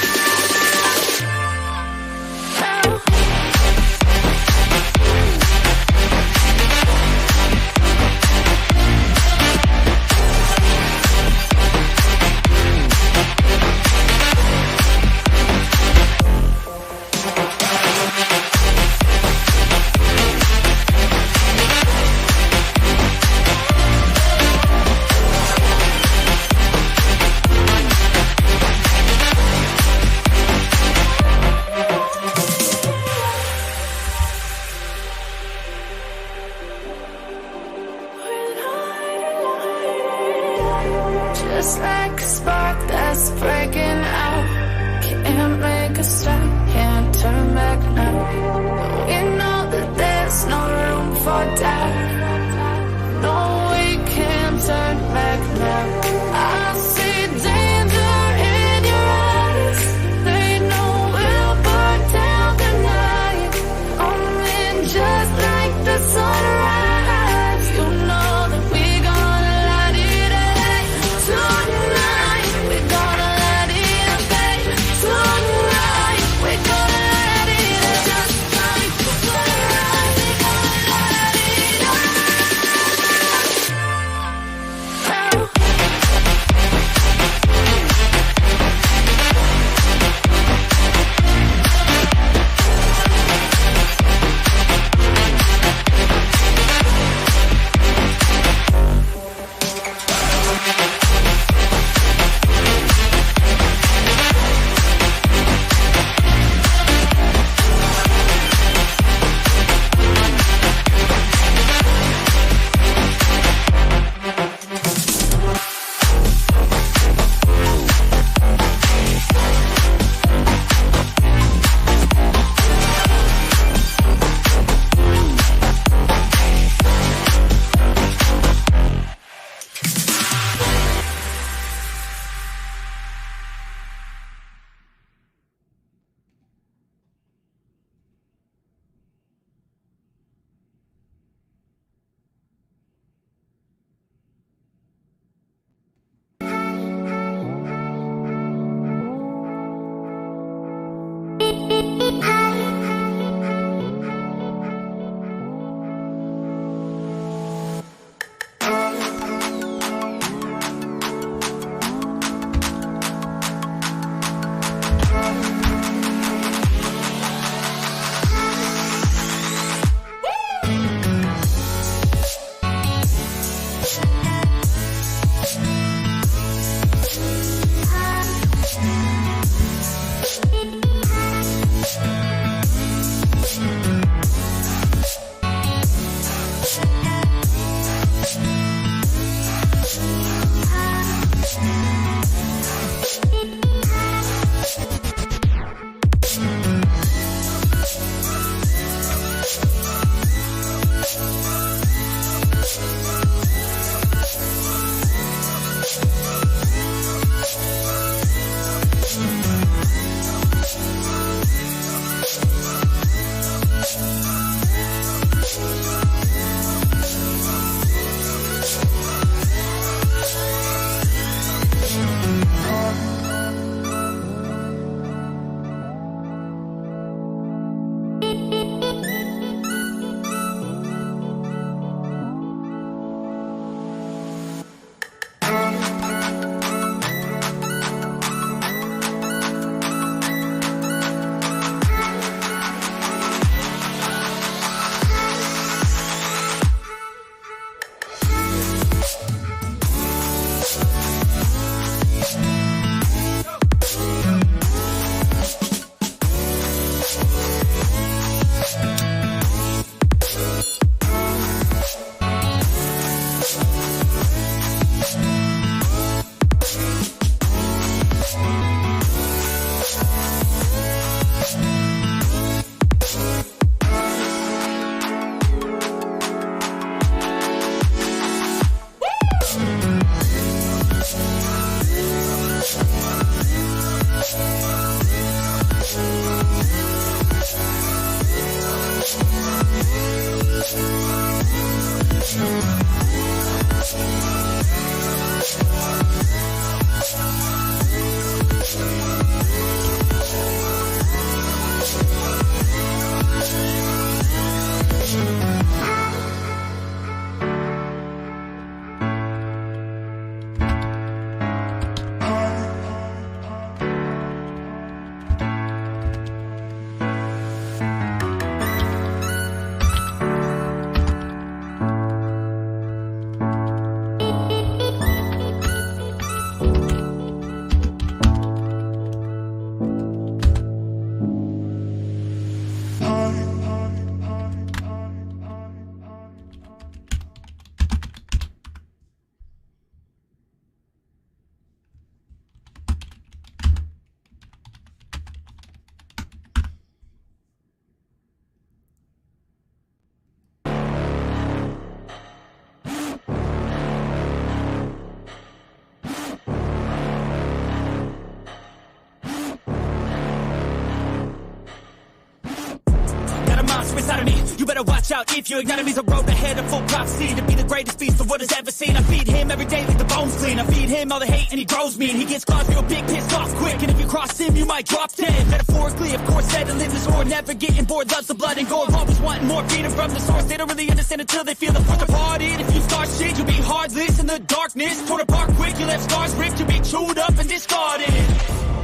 inside of me. You better watch out if you ignite me. The road ahead of full prophecy to be the greatest beast the world has ever seen. I feed him every day like the bones clean. I feed him all the hate and he grows me. And he gets claws real big, pissed off quick. And if you cross him, you might drop dead. Metaphorically, of course, said to live this war, never getting bored, loves the blood and gore. Always wanting more freedom from the source. They don't really understand until they feel the force apart. If you start shit, you'll be heartless in the darkness. Torn apart quick, you left scars ripped. You'll be chewed up and discarded.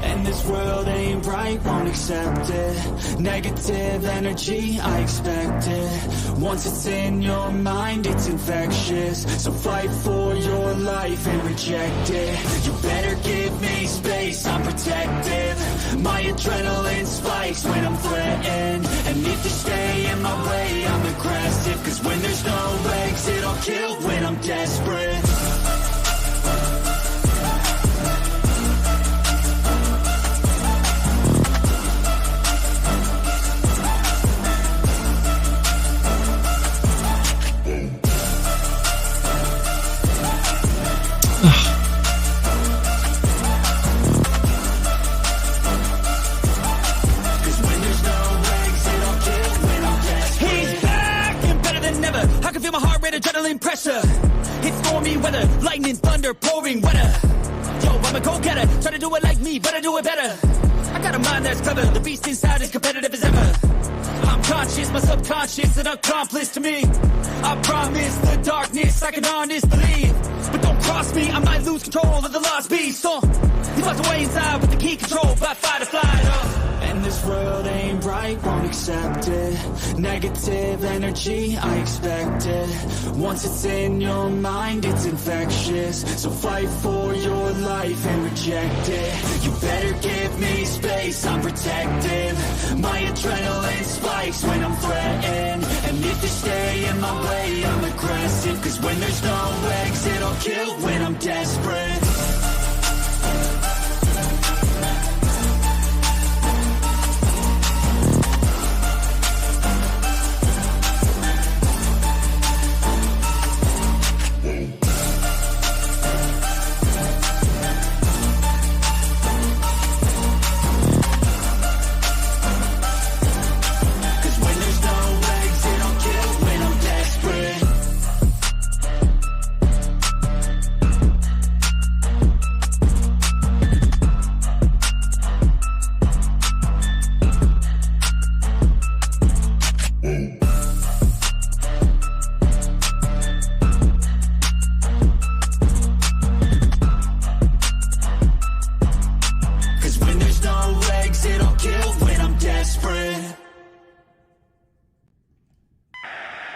And this world ain't right, won't accept it. Negative energy, I expect it. Once it's in your mind, it's infectious. So fight for your life and reject it. You better give me space, I'm protective. My adrenaline spikes when I'm threatened. And if you stay in my way, I'm aggressive. Cause when there's no exit, I'll kill when I'm desperate. Adrenaline pressure, it's stormy weather, lightning, thunder, pouring weather. Yo, I'm a go-getter, try to do it like me, but I do it better. I got a mind that's clever, the beast inside is competitive as ever. I'm conscious, my subconscious, an accomplice to me. I promise the darkness, I can honest believe. But don't cross me, I might lose control of the lost beast. He's locked away inside with the key control by fight or flight. And this world ain't right, won't accept it. Negative energy, I expect it. Once it's in your mind, it's infectious. So fight for your life and reject it. You better give me space, I'm protective. My adrenaline spikes when I'm threatened. And if you stay in my way, I'm aggressive. Cause when there's no exit, I'll kill when I'm desperate.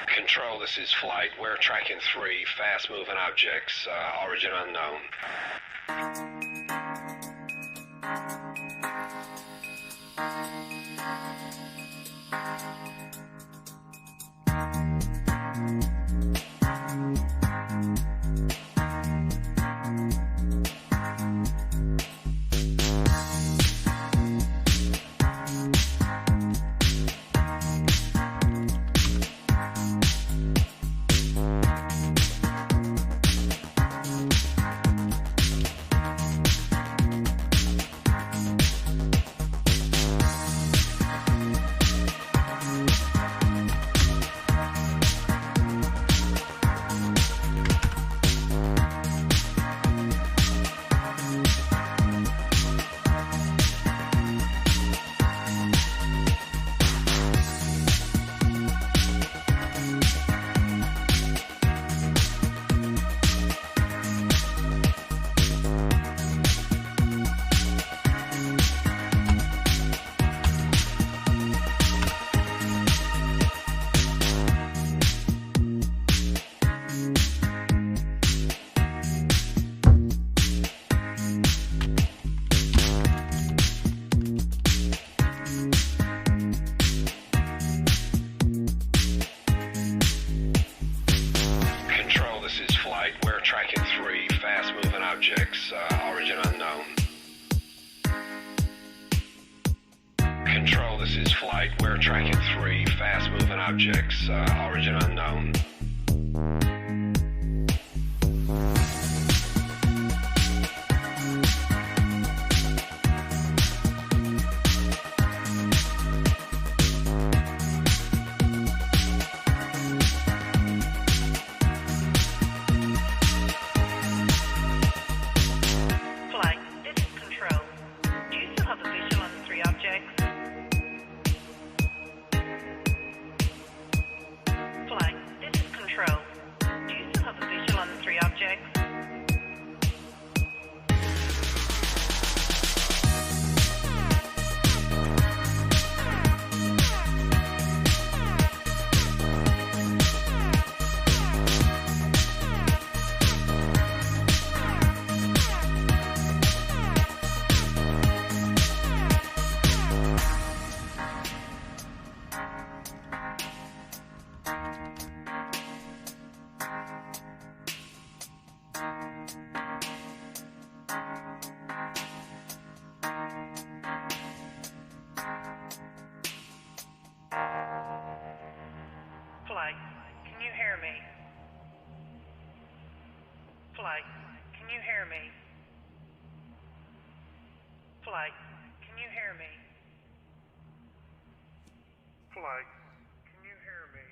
Control, this is Flight. We're tracking 3 fast-moving objects, origin unknown. Control, this is Flight. We're tracking 3 fast-moving objects, origin unknown. hear me? Flight, can you hear me? Flight, can you hear me? Flight, can you hear me?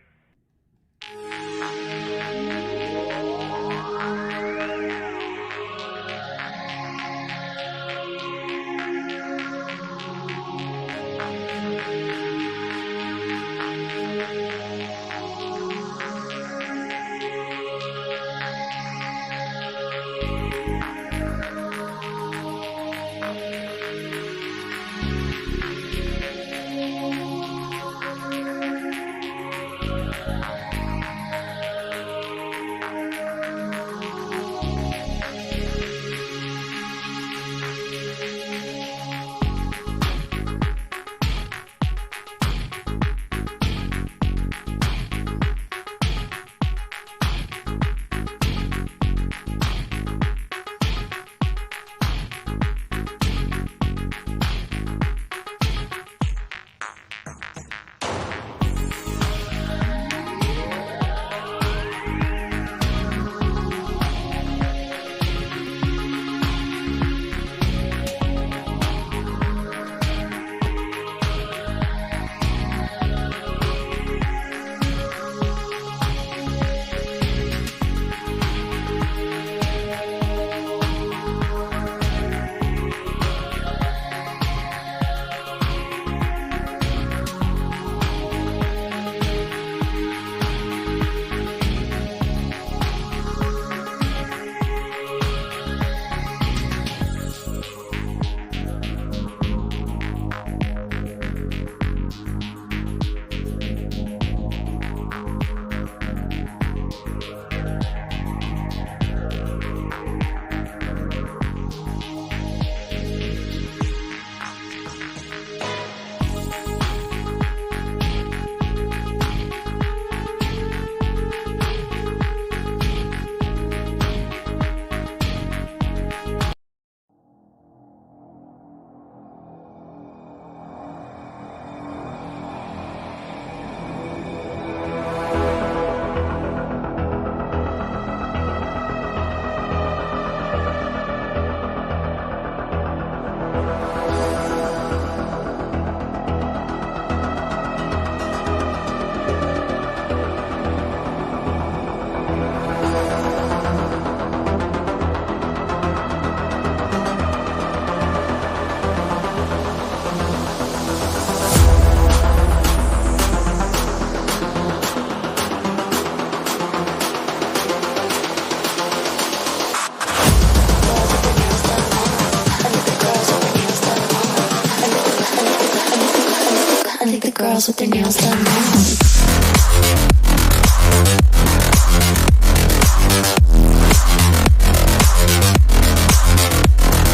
girls with their nails done now.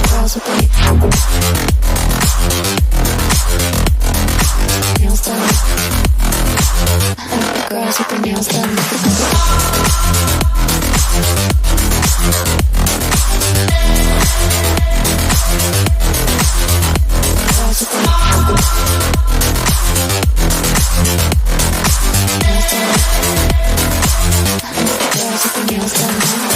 Girls with their nails done. And the girls with their nails done. Girls with their nails done now.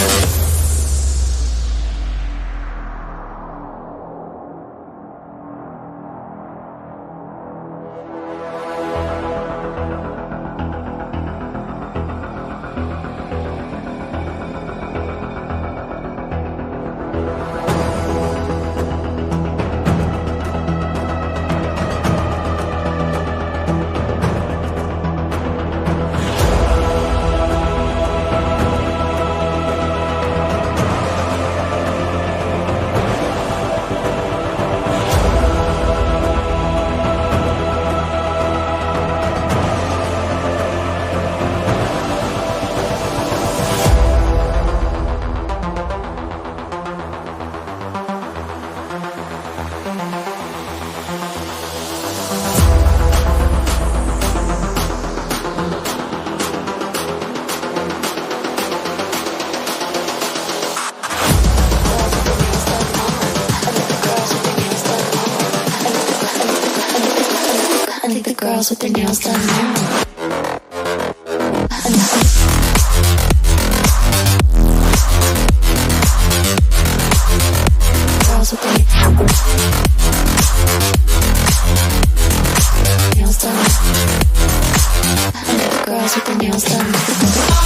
Girls with their nails done now. the nails done.